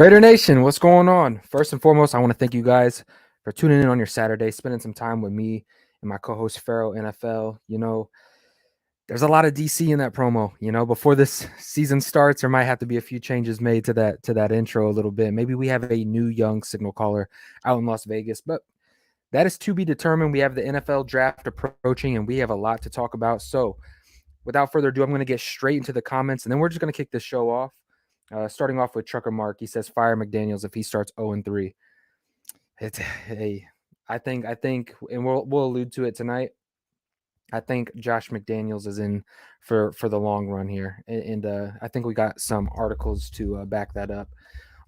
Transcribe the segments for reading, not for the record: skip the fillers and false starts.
Raider Nation, what's going on? First and foremost, I want to thank you guys for tuning in on your Saturday, spending some time with me and my co-host Pharaoh NFL. There's a lot of DC in that promo. Before this season starts, there might have to be a few changes made to that intro a little bit. Maybe we have a new young signal caller out in Las Vegas, but that is to be determined. We have the NFL draft approaching, and we have a lot to talk about. So, without further ado, I'm going to get straight into the comments, and then we're just going to kick this show off. Starting off with Trucker Mark, he says fire McDaniels if he starts 0-3. Hey, I think, and we'll allude to it tonight. I think Josh McDaniels is in for the long run here, and I think we got some articles to back that up.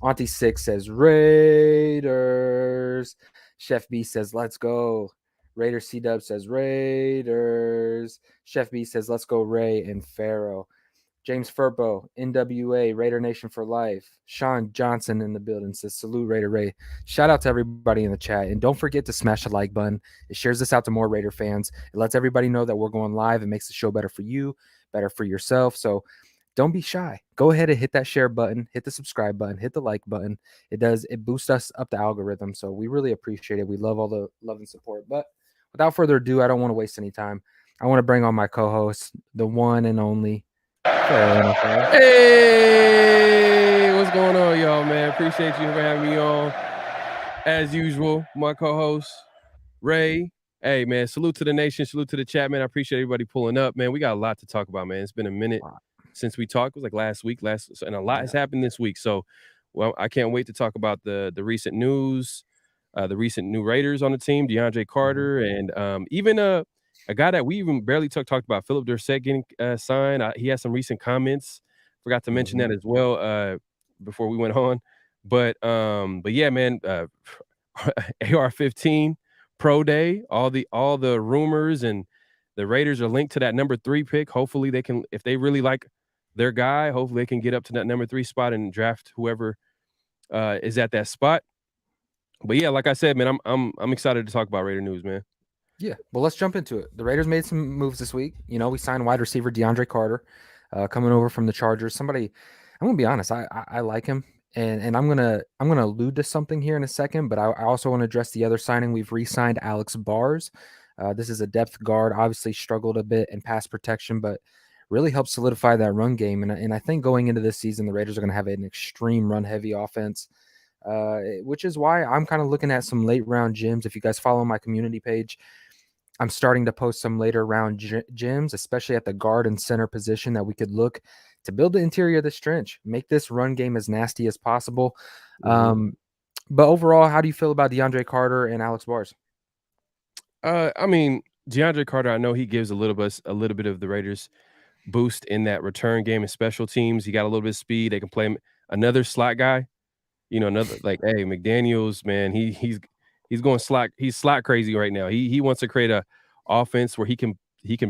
Auntie Six says Raiders. Chef B says let's go. Raider C Dub says Raiders. Chef B says let's go Ray and Pharaoh. James Furbo, NWA, Raider Nation for life. Sean Johnson in the building says, salute Raider Ray. Shout out to everybody in the chat. And don't forget to smash the like button. It shares this out to more Raider fans. It lets everybody know that we're going live. It makes the show better for you, better for yourself. So don't be shy. Go ahead and hit that share button, hit the subscribe button, hit the like button. It boosts us up the algorithm. So we really appreciate it. We love all the love and support. But without further ado, I don't want to waste any time. I want to bring on my co-host, the one and only Hey, what's going on, y'all, man? Appreciate you for having me on. As usual, my co-host, Ray. Hey, man, salute to the nation, salute to the chat, man. I appreciate everybody pulling up, man. We got a lot to talk about, man. It's been a minute since we talked. It was like last week, and a lot has happened this week. So, well, I can't wait to talk about the recent news, the recent new Raiders on the team, DeAndre Carter, and even a guy that we even barely talked about, Philip Dorsett, getting signed. He has some recent comments. Forgot to mention that as well before we went on. But yeah, man, AR-15 Pro Day, all the rumors, and the Raiders are linked to that number 3 pick. Hopefully they can, if they really like their guy, hopefully they can get up to that number 3 spot and draft whoever is at that spot. But yeah, like I said, man, I'm excited to talk about Raider news, man. Yeah, well, let's jump into it. The Raiders made some moves this week. We signed wide receiver DeAndre Carter, coming over from the Chargers. Somebody, I'm gonna be honest, I like him, and I'm gonna allude to something here in a second. But I also want to address the other signing. We've re-signed Alex Bars. This is a depth guard. Obviously struggled a bit in pass protection, but really helped solidify that run game. And I think going into this season, the Raiders are going to have an extreme run-heavy offense. Which is why I'm kind of looking at some late round gyms. If you guys follow my community page, I'm starting to post some later round gyms, especially at the guard and center position, that we could look to build the interior of this trench, make this run game as nasty as possible. But overall, how do you feel about DeAndre Carter and Alex Bars? I mean, DeAndre Carter, I know he gives a little bit of the Raiders boost in that return game and special teams. He got a little bit of speed. They can play him. Another slot guy, another like, hey, McDaniels, man, he's going slot. He's slot crazy right now. He wants to create a offense where he can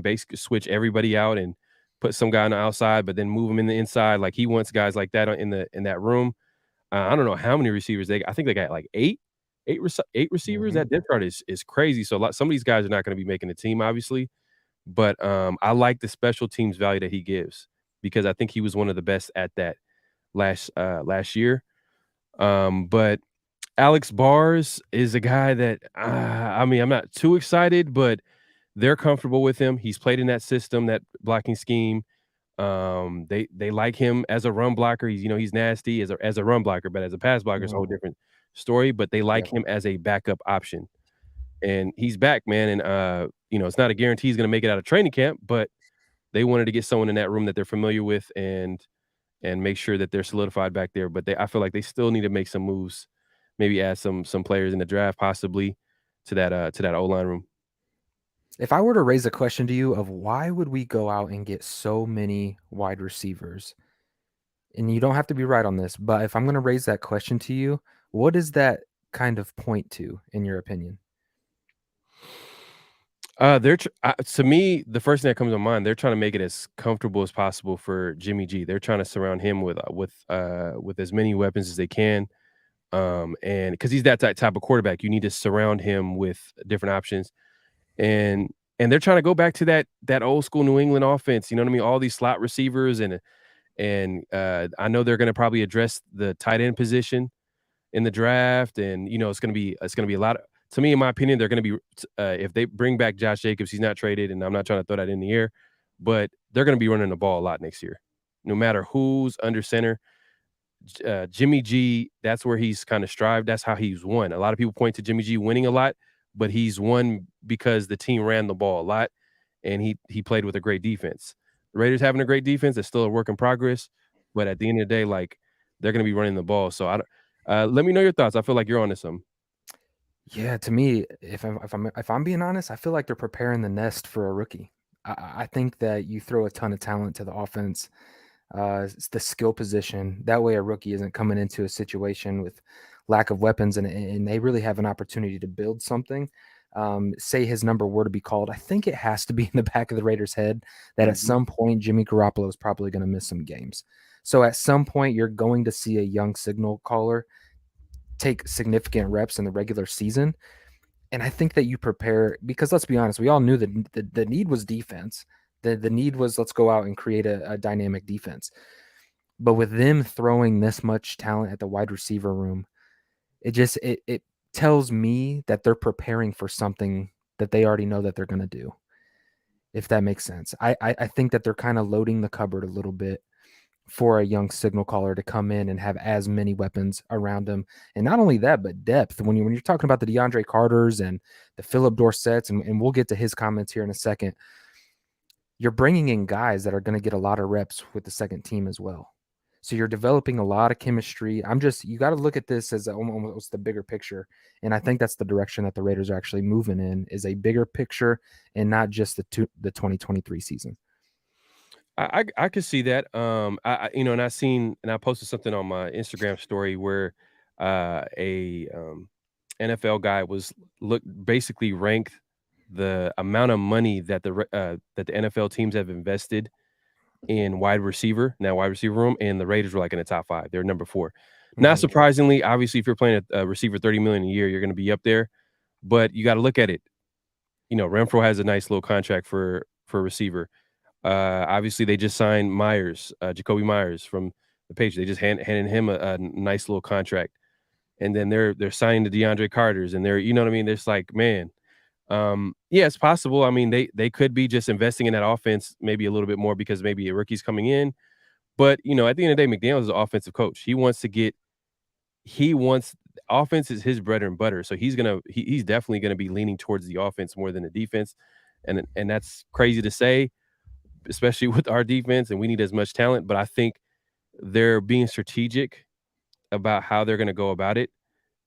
basically switch everybody out and put some guy on the outside, but then move him in the inside. Like, he wants guys like that in that room. I don't know how many receivers I think they got like eight receivers. That depth chart is crazy. So some of these guys are not going to be making the team, obviously. But I like the special teams value that he gives, because I think he was one of the best at that last year. But Alex Bars is a guy that I'm not too excited, but they're comfortable with him. He's played in that system, that blocking scheme. They like him as a run blocker. He's nasty as a run blocker, but as a pass blocker, it's a whole different story. But they like him as a backup option, and he's back, man. And it's not a guarantee he's going to make it out of training camp, but they wanted to get someone in that room that they're familiar with and make sure that they're solidified back there. But I feel like they still need to make some moves, maybe add some players in the draft, possibly to that O-line room. If I were to raise a question to you of why would we go out and get so many wide receivers, and you don't have to be right on this, but if I'm going to raise that question to you, what does that kind of point to, in your opinion? To me, the first thing that comes to mind, they're trying to make it as comfortable as possible for Jimmy G. They're trying to surround him with as many weapons as they can, and because he's that type of quarterback, you need to surround him with different options, and they're trying to go back to that old school New England offense. You know what I mean? All these slot receivers and and I know they're going to probably address the tight end position in the draft, and it's gonna be a lot. To me, in my opinion, they're going to be if they bring back Josh Jacobs, he's not traded, and I'm not trying to throw that in the air, but they're going to be running the ball a lot next year, no matter who's under center. Jimmy G, that's where he's kind of strived. That's how he's won. A lot of people point to Jimmy G winning a lot, but he's won because the team ran the ball a lot, and he played with a great defense. The Raiders having a great defense is still a work in progress, but at the end of the day, like they're going to be running the ball. So I don't. Let me know your thoughts. I feel like you're on to some. Yeah, to me, if I'm being honest, I feel like they're preparing the nest for a rookie. I think that you throw a ton of talent to the offense, it's the skill position. That way, a rookie isn't coming into a situation with lack of weapons, and they really have an opportunity to build something. Say his number were to be called, I think it has to be in the back of the Raiders' head that at Mhm. some point Jimmy Garoppolo is probably going to miss some games. So at some point, you're going to see a young signal caller take significant reps in the regular season. And I think that you prepare because let's be honest, we all knew that the need was defense. The need was let's go out and create a dynamic defense. But with them throwing this much talent at the wide receiver room, it tells me that they're preparing for something that they already know that they're going to do. If that makes sense, I think that they're kind of loading the cupboard a little bit for a young signal caller to come in and have as many weapons around him, and not only that, but depth. When you're talking about the DeAndre Carters and the Philip Dorsetts, and we'll get to his comments here in a second, you're bringing in guys that are going to get a lot of reps with the second team as well. So you're developing a lot of chemistry. You got to look at this as almost the bigger picture. And I think that's the direction that the Raiders are actually moving in is a bigger picture and not just the 2023 season. I could see that. And I posted something on my Instagram story where a NFL guy was look basically ranked the amount of money that the NFL teams have invested in wide receiver room, and the Raiders were like in the top 5. They're number 4. Not Mhm. surprisingly, obviously, if you're playing a receiver 30 million a year, you're going to be up there. But you got to look at it. Renfro has a nice little contract for a receiver. Obviously, they just signed Jacoby Myers from the Patriots. They just handed him a nice little contract, and then they're signing the DeAndre Carters, and you know what I mean. There's like, man, yeah, it's possible. I mean, they could be just investing in that offense maybe a little bit more because maybe a rookie's coming in. But at the end of the day, McDaniels is an offensive coach. He wants offense is his bread and butter. So he's definitely gonna be leaning towards the offense more than the defense, and that's crazy to say, especially with our defense, and we need as much talent. But I think they're being strategic about how they're going to go about it,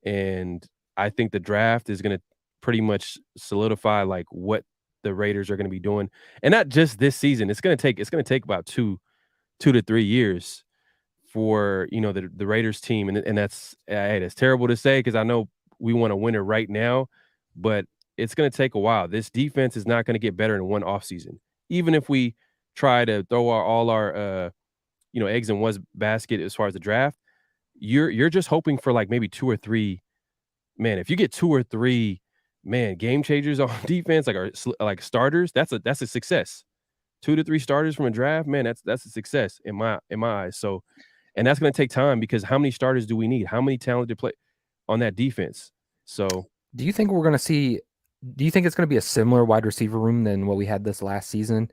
and I think the draft is going to pretty much solidify like what the Raiders are going to be doing, and not just this season. It's going to take about 2 to 3 years for the Raiders team, and that's hey, that's terrible to say because I know we want to win it right now, but it's going to take a while. This defense is not going to get better in one offseason. Even if we try to throw all our eggs in one basket as far as the draft, you're just hoping for like maybe 2 or 3. Man, if you get 2 or 3, man, game changers on defense like starters, that's a success. 2 to 3 starters from a draft, man, that's a success in my eyes. So, and that's going to take time because how many starters do we need? How many talented play on that defense? So, Do you think we're going to see? Do you think it's going to be a similar wide receiver room than what we had this last season?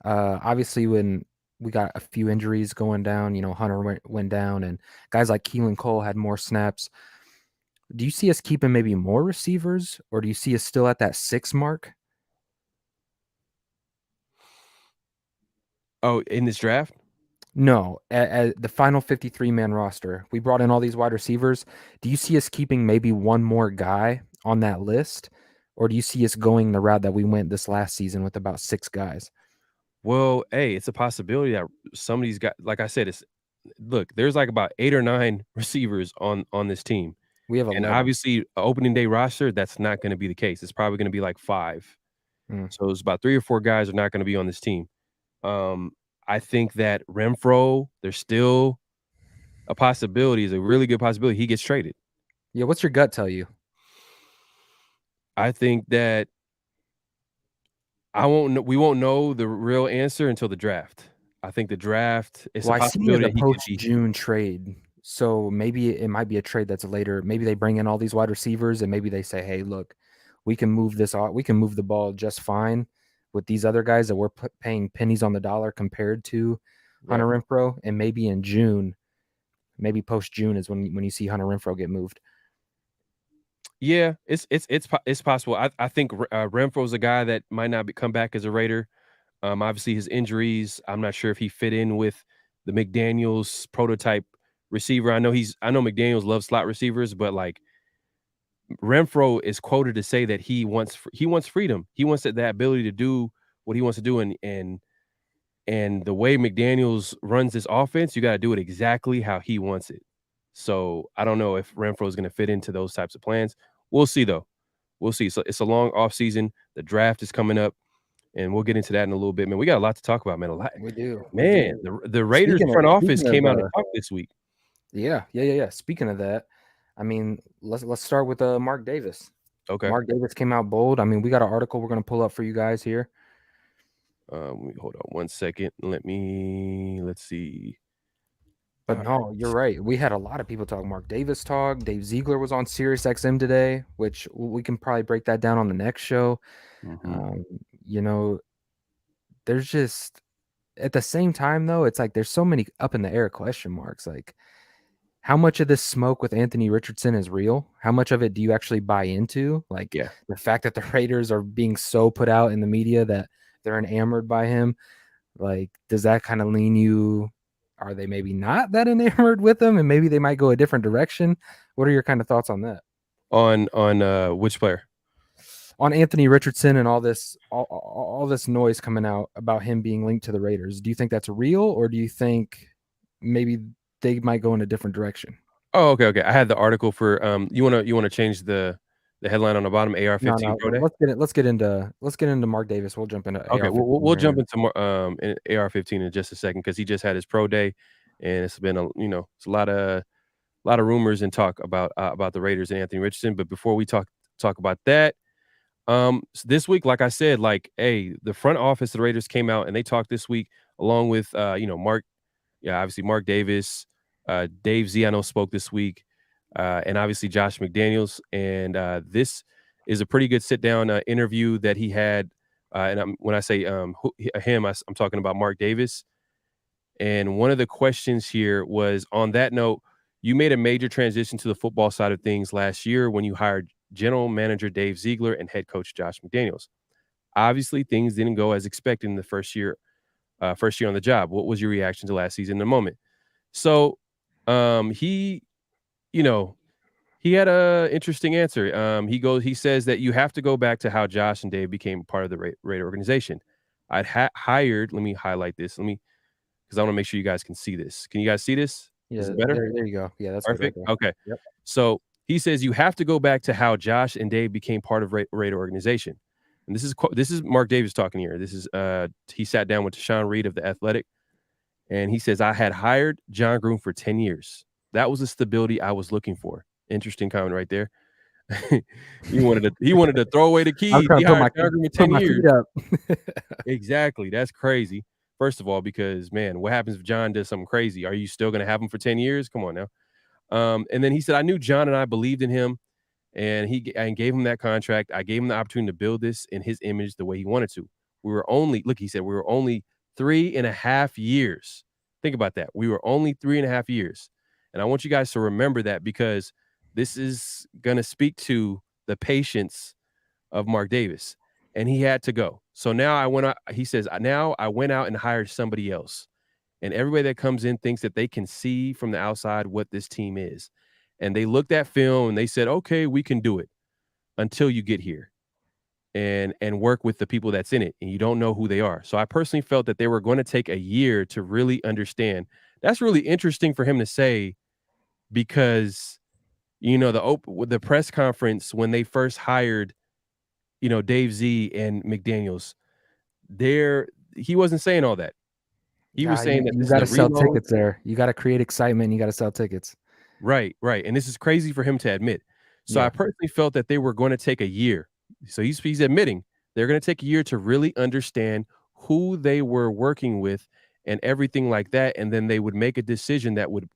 Obviously, when we got a few injuries going down, Hunter went down, and guys like Keelan Cole had more snaps. Do you see us keeping maybe more receivers, or do you see us still at that 6 mark? oh, in this draft, No, at the final 53-man roster, we brought in all these wide receivers. Do you see us keeping maybe one more guy on that list, or do you see us going the route that we went this last season with about 6 guys? well, hey, it's a possibility that some of these guys, like I said, it's look, there's like about 8 or 9 receivers on this team. We have And 11. obviously, a opening day roster, that's not gonna be the case. It's probably gonna be like 5. Mm. So it's about 3 or 4 guys are not gonna be on this team. Um, I think that Renfro, there's still a possibility, is a really good possibility he gets traded. Yeah, what's your gut tell you? I think that we won't know the real answer until the draft. I think the draft, it's a Well, I see it as possibility a that he could be post-June trade, so maybe it might be a trade that's later. Maybe they bring in all these wide receivers, and maybe they say, "Hey, look, we can move this off. We can move the ball just fine with these other guys that we're paying pennies on the dollar compared to right. Hunter Renfro." And maybe in June, maybe post-June is when you see Hunter Renfro get moved. Yeah, it's possible. I think Renfro's a guy that might not come back as a Raider. Obviously his injuries, I'm not sure if he fit in with the McDaniels prototype receiver. I know McDaniels loves slot receivers, but like Renfro is quoted to say that he wants freedom. He wants that ability to do what he wants to do, and the way McDaniels runs this offense, you got to do it exactly how he wants it. So I don't know if Renfro is going to fit into those types of plans. We'll see though. We'll see. So it's a long off season. The draft is coming up, and we'll get into that in a little bit. Man, we got a lot to talk about, man. A lot. We do, we do. Man, the Raiders front office Speaking of came out and talked this week. yeah. Speaking of that, I mean, let's start with Mark Davis. Okay. Mark Davis came out bold. I mean, we got an article we're gonna pull up for you guys here. Hold on 1 second. Let's see. But no, you're right. We had a lot of people talk Mark Davis talk. Dave Ziegler was on Sirius XM today, which we can probably break that down on the next show. Mhm. Um, you know, there's just at the same time though, it's like there's so many up in the air question marks. Like, how much of this smoke with Anthony Richardson is real? How much of it do you actually buy into? Like Yeah. the fact that the Raiders are being so put out in the media that they're enamored by him. Like, does that kind of lean you? Are they maybe not that enamored with him, and maybe they might go a different direction? What are your kind of thoughts on that? On which player? On Anthony Richardson and all this noise coming out about him being linked to the Raiders. Do you think that's real, or do you think maybe they might go in a different direction? Oh, okay. I had the article for you wanna change the headline on the bottom, AR-15 No. Pro Day? Let's get into Mark Davis. We'll jump into Okay, AR-15 we'll here. jump into more AR-15 in just a second because he just had his pro day, and it's been it's a lot of rumors and talk about the Raiders and Anthony Richardson. But before we talk about that, this week, like I said, like, hey, the front office of the Raiders came out and they talked this week along with Mark, yeah, obviously Mark Davis, Dave Z, I know spoke this week, and obviously Josh McDaniels. And this is a pretty good sit down interview that he had. When I say him, I'm talking about Mark Davis. And one of the questions here was on that note, you made a major transition to the football side of things last year when you hired general manager Dave Ziegler and head coach Josh McDaniels. Obviously, things didn't go as expected in the first year on the job. What was your reaction to last season in the moment? So he, you know, he had a interesting answer. He says that you have to go back to how Josh and Dave became part of the Raider organization. I'd hired. Let me highlight this. Because I want to make sure you guys can see this. Can you guys see this? Is Yeah, it better? there you go. Yeah, that's good right Perfect. there. Okay. Yep. So he says you have to go back to how Josh and Dave became part of Raider organization. And this is Mark Davis talking here. This is he sat down with Deshaun Reed of the Athletic, and he says I had hired John Gruden for 10 years. That was the stability I was looking for. Interesting comment right there. He wanted to throw away the I'm keys. trying He to hired John Gruden for 10 put my years. feet up. Exactly. That's crazy. First of all, because man, what happens if John does something crazy? Are you still going to have him for 10 years? Come on now. And then he said, I knew John and I believed in him, and and gave him that contract. I gave him the opportunity to build this in his image the way he wanted to. He said, we were only 3.5 years. Think about that. We were only 3.5 years. And I want you guys to remember that because this is going to speak to the patience of Mark Davis. And he had to go. So now I went out, he says, now I went out and hired somebody else. And everybody that comes in thinks that they can see from the outside what this team is. And they looked at film and they said, okay, we can do it until you get here and work with the people that's in it. And you don't know who they are. So I personally felt that they were going to take a year to really understand. That's really interesting for him to say because, the press conference when they first hired, Dave Z and McDaniels, he wasn't saying all that. He was Yeah, saying that you this is got a to sell reload. tickets there. You got to create excitement. You got to sell tickets. Right, and this is crazy for him to admit. So I Yeah. personally felt that they were gonna take a year. So he's admitting they're gonna take a year to really understand who they were working with and everything like that, and then they would make a decision that would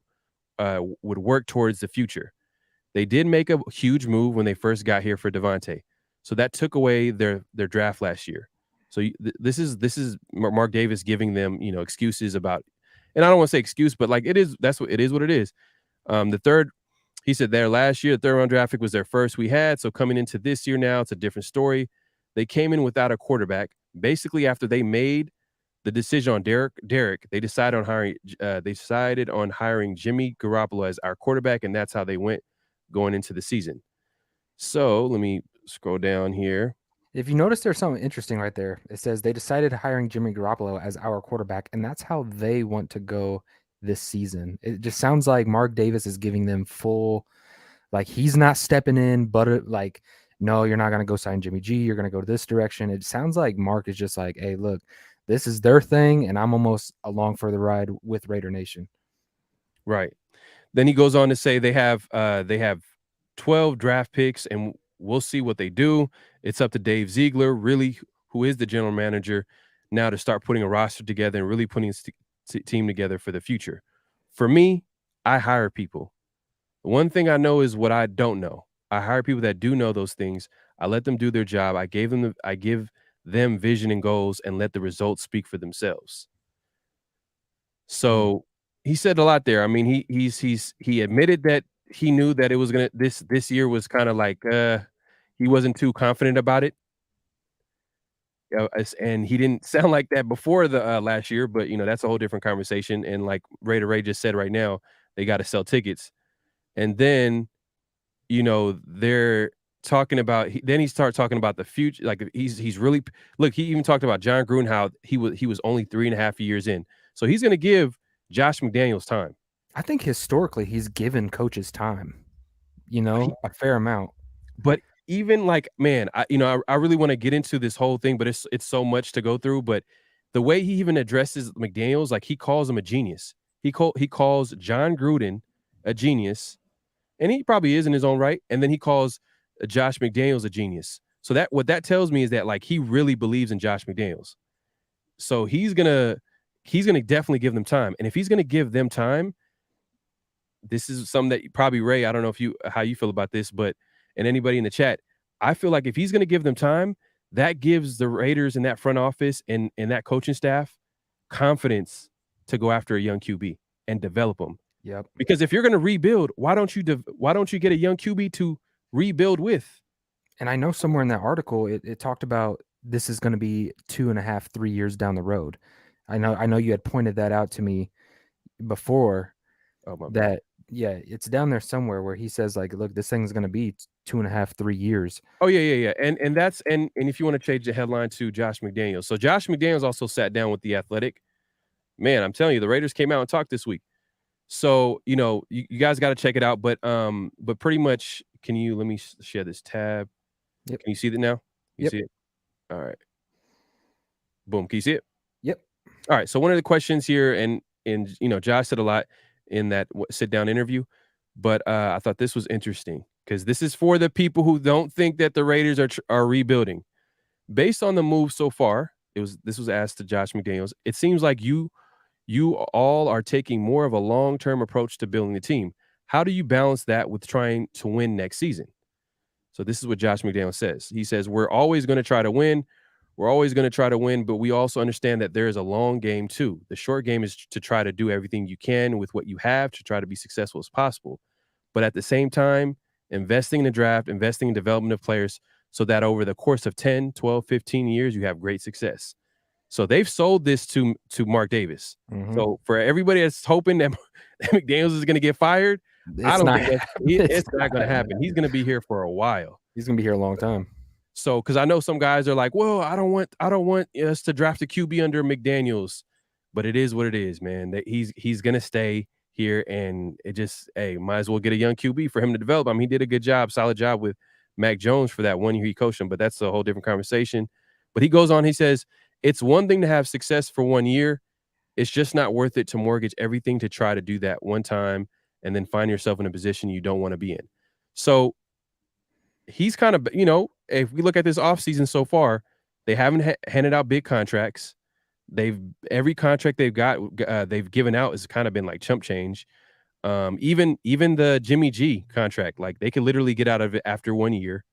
work towards the future. They did make a huge move when they first got here for Devontae, so that took away their draft last year. So this is Mark Davis giving them excuses about, and I don't want to say excuse, but like that's what it is. What it is. The third, he said their last year, the third round draft pick was their first we had. So coming into this year now, it's a different story. They came in without a quarterback. Basically, after they made the decision on Derek, they decided on hiring Jimmy Garoppolo as our quarterback, and that's how they went going into the season. So let me scroll down here. If you notice, there's something interesting right there. It says they decided hiring Jimmy Garoppolo as our quarterback, and that's how they want to go this season. It just sounds like Mark Davis is giving them full, like he's not stepping in, but like, no, you're not going to go sign Jimmy G. You're going to go this direction. It sounds like Mark is just like, hey, look, this is their thing, and I'm almost along for the ride with Raider Nation. Right. Then he goes on to say they have 12 draft picks, and we'll see what they do. It's up to Dave Ziegler, really, who is the general manager, now to start putting a roster together and really putting a team together for the future. For me, I hire people. The one thing I know is what I don't know. I hire people that do know those things. I let them do their job. I give them vision and goals, and let the results speak for themselves. So he said a lot there. I mean, he admitted that he knew that it was gonna this year was kind of like he wasn't too confident about it. And he didn't sound like that before the last year, but that's a whole different conversation. And like Raider Ray just said right now, they got to sell tickets. And then they're talking about then he starts talking about the future. Like he's really look. He even talked about John Gruden, how he was only 3.5 years in, so he's going to give Josh McDaniels time. I think historically he's given coaches time, a fair amount. But even like, man, I really want to get into this whole thing, but it's so much to go through. But the way he even addresses McDaniels, like he calls him a genius. He calls John Gruden a genius, and he probably is in his own right. And then he calls Josh McDaniels a genius. So what that tells me is that like he really believes in Josh McDaniels. So he's gonna definitely give them time. And if he's gonna give them time, this is something that probably Ray, I don't know how you feel about this, but and anybody in the chat, I feel like if he's gonna give them time, that gives the Raiders in that front office and that coaching staff confidence to go after a young QB and develop them. Yep. Because if you're going to rebuild, why don't you get a young QB to rebuild with? And I know somewhere in that article it talked about this is going to be 2.5, 3 years down the road. I know you had pointed that out to me before. Oh my that yeah, it's down there somewhere where he says like, look, this thing's going to be 2.5, 3 years. Oh yeah. And that's and if you want to change the headline to Josh McDaniels. So Josh McDaniels also sat down with The Athletic. Man, I'm telling you, the Raiders came out and talked this week. So, you guys got to check it out. But pretty much, let me share this tab. Yep. Can you see that now? You see it? All right. Boom. Can you see it? Yep. All right. So one of the questions here, and Josh said a lot in that sit down interview, but I thought this was interesting because this is for the people who don't think that the Raiders are rebuilding. Based on the move so far, this was asked to Josh McDaniels. It seems like you all are taking more of a long-term approach to building the team. How do you balance that with trying to win next season? So this is what Josh McDaniels says. He says, we're always going to try to win. We're always going to try to win, but we also understand that there is a long game too. The short game is to try to do everything you can with what you have to try to be successful as possible. But at the same time, investing in the draft, investing in development of players so that over the course of 10, 12, 15 years, you have great success. So they've sold this to Mark Davis. Mm-hmm. So for everybody that's hoping that McDaniels is going to get fired, I don't think it's not going to happen. He's going to be here for a while. He's going to be here a long time. So, because I know some guys are like, well, I don't want us to draft a QB under McDaniels, but it is what it is, man. That he's going to stay here, and it just, hey, might as well get a young QB for him to develop. I mean, he did a good job, solid job with Mac Jones for that 1 year he coached him, but that's a whole different conversation. But he goes on, he says, it's one thing to have success for 1 year. It's just not worth it to mortgage everything to try to do that one time and then find yourself in a position you don't want to be in. So he's kind of, if we look at this offseason so far, they haven't handed out big contracts. They've every contract they've given out has kind of been like chump change. Even the Jimmy G contract, like they could literally get out of it after 1 year.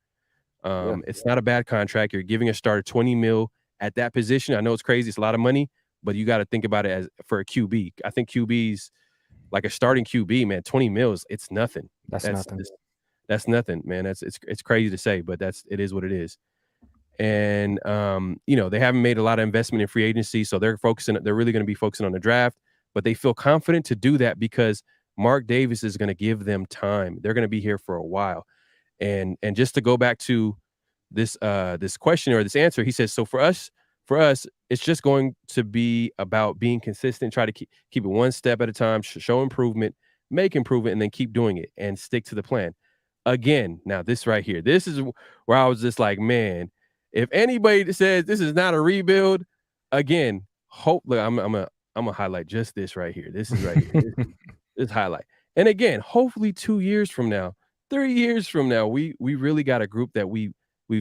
Yeah, It's not a bad contract. You're giving a starter 20 mil at that position. I know it's crazy. It's a lot of money, but you got to think about it as for a QB. I think QBs like a starting QB, man, 20 mils, it's nothing. that's That's nothing. that's nothing, man. It's crazy to say, but it is what it is. And they haven't made a lot of investment in free agency, so they're really going to be focusing on the draft, but they feel confident to do that because Mark Davis is going to give them time. They're going to be here for a while. And just to go back to this question or this answer, he says, so for us, it's just going to be about being consistent, try to keep it one step at a time, show improvement, make improvement, and then keep doing it and stick to the plan. Again, now this right here, this is where I was just like, man, if anybody that says this is not a rebuild, again, hope look, I'm gonna highlight just this right here. This is right here. This highlight. And again, hopefully 2 years from now, 3 years from now, we really got a group that we've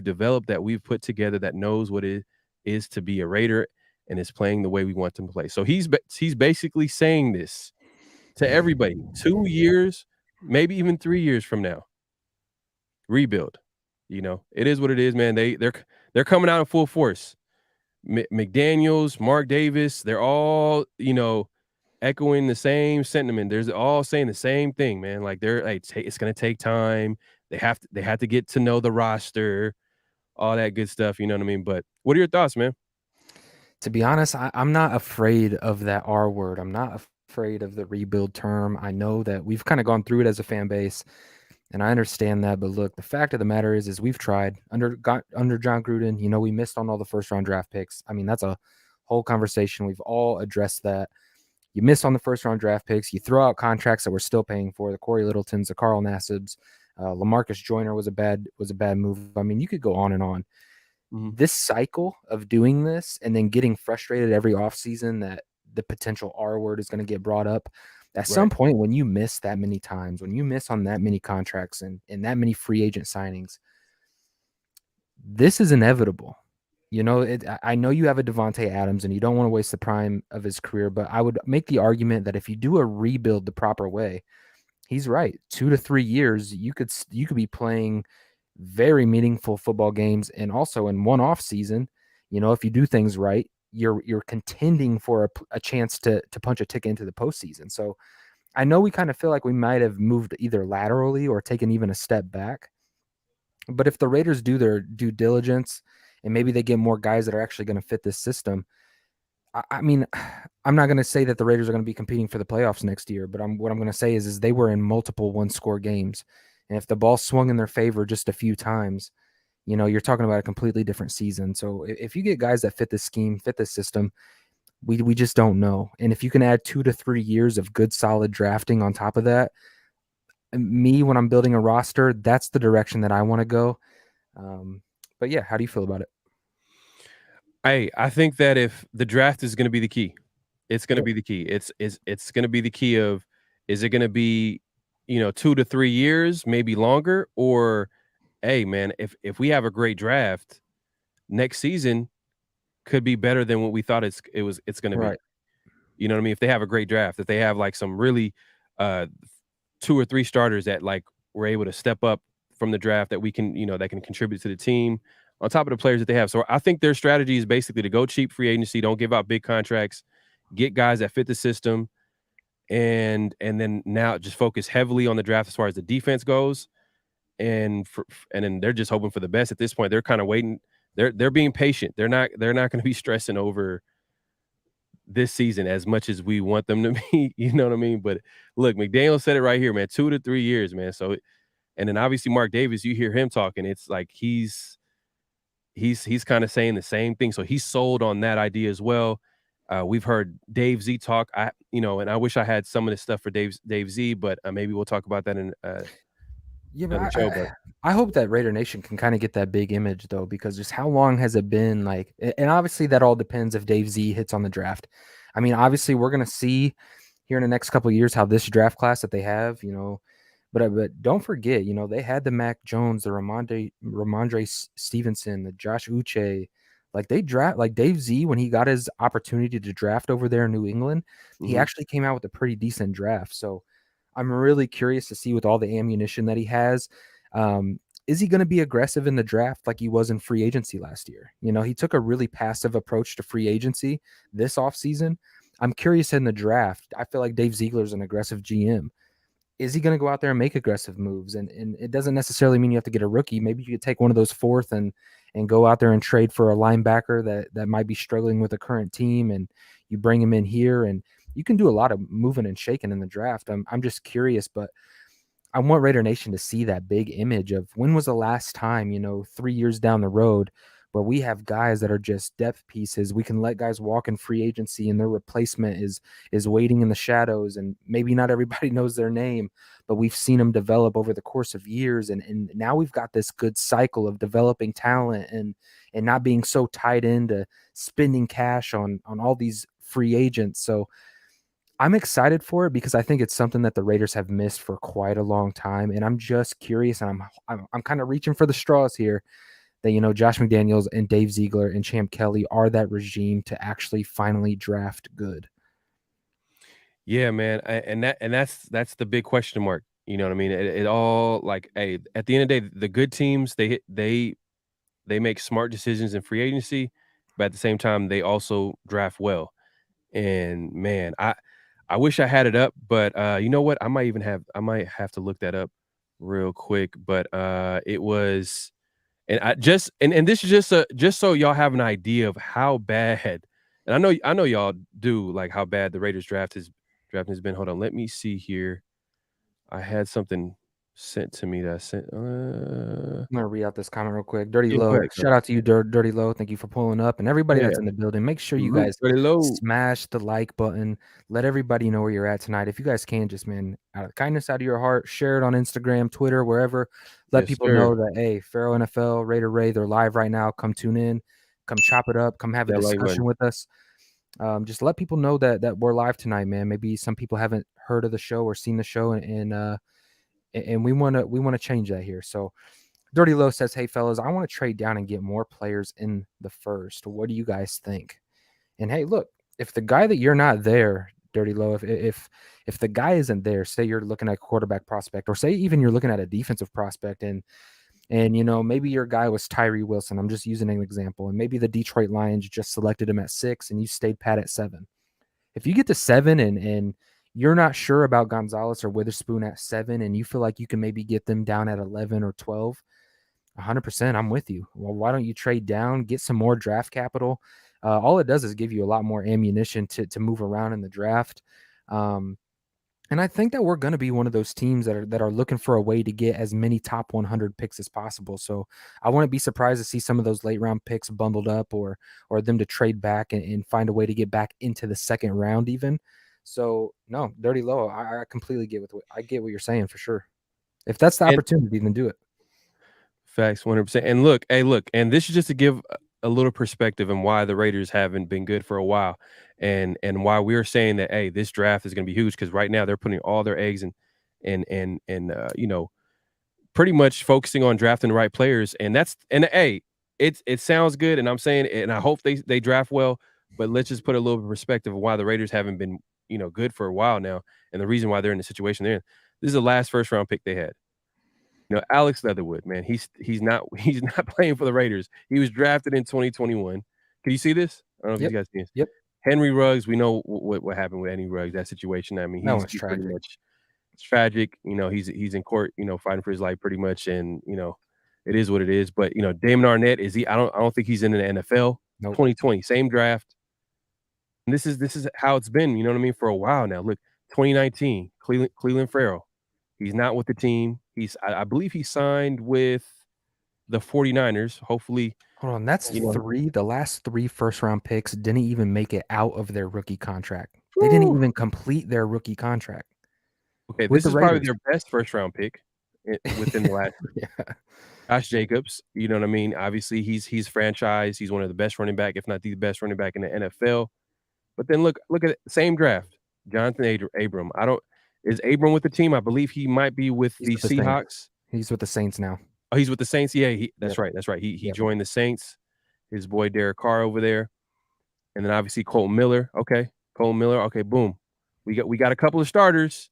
developed, that we've put together, that knows what it is to be a Raider and is playing the way we want them to play. So he's basically saying this to everybody. 2 years, maybe even 3 years from now, rebuild. It is what it is, man. They're coming out in full force. McDaniels, Mark Davis, they're all, echoing the same sentiment. They're all saying the same thing, man. Like they're like, it's gonna take time. They have to get to know the roster, all that good stuff. You know what I mean? But what are your thoughts, man? To be honest, I'm not afraid of that R word. I'm not afraid of the rebuild term. I know that we've kind of gone through it as a fan base, and I understand that. But look, the fact of the matter is we've tried under John Gruden. We missed on all the first round draft picks. I mean, that's a whole conversation. We've all addressed that. You miss on the first round draft picks. You throw out contracts that we're still paying for. The Corey Littletons, the Carl Nassibs, Lamarcus Joyner was a bad move. I mean, you could go on and on. Mhm. This cycle of doing this and then getting frustrated every offseason that the potential R word is going to get brought up. At some Right. point, when you miss that many times, when you miss on that many contracts and that many free agent signings, this is inevitable. I know you have a Devontae Adams and you don't want to waste the prime of his career, but I would make the argument that if you do a rebuild the proper way, he's right. 2 to 3 years, you could be playing very meaningful football games, and also in one off season, if you do things right, you're contending for a chance to punch a ticket into the postseason. So I know we kind of feel like we might have moved either laterally or taken even a step back. But if the Raiders do their due diligence and maybe they get more guys that are actually going to fit this system, I mean, I'm not going to say that the Raiders are going to be competing for the playoffs next year, but what I'm going to say is they were in multiple one-score games, and if the ball swung in their favor just a few times, you're talking about a completely different season. So if you get guys that fit this scheme, fit this system, we just don't know. And if you can add 2 to 3 years of good, solid drafting on top of that, when I'm building a roster, that's the direction that I want to go. But yeah, how do you feel about it? I think that if the draft is going to be the key, it's going to Yeah. be the key. It's going to be the key of, is it going to be 2 to 3 years, maybe longer, or hey man, if we have a great draft next season, could be better than what we thought it's going to be. Right. You know what I mean? If they have a great draft, if they have like some really uh 2 or 3 starters that like were able to step up from the draft, that we can, that can contribute to the team on top of the players that they have. So I think their strategy is basically to go cheap free agency, don't give out big contracts, get guys that fit the system, and then now just focus heavily on the draft as far as the defense goes. And then they're just hoping for the best at this point. They're kind of waiting. They're being patient. They're not going to be stressing over this season as much as we want them to be. You know what I mean? But look, McDaniel said it right here, man. 2 to 3 years, man. So, and then obviously Mark Davis, you hear him talking. It's like he's kind of saying the same thing. So he's sold on that idea as well. We've heard Dave Z talk. And I wish I had some of this stuff for Dave Z, but maybe we'll talk about that in Yeah, but another show. But I hope that Raider Nation can kind of get that big image though, because just how long has it been like, and obviously that all depends if Dave Z hits on the draft. I mean, obviously we're gonna see here in the next couple of years how this draft class that they have, but don't forget, they had the Mac Jones, the Ramondre Stevenson, the Josh Uche, Like they draft like Dave Z when he got his opportunity to draft over there in New England, he Mhm. actually came out with a pretty decent draft. So I'm really curious to see with all the ammunition that he has. Um, is he going to be aggressive in the draft like he was in free agency last year? You know, he took a really passive approach to free agency this offseason. I'm curious in the draft. I feel like Dave Ziegler's an aggressive GM. Is he going to go out there and make aggressive moves? And it doesn't necessarily mean you have to get a rookie. Maybe you could take one of those fourth and go out there and trade for a linebacker that might be struggling with a current team, and you bring him in here, and you can do a lot of moving and shaking in the draft. I'm just curious, but I want Raider Nation to see that big image of when was the last time, 3 years down the road, where we have guys that are just depth pieces. We can let guys walk in free agency and their replacement is waiting in the shadows, and maybe not everybody knows their name, but we've seen them develop over the course of years. And now we've got this good cycle of developing talent and not being so tied into spending cash on all these free agents. So I'm excited for it because I think it's something that the Raiders have missed for quite a long time, and I'm just curious, and I'm kind of reaching for the straws here that Josh McDaniels and Dave Ziegler and Champ Kelly are that regime to actually finally draft good. Yeah, man, and that's the big question mark, you know what I mean? It all like, hey, at the end of the day, the good teams, they make smart decisions in free agency, but at the same time, they also draft well. And man, I wish I had it up, but, you know what? I might have to look that up real quick, but, it was and I just and this is just so y'all have an idea of how bad and I know y'all do, like, how bad the Raiders drafting has been. Hold on, let me see here. I had something sent to me that I sent I'm gonna read out this comment real quick. Dirty yeah, go Low, ahead, go shout ahead. out to you, Dirty Low. Thank you for pulling up, and everybody Yeah, that's in the building. Make sure you salute, guys Dirty Low. smash the like button. Let everybody know where you're at tonight. If you guys can, just man, out of the kindness out of your heart, share it on Instagram, Twitter, wherever. Let Yes, people sir. know that hey, Pharaoh NFL, Raider Ray, they're live right now. Come tune in, come chop it up, come have a That like discussion button. with us. Just let people know that we're live tonight, man. Maybe some people haven't heard of the show or seen the show, and we want to change that here. So Dirty Low says, "Hey fellas, I want to trade down and get more players in the first. What do you guys think?" And hey, look, if the guy that you're not there, Dirty Low, if the guy isn't there, say you're looking at quarterback prospect, or say even you're looking at a defensive prospect, and maybe your guy was Tyree Wilson. I'm just using an example, and maybe the Detroit Lions just selected him at 6, and you stayed pat at 7. If you get to 7 and you're not sure about Gonzalez or Witherspoon at 7, and you feel like you can maybe get them down at 11 or 12, 100%, I'm with you. Well, why don't you trade down, get some more draft capital? All it does is give you a lot more ammunition to move around in the draft. Um, and I think that we're going to be one of those teams that are looking for a way to get as many top 100 picks as possible. So I wouldn't be surprised to see some of those late round picks bundled up, or them to trade back and find a way to get back into the second round even. So no, Dirty Low, I completely get what you're saying for sure. If that's the And opportunity, then do it. facts, 100%. And look, hey, look, and this is just to give a little perspective on why the Raiders haven't been good for a while, and why we're saying that, hey, this draft is going to be huge because right now they're putting all their eggs in, pretty much focusing on drafting the right players, and hey, it sounds good, and I'm saying, and I hope they draft well, but let's just put a little bit of perspective of why the Raiders haven't been good for a while now, and the reason why they're in the situation they're in. This is the last first round pick they had. Alex Leatherwood, man, he's not he's not playing for the Raiders. He was drafted in 2021. Can you see this? I don't know if Yep. you guys see this. Yep. Henry Ruggs, we know what happened with Henry Ruggs, that situation. I mean, That he's one's he's pretty tragic. much it's tragic. He's in court, fighting for his life pretty much, and it is what it is. But Damon Arnett is he? I don't think he's in the NFL. Nope. 2020, same draft. And this is how it's been. You know what I mean? For a while now. Look, 2019, Cleveland Farrell. He's not with the team. I believe he signed with the 49ers. Hopefully, Hold on. That's you know. the last 3 first round picks didn't even make it out of their rookie contract. They didn't Whew. even complete their rookie contract Okay, with this the is probably Raiders. their best first round pick within the last. Yeah. Josh Jacobs, you know what I mean? Obviously, he's franchise. He's one of the best running back, if not the best running back in the NFL. But then look at it, same draft, Jonathan Abram. I don't is Abram with the team? I believe he might be with He's the with the Saints. Seahawks. He's with the Saints now. Oh, he's with the Saints. Yeah, that's Yep. right. That's right. He Yep. joined the Saints. his boy Derek Carr over there, and then obviously Colton Miller. Okay, Colton Miller. Okay, boom. We got a couple of starters.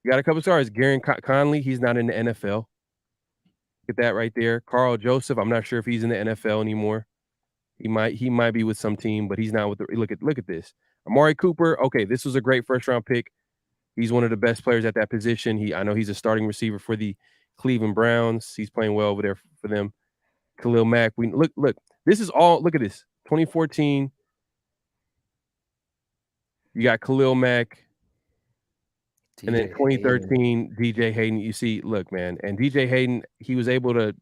We got a couple of starters. Garen Conley, he's not in the NFL. Get that right there. Carl Joseph, I'm not sure if he's in the NFL anymore. He might be with some team, but he's not with the look at this. Amari Cooper, okay, this was a great first round pick. He's one of the best players at that position. I know he's a starting receiver for the Cleveland Browns. He's playing well over there for them. Khalil Mack. We look. This is all. Look at this. 2014. You got Khalil Mack, and then DJ Hayden. 2013 DJ Hayden. You see, look, man, and DJ Hayden, he was able to,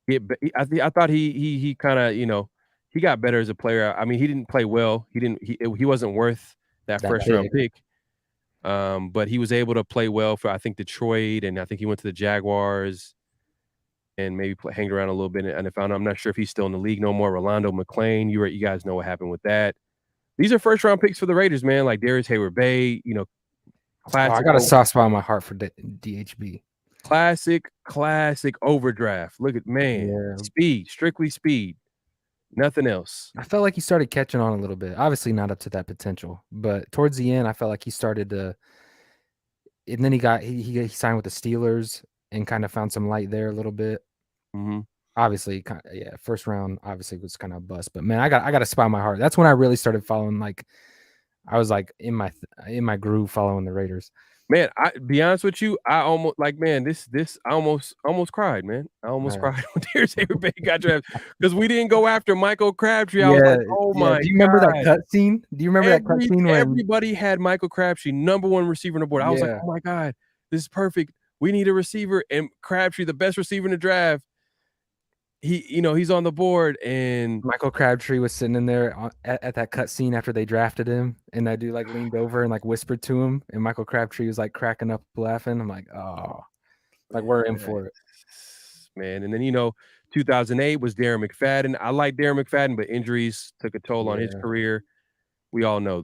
get. I thought he kind of, he got better as a player. I mean, he didn't play well. He wasn't worth that That first round pick. pick. But he was able to play well for, I think, Detroit, and I think he went to the Jaguars and maybe hanged around a little bit. And I'm not sure if he's still in the league no more. Rolando McClain, you guys know what happened with that. These are first round picks for the Raiders, man. Like Darius Hayward-Bay, Oh, I classic, got a soft spot in my heart for DHB. classic overdraft. Look at, man, Yeah. speed, strictly speed, nothing else. I felt like he started catching on a little bit. Obviously not up to that potential, but towards the end, I felt like he started to. And then he signed with the Steelers and kind of found some light there a little bit. Mm-hmm. Obviously, first round obviously was kind of a bust, but man, I got a spot in my heart. That's when I really started following. Like, I was like in my groove following the Raiders. Man, I be honest with you, I almost I almost cried, man. I almost cried when Darius Hayward-Bay got drafted because we didn't go after Michael Crabtree. I was like, oh Yeah. my Do you remember that God. cut scene? Do you remember that cut scene when Everybody had Michael Crabtree, number one receiver on the board. I was like, Yeah. oh my God, this is perfect. We need a receiver, and Crabtree, the best receiver in the draft. He's on the board, and Michael Crabtree was sitting in there at that cut scene after they drafted him, and that dude like leaned over and like whispered to him, and Michael Crabtree was like cracking up laughing. I'm like, oh, like we're in for it. man. And then 2008 was Darren McFadden. I like Darren McFadden, but injuries took a toll on his Yeah. career. We all know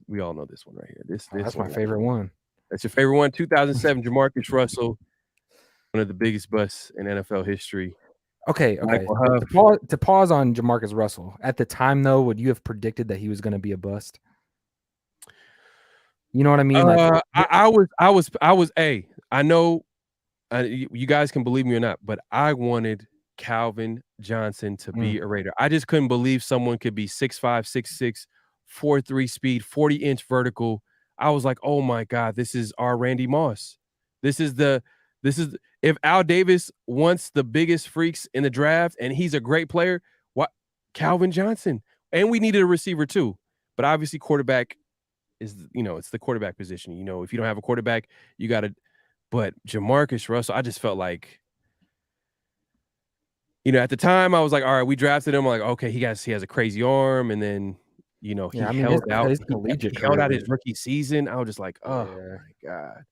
this one right here. This That's one my right favorite here. one. That's your favorite one. 2007, Jamarcus Russell, one of the biggest busts in NFL history. Okay. Michael Huff. To pause on Jamarcus Russell. At the time, though, would you have predicted that he was going to be a bust? You know what I mean? Like, I was. I know you guys can believe me or not, but I wanted Calvin Johnson to be a Raider. I just couldn't believe someone could be 6'5", 6'6", 4.3 speed, 40-inch vertical. I was like, oh my God, this is our Randy Moss. This is if Al Davis wants the biggest freaks in the draft and he's a great player, what Calvin Johnson. And we needed a receiver too. But obviously quarterback is, it's the quarterback position. If you don't have a quarterback, you got to. But Jamarcus Russell, I just felt like, at the time I was like, all right, we drafted him. I'm like, okay, he has a crazy arm, and then he held out. He held out his rookie season. I was just like, oh my God,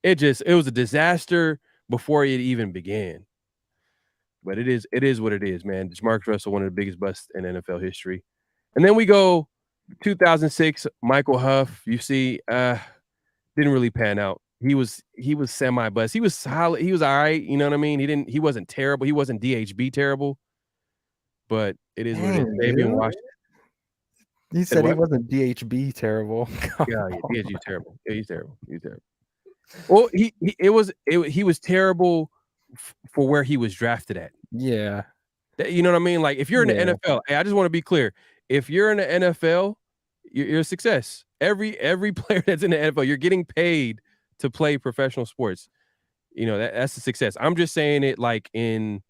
it was a disaster before it even began. But it is what it is, man. Jamarcus Russell, one of the biggest busts in NFL history. And then we go 2006, Michael Huff. You see, didn't really pan out. He was semi-bust. He was solid. He was all right. You know what I mean? He wasn't terrible. He wasn't DHB terrible. But it is what it is. Fabian Washington. He said he wasn't DHB terrible. Yeah, DHB terrible. Yeah, he's terrible. He's terrible. Well, he was terrible for where he was drafted at. Yeah. You know what I mean? Like, if you're in the NFL, hey, I just want to be clear. If you're in the NFL, you're a success. Every player that's in the NFL, you're getting paid to play professional sports. That's a success. I'm just saying it like in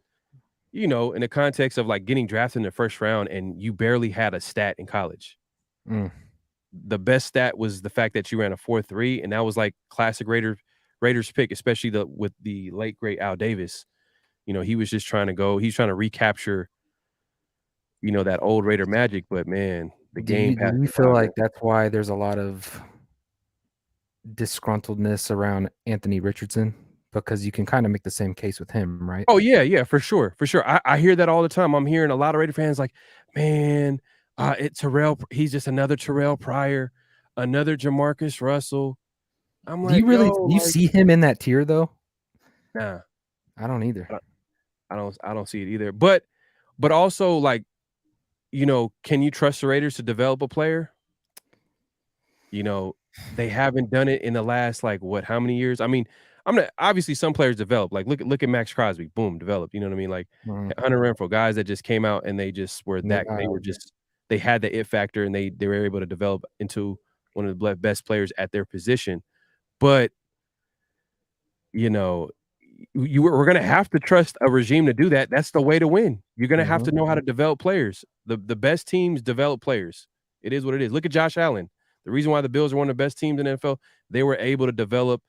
the context of like getting drafted in the first round and you barely had a stat in college. The best stat was the fact that you ran a 4.3, and that was like classic Raiders pick, especially with the late great Al Davis. He was just trying to recapture, that old Raider magic. But man, the game. Do you feel like that's why there's a lot of disgruntledness around Anthony Richardson? Because you can kind of make the same case with him, right? Oh yeah, for sure. I hear that all the time. I'm hearing a lot of Raider fans like, man, Terrell. He's just another Terrell Pryor, another Jamarcus Russell. I'm like, do you see him in that tier though? Nah, I don't either. I don't see it either. But but also, like, can you trust the Raiders to develop a player? You know, they haven't done it in the last, like, what, how many years? I mean, I'm not obviously, some players develop, like, look at Max Crosby, boom, developed, you know what I mean? Like, Mhm. Hunter Renfrow, guys that just came out and they just were Yeah, they were just they had the it factor and they were able to develop into one of the best players at their position. But, you know, we're gonna have to trust a regime to do that. That's the way to win. You're gonna have mhm. to know how to develop players. The best teams develop players. It is what it is. Look at Josh Allen. The reason why the Bills are one of the best teams in the NFL, they were able to develop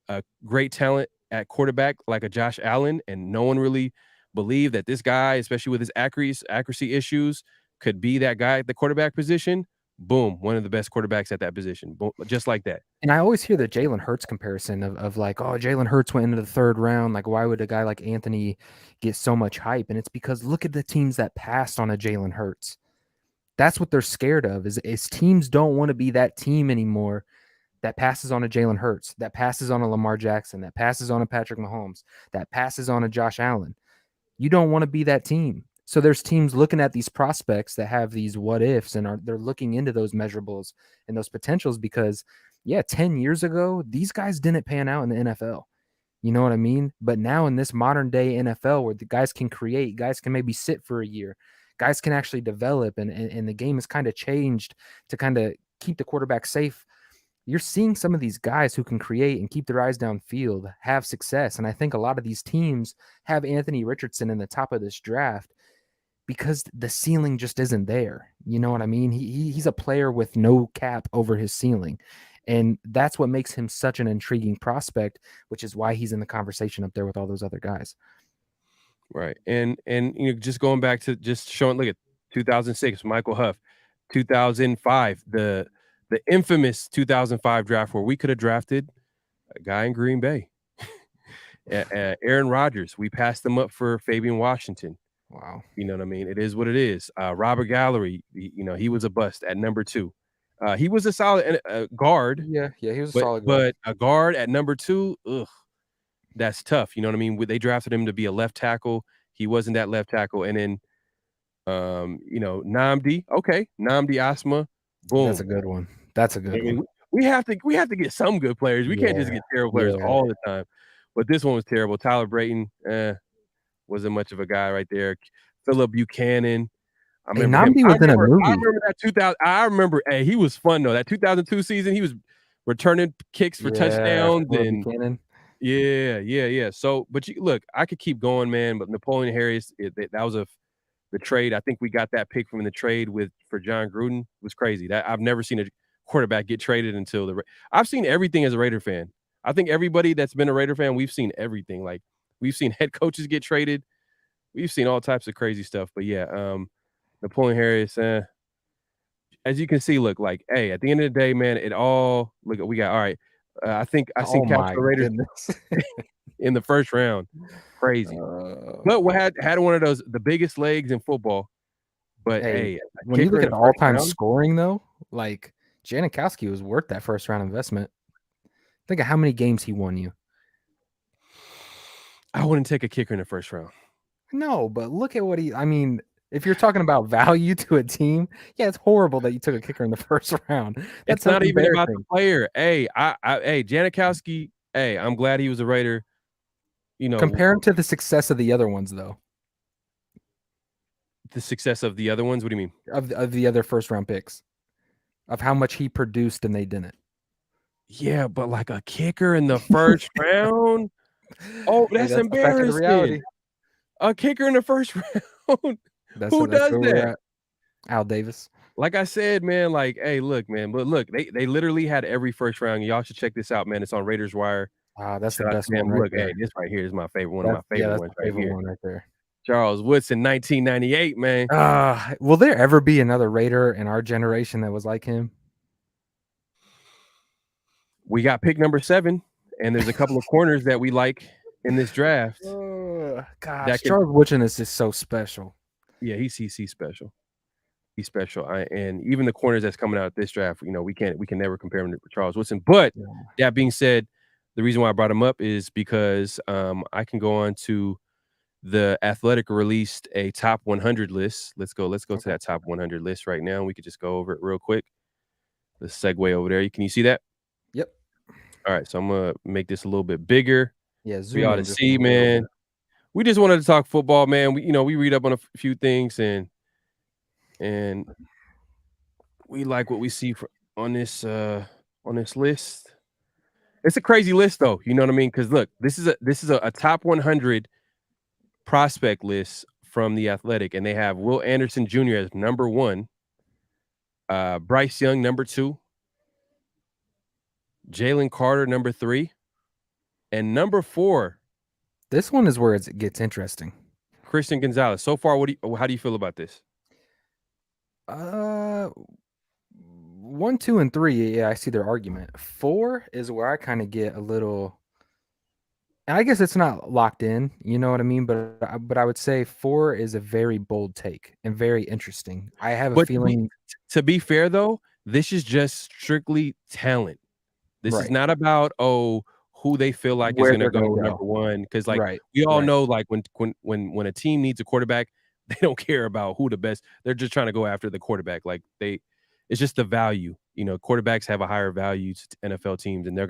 a great talent at quarterback like a Josh Allen, and no one really believed that this guy, especially with his accuracy issues, could be that guy at the quarterback position. Boom, one of the best quarterbacks at that position. Boom, just like that. And I always hear the Jalen Hurts comparison of like, oh, Jalen Hurts went into the third round. Like, why would a guy like Anthony get so much hype? And it's because look at the teams that passed on a Jalen Hurts. That's what they're scared of is teams don't want to be that team anymore that passes on a Jalen Hurts, that passes on a Lamar Jackson, that passes on a Patrick Mahomes, that passes on a Josh Allen. You don't want to be that team. So there's teams looking at these prospects that have these what ifs and they're looking into those measurables and those potentials because 10 years ago, these guys didn't pan out in the NFL. You know what I mean? But now in this modern day NFL where the guys can create, guys can maybe sit for a year, guys can actually develop and the game has kind of changed to kind of keep the quarterback safe. You're seeing some of these guys who can create and keep their eyes downfield have success. And I think a lot of these teams have Anthony Richardson in the top of this draft because the ceiling just isn't there. You know what I mean? He's a player with no cap over his ceiling. And that's what makes him such an intriguing prospect, which is why he's in the conversation up there with all those other guys. Right. And just going back to just showing, look at 2006, Michael Huff, 2005, the infamous 2005 draft where we could have drafted a guy in Green Bay. Aaron Rodgers, we passed him up for Fabian Washington. Wow. You know what I mean? It is what it is. Robert Gallery, he was a bust at number 2. He was a solid guard, Yeah, he was a but solid guard. but a guard at number 2, ugh, that's tough. You know what I mean? They drafted him to be a left tackle. He wasn't that left tackle. And then, Nnamdi Asma, That's a boom. good one. That's a I good mean, one. we have to get some good players. We can't Yeah, just get terrible players yeah. all the time. But this one was terrible. Tyler Brayton, wasn't much of a guy right there. Philip Buchanan, I Hey, remember him. Namdi I was in a remember I movie. remember that 2000 I remember, hey, he was fun though. That 2002 season, he was returning kicks for Yeah, touchdowns Phillip and Buchanan. yeah. So, but look, I could keep going, man. But Napoleon Harris, that was the trade. I think we got that pick from the trade for John Gruden. It was crazy. That I've never seen a quarterback get traded until I've seen everything as a Raider fan. I think everybody that's been a Raider fan, we've seen everything. Like we've seen head coaches get traded. We've seen all types of crazy stuff. But yeah, Napoleon Harris, as you can see, look, like, hey, at the end of the day, man, we got all right. I think I seen Oh Capture my Raiders goodness. in the first round. Crazy. But we had one of those the biggest legs in football. But Hey, hey, a when you kicker look in at the first all-time round, scoring though, like Janikowski was worth that first round investment. Think of how many games he won you. I wouldn't take a kicker in the first round. No, but look at what I mean, if you're talking about value to a team, yeah, it's horrible that you took a kicker in the first round. It's That's not even about the embarrassing. player. Hey, hey, Janikowski, hey, I'm glad he was a Raider. Compare him to the success of the other ones though, The success of the other ones. What do you mean? of the other first round picks, of how much he produced and they didn't. Yeah, but like a kicker in the first round? Oh, Hey, that's that's the fact of the embarrassing. reality. A kicker in the first round? That's Who that's does where we're that? at. Al Davis. Like I said, man, like, hey, look, man, but look, they literally had every first round. Y'all should check this out, man. It's on Raiders Wire. Ah, that's the Shout out best to them. one right Look, hey, there. this right here is my favorite, one of my favorite That's ones the right favorite here. one right there. Charles Woodson, 1998, man. Will there ever be another Raider in our generation that was like him? We got pick number 7, and there's a couple of corners that we like in this draft that Gosh, can. Charles Woodson is just so special. Yeah, he's special. He's special. And even the corners that's coming out of this draft, we can never compare him to Charles Woodson. But Yeah. that being said, the reason why I brought him up is because I can go on to The Athletic released a top 100 list. Let's go to Okay. that top 100 list right now. We could just go over it real quick. Let's segue over there. Can you see that? Yep. All right, so I'm gonna make this a little bit bigger Yeah, for zoom y'all to in just a see, little man. bit. We just wanted to talk football, man. We read up on a few things, and we like what we see on this list. It's a crazy list, though. You know what I mean? Because look, this is a top 100 prospect list from the Athletic, and they have Will Anderson Jr. as number one, Bryce Young number two, Jalen Carter number three, and number four, This one is where it gets interesting. Christian Gonzalez. So far, how do you feel about this? Uh, 1, 2, and 3, yeah, I see their argument. 4 is where I kind of get a little. I guess it's not locked in, you know what I mean? But I would say 4 is a very bold take and very interesting. I have a But feeling. to be fair, though, this is just strictly talent. This is Right. not about, who they feel like is Where gonna they're going go to number go. 1, because, like, Right. we all Right. know, like, when a team needs a quarterback, they don't care about who the best, they're just trying to go after the quarterback, like, it's just the value, quarterbacks have a higher value to NFL teams, and they're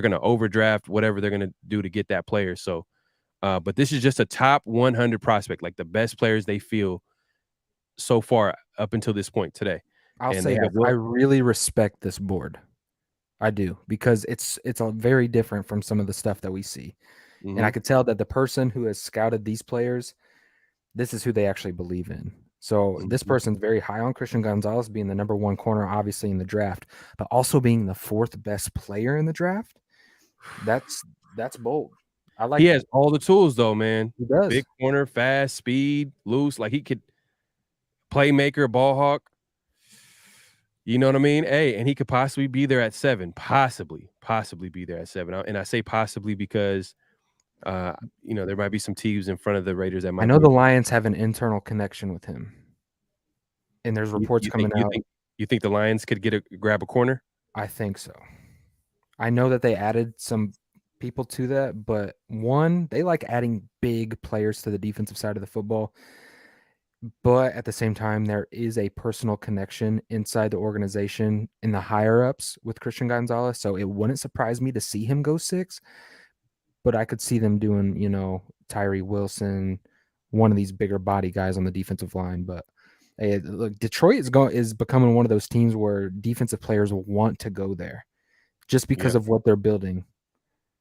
gonna overdraft whatever they're gonna do to get that player, so, but this is just a top 100 prospect, like, the best players they feel so far up until this point today, I'll and they say have this. I really respect this board. I do because it's a very different from some of the stuff that we see. And I Mhm, could tell that the person who has scouted these players, this is who they actually believe in. So this mhm. person's very high on Christian Gonzalez being the number one corner, obviously in the draft, but also being the fourth best player in the draft. That's that's bold. I He like has that. all the tools though, man. He does. Big corner, fast, speed, loose, like he could playmaker, ball hawk. You know what I mean? Hey, and he could possibly be there at 7, possibly be there at 7. And I say possibly because there might be some teams in front of the Raiders that I might know be. the Lions have an internal connection with him, and there's You, reports you think coming you out. think you think the Lions could grab a corner? I think so. I know that they added some people to that, but one, they like adding big players to the defensive side of the football. But at the same time, there is a personal connection inside the organization in the higher ups with Christian Gonzalez. So it wouldn't surprise me to see him go 6, but I could see them doing, Tyree Wilson, one of these bigger body guys on the defensive line. But hey, look, Detroit is becoming one of those teams where defensive players want to go there just because Yeah. of what they're building.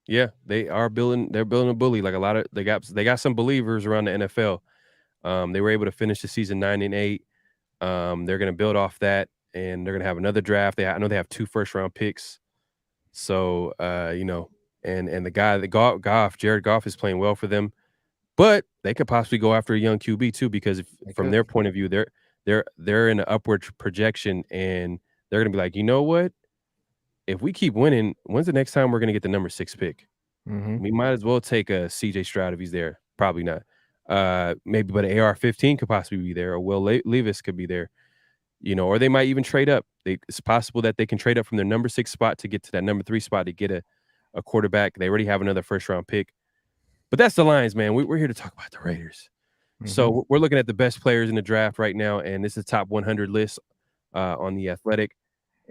Yeah, they're building a bully. Like a lot of they got some believers around the NFL. They were able to finish the season 9-8. They're gonna build off that, and they're gonna have another draft. I know they have 2 first-round picks. So, and the guy, Jared Goff is playing well for them, but they could possibly go after a young QB too, because if They from could. their point of view, they're in an upward projection, and they're gonna be like, you know what? If we keep winning, when's the next time we're gonna get the number 6 pick? Mm-hmm. We might as well take a CJ Stroud if he's there. Probably not. Maybe, but AR-15 could possibly be there, or Will Levis could be there. Or they might even trade up. It's possible that they can trade up from their number 6 spot to get to that number 3 spot to get a quarterback. They already have another first round pick. But that's the Lions, man. We're here to talk about the Raiders. Mm-hmm. So we're looking at the best players in the draft right now, and this is top 100 list on the Athletic.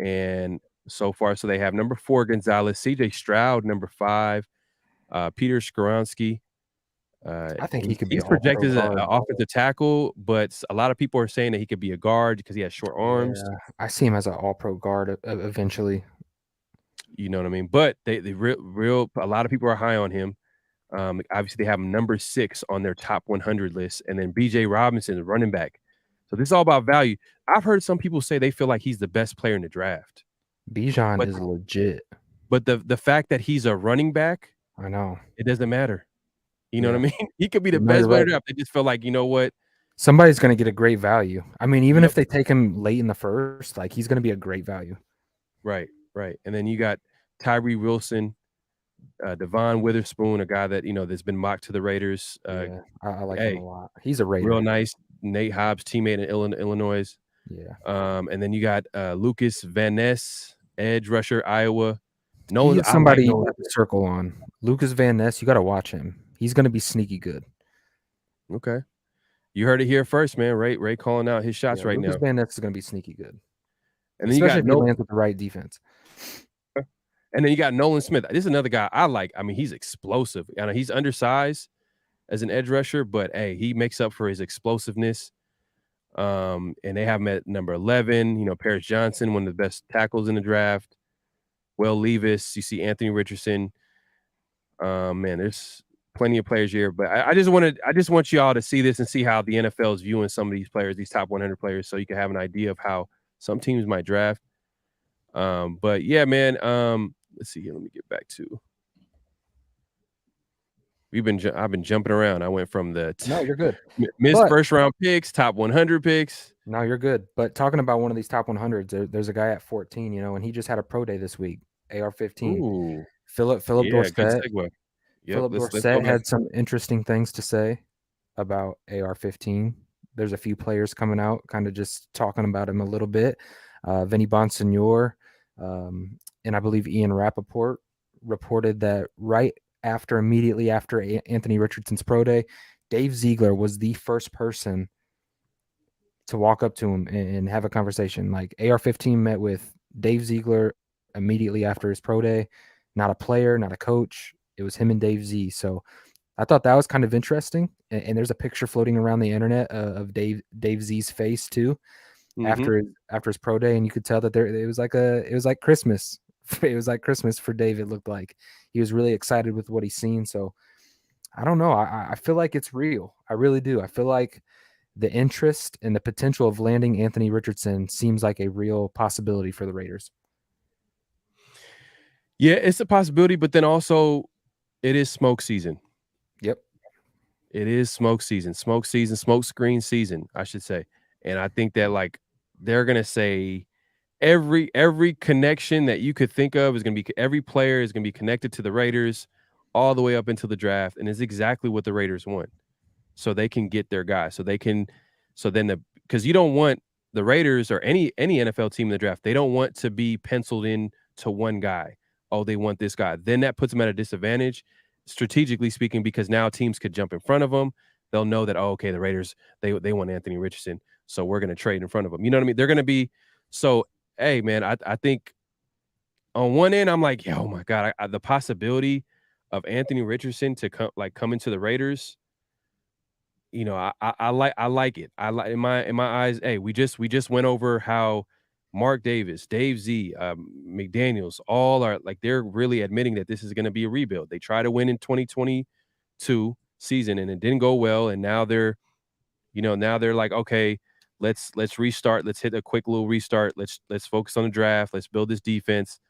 And so far, so they have number 4 Gonzalez, CJ Stroud, number 5, Peter Skoronski. I think he could be He's an all-pro projected as an guard. offensive tackle, but a lot of people are saying that he could be a guard because he has short arms. Yeah, I see him as an all-pro guard eventually. You know what I mean? But they real a lot of people are high on him. Obviously, they have him number 6 on their top 100 list, and then B.J. Robinson, the running back. So this is all about value. I've heard some people say they feel like he's the best player in the draft, Bijan but is legit. the fact that he's a running back, I know. it doesn't matter. You know what I Yeah. mean? He could be the No, you're best player in right. the draft. They just feel like, you know what? Somebody's going to get a great value. I mean, even Yep. if they take him late in the first, like he's going to be a great value. Right, right. And then you got Tyree Wilson, Devon Witherspoon, a guy that that's been mocked to the Raiders. Yeah, I like him Hey, a lot. He's a real Raider. nice. Nate Hobbs, teammate in Illinois. Yeah. And then you got Lucas Van Ness, edge rusher, Iowa. He Nolan, is I like somebody you Nolan. have to circle on. Lucas Van Ness, you got to watch him. He's going to be sneaky good. Okay. You heard it here first, man. Ray calling out his shots Yeah, right Lucas now. Van Ness is gonna be sneaky good, And then you especially got if he lands with the right defense. Nolan Smith. This is another guy I like. I mean, he's explosive. I know he's undersized as an edge rusher, but hey, he makes up for his explosiveness. And they have him at number 11. Paris Johnson, one of the best tackles in the draft. Will Levis. You see Anthony Richardson. Man, there's plenty of players here, but I just want y'all to see this and see how the NFL is viewing some of these players, these top 100 players, so you can have an idea of how some teams might draft. But yeah, man. Let's see here. Let me get back to. I've been jumping around. I went from the No, you're good. mid But first round picks, top 100 picks. no, you're good. But talking about one of these top 100s, there's a guy at 14, and he just had a pro day this week. AR-15. Ooh, Philip yeah, good Dorsett. segue. Yep, Philip let's go Dorsett back. had some interesting things to say about AR-15. There's a few players coming out, kind of just talking about him a little bit. Vinny Bonsignor, and I believe Ian Rappaport reported that immediately after Anthony Richardson's pro day, Dave Ziegler was the first person to walk up to him and have a conversation. Like AR-15 met with Dave Ziegler immediately after his pro day, not a player, not a coach. It was him and Dave Z. So I thought that was kind of interesting. And there's a picture floating around the internet of Dave Z's face too Mm-hmm. after his pro day, and you could tell that it was like Christmas. It was like Christmas for Dave. It looked like he was really excited with what he's seen. So I don't know. I feel like it's real. I really do. I feel like the interest and the potential of landing Anthony Richardson seems like a real possibility for the Raiders. Yeah, it's a possibility, but then also it is smoke season. Yep. It is smoke season, smoke screen season, I should say. And I think that they're gonna say every connection that you could think of is gonna be every player is gonna be connected to the Raiders all the way up until the draft, and it's exactly what the Raiders want. So they can get their guy. Because you don't want the Raiders or any NFL team in the draft, they don't want to be penciled in to one guy. Oh, they want this guy. Then that puts them at a disadvantage, strategically speaking, because now teams could jump in front of them. They'll know that, oh, okay, the Raiders, they want Anthony Richardson, so we're going to trade in front of them. You know what I mean? They're going to be so. Hey, man, I think on one end, I'm like, oh my god, the possibility of Anthony Richardson to come into the Raiders. I like it. I like in my eyes. Hey, we just went over how Mark Davis, Dave Z, McDaniels, all are they're really admitting that this is going to be a rebuild. They tried to win in 2022 season and it didn't go well, and now they're like, okay, let's restart. Let's hit a quick little restart. Let's focus on the draft. Let's build this defense.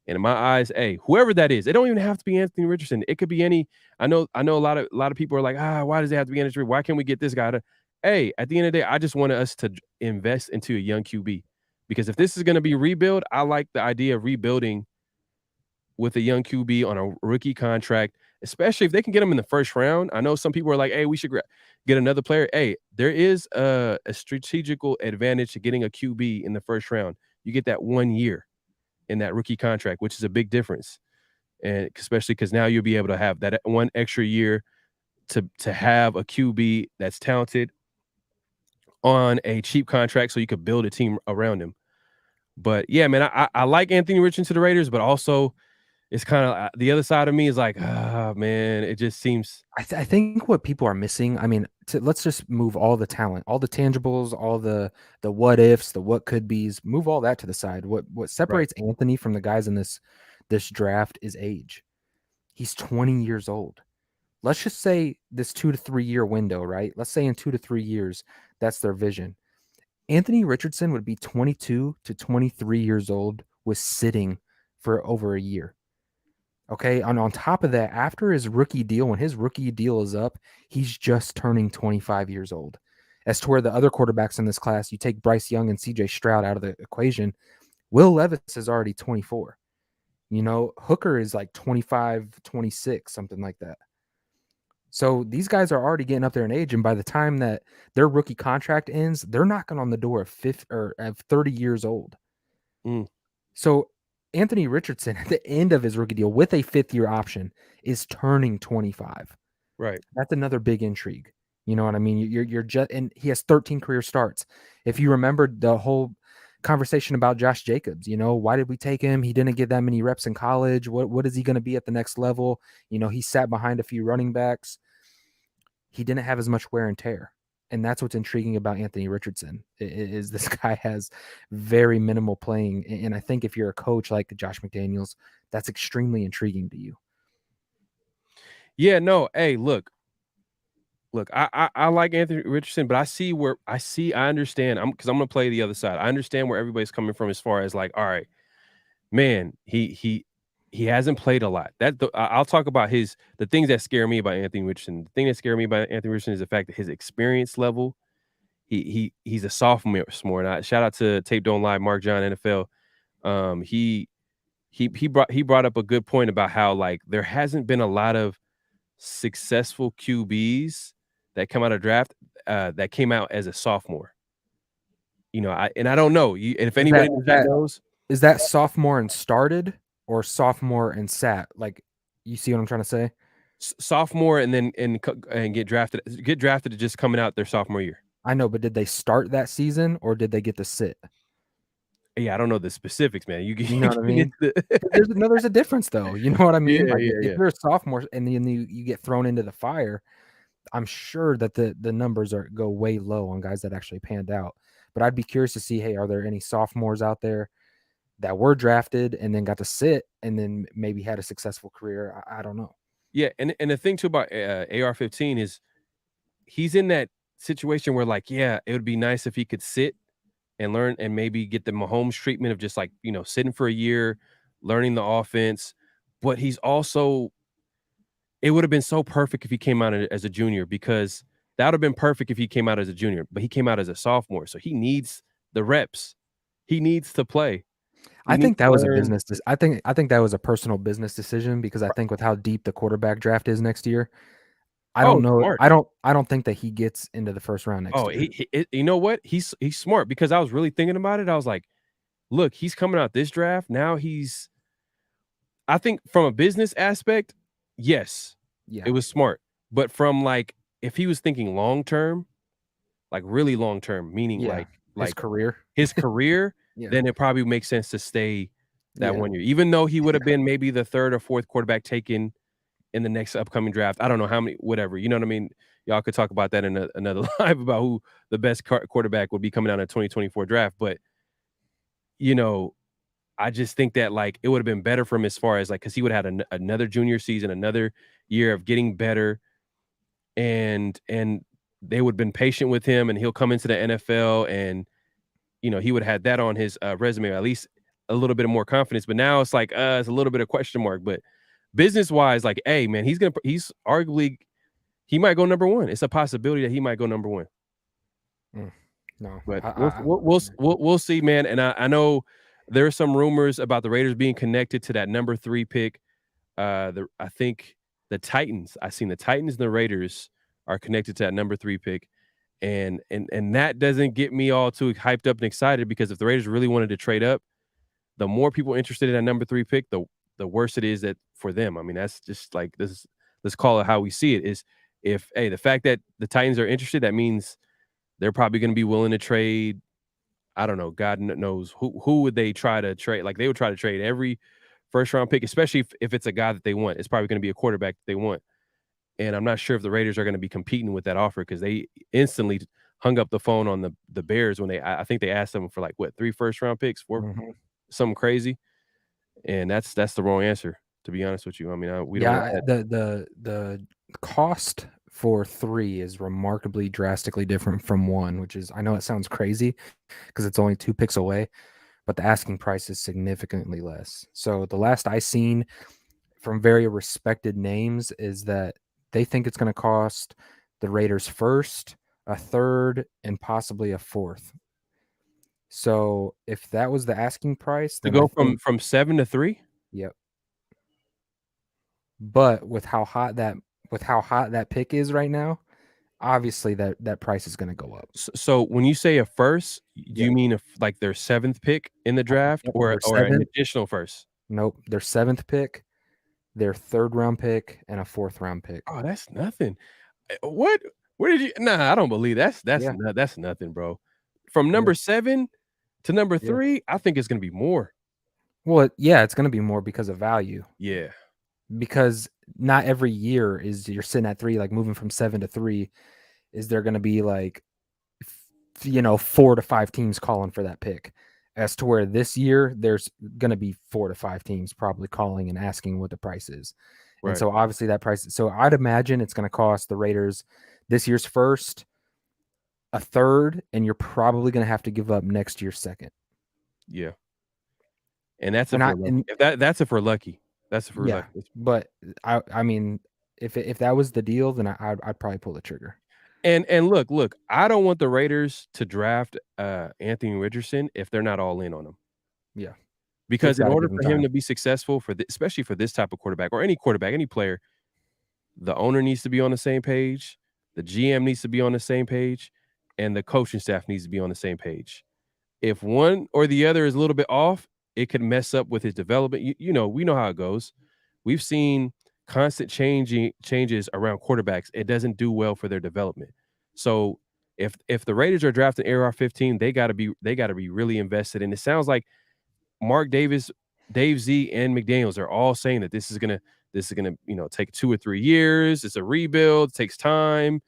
And in my eyes, hey, whoever that is, it don't even have to be Anthony Richardson. It could be any. I know a lot of people are like, why does it have to be Anthony? Why can't we get this guy to? Hey, at the end of the day, I just want us to invest into a young QB, because if this is going to be rebuild, I like the idea of rebuilding with a young QB on a rookie contract, especially if they can get him in the first round. I know some people are like, hey, we should get another player. Hey, there is a strategical advantage to getting a QB in the first round. You get that 1 year in that rookie contract, which is a big difference. And especially because now you'll be able to have that one extra year to have a QB that's talented on a cheap contract so you could build a team around him. But yeah, man, I like Anthony Richardson to the Raiders, but also it's kind of the other side of me is like, man, it just seems. I think what people are missing, I mean, let's just move all the talent, all the tangibles, all the what ifs, the what could be's, move all that to the side. What Right. separates Anthony from the guys in this draft is age. He's 20 years old. Let's just say this 2 to 3 year window, right? Let's say in 2 to 3 years, that's their vision. Anthony Richardson would be 22 to 23 years old, was sitting for over a year. Okay. And on top of that, after his rookie deal, when his rookie deal is up, he's just turning 25 years old. As to where the other quarterbacks in this class, you take Bryce Young and CJ Stroud out of the equation, Will Levis is already 24. Hooker is like 25, 26, something like that. So these guys are already getting up there in age, and by the time that their rookie contract ends, they're knocking on the door of 50 or of 30 years old. Mm. So Anthony Richardson at the end of his rookie deal with a 5th year option is turning 25. Right. That's another big intrigue. You know what I mean? You're just, and he has 13 career starts. If you remember the whole conversation about Josh Jacobs, why did we take him? He didn't get that many reps in college. What is he going to be at the next level? He sat behind a few running backs. He didn't have as much wear and tear. And that's what's intriguing about Anthony Richardson is this guy has very minimal playing. And I think if you're a coach like Josh McDaniels, that's extremely intriguing to you. Yeah, no, hey, look, I like Anthony Richardson, but I understand. Because I'm gonna play the other side. I understand where everybody's coming from as far as like, all right, man, he hasn't played a lot. I'll talk about the things that scare me about Anthony Richardson. The thing that scare me about Anthony Richardson is the fact that his experience level. He's a sophomore. And shout out to Tape Don't Lie, Mark John NFL. He brought up a good point about how like there hasn't been a lot of successful QBs that come out of draft that came out as a sophomore. I don't know. And if Is anybody that in is the chat that knows, is that sophomore and started or sophomore and sat? Like, you see what I'm trying to say? sophomore and then and get drafted to just coming out their sophomore year. I know, but did they start that season or did they get to sit? Yeah, I don't know the specifics, man. You You know what I get mean? the 'Cause there's a difference though. You know what I mean? yeah, Like yeah, if yeah. you're a sophomore and then you get thrown into the fire, I'm sure that the numbers go way low on guys that actually panned out. But I'd be curious to see, hey, are there any sophomores out there that were drafted and then got to sit and then maybe had a successful career? I don't know. Yeah, and the thing too about AR-15 is he's in that situation where like, yeah, it would be nice if he could sit and learn and maybe get the Mahomes treatment of just like, sitting for a year, learning the offense. But he's also it would have been so perfect if he came out as a junior because that would have been perfect if he came out as a junior, but he came out as a sophomore. So he needs the reps. He needs to play. He I needs think to that was a learn. business. I think that was a personal business decision because I think with how deep the quarterback draft is next year, I don't Oh, know. smart. I don't think that he gets into the first round next Oh, year. you know what? He's smart because I was really thinking about it. I was like, look, he's coming out this draft. Now I think from a business aspect, yes, Yeah, it was smart. But from like if he was thinking long term, like really long term, meaning yeah. His like career. his career, Yeah, then it probably makes sense to stay that yeah. 1 year. Even though he would have been maybe the 3rd or 4th quarterback taken in the next upcoming draft. I don't know how many, whatever. You know what I mean? Y'all could talk about that in another live about who the best quarterback would be coming out in the 2024 draft. But you know, I just think that like it would have been better for him as far as like because he would have had another junior season, another year of getting better, and they would have been patient with him, and he'll come into the NFL, and he would have had that on his resume, or at least a little bit of more confidence. But now it's like it's a little bit of question mark. But business wise, like, hey man, he's arguably he might go number one. It's a possibility that he might go number one. Mm, no, But I don't know, man. we'll see, man. And I know there are some rumors about the Raiders being connected to that number 3 pick. I think the Titans. I seen the Titans and the Raiders are connected to that number 3 pick, and that doesn't get me all too hyped up and excited because if the Raiders really wanted to trade up, the more people interested in that number 3 pick, the worse it is that for them. I mean, that's just like this. Let's call it how we see it. Is if the fact that the Titans are interested, that means they're probably going to be willing to trade. I don't know. God knows who would they try to trade? Like they would try to trade every first round pick, especially if it's a guy that they want. It's probably going to be a quarterback that they want. And I'm not sure if the Raiders are going to be competing with that offer because they instantly hung up the phone on the Bears when I think they asked them for like what 3 first round picks, 4 Mhm. something crazy, and that's the wrong answer to be honest with you. I mean, we don't want Yeah, that. the cost for 3 is remarkably drastically different from 1, which is, I know it sounds crazy because it's only 2 picks away, but the asking price is significantly less. So the last I seen from very respected names is that they think it's going to cost the Raiders first, a third, and possibly a fourth. So if that was the asking price, To then I go from think, 7 to 3. yep. But with how hot that pick is right now, obviously that price is going to go up. So when you say a first, do Yep. you mean if like their 7th pick in the draft Yep. or an additional first? Nope, their 7th pick, their 3rd round pick, and a 4th round pick. Oh, that's nothing. What? Where did you Nah, I don't believe Yeah, that's nothing, bro. From yeah, number 7 to number yeah. 3, I think it's gonna be more. Well, yeah, it's gonna be more because of value. Yeah, Because not every year is you're sitting at 3, like, moving from 7 to 3, is there gonna be, like, 4 to 5 teams calling for that pick, as to where this year there's going to be 4 to 5 teams probably calling and asking what the price is. And right. so obviously that price, so I'd imagine it's going to cost the Raiders this year's first, a third, and you're probably going to have to give up next year's second. Yeah, and that's if And I we're lucky. and That's if we're lucky. That's if we're yeah, lucky. but I mean, if that was the deal, then I'd probably pull the trigger. And look, I don't want the Raiders to draft, Anthony Richardson if they're not all in on him. Yeah, just Because in got to order give them for him time. to be successful especially for this type of quarterback or any quarterback, any player, the owner needs to be on the same page, the GM needs to be on the same page, and the coaching staff needs to be on the same page. If one or the other is a little bit off, it could mess up with his development. We know how it goes. We've seen constant changes around quarterbacks. It doesn't do well for their development. So if the Raiders are drafting AR-15, they gotta be really invested. And it sounds like Mark Davis, Dave Z, and McDaniels are all saying that this is gonna take 2 or 3 years. It's a rebuild, it takes time.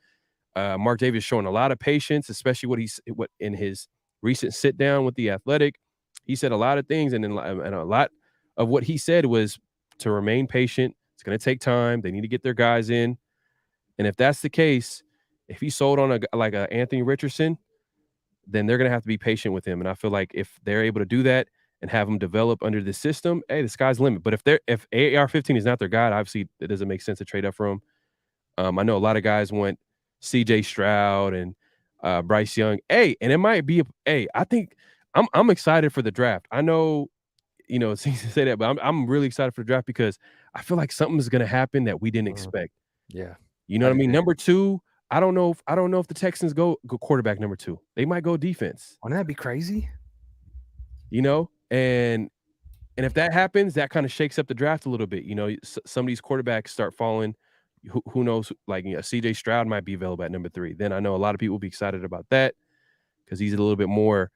Mark Davis showing a lot of patience, especially what in his recent sit down with the Athletic. He said a lot of things, and a lot of what he said was to remain patient. It's going to take time. They need to get their guys in, and if that's the case, if he sold on a Anthony Richardson, then they're going to have to be patient with him. And I feel like if they're able to do that and have him develop under the system, hey, the sky's the limit. But if AR-15 is not their guy, obviously it doesn't make sense to trade up for him. I know a lot of guys want CJ Stroud and Bryce Young. Hey, and it might be I think I'm excited for the draft. I know, it's easy to say that, but I'm really excited for the draft because I feel like something's gonna happen that we didn't Mhm. expect. Yeah, You know I what I mean? agree. Number 2, I don't know if the Texans go quarterback number 2. They might go defense, Wouldn't that be crazy? you know? And if that happens, that kinda shakes up the draft a little bit. Some of these quarterbacks start falling. Who knows? Like, CJ Stroud might be available at number 3. Then I know a lot of people will be excited about that because he's a little bit more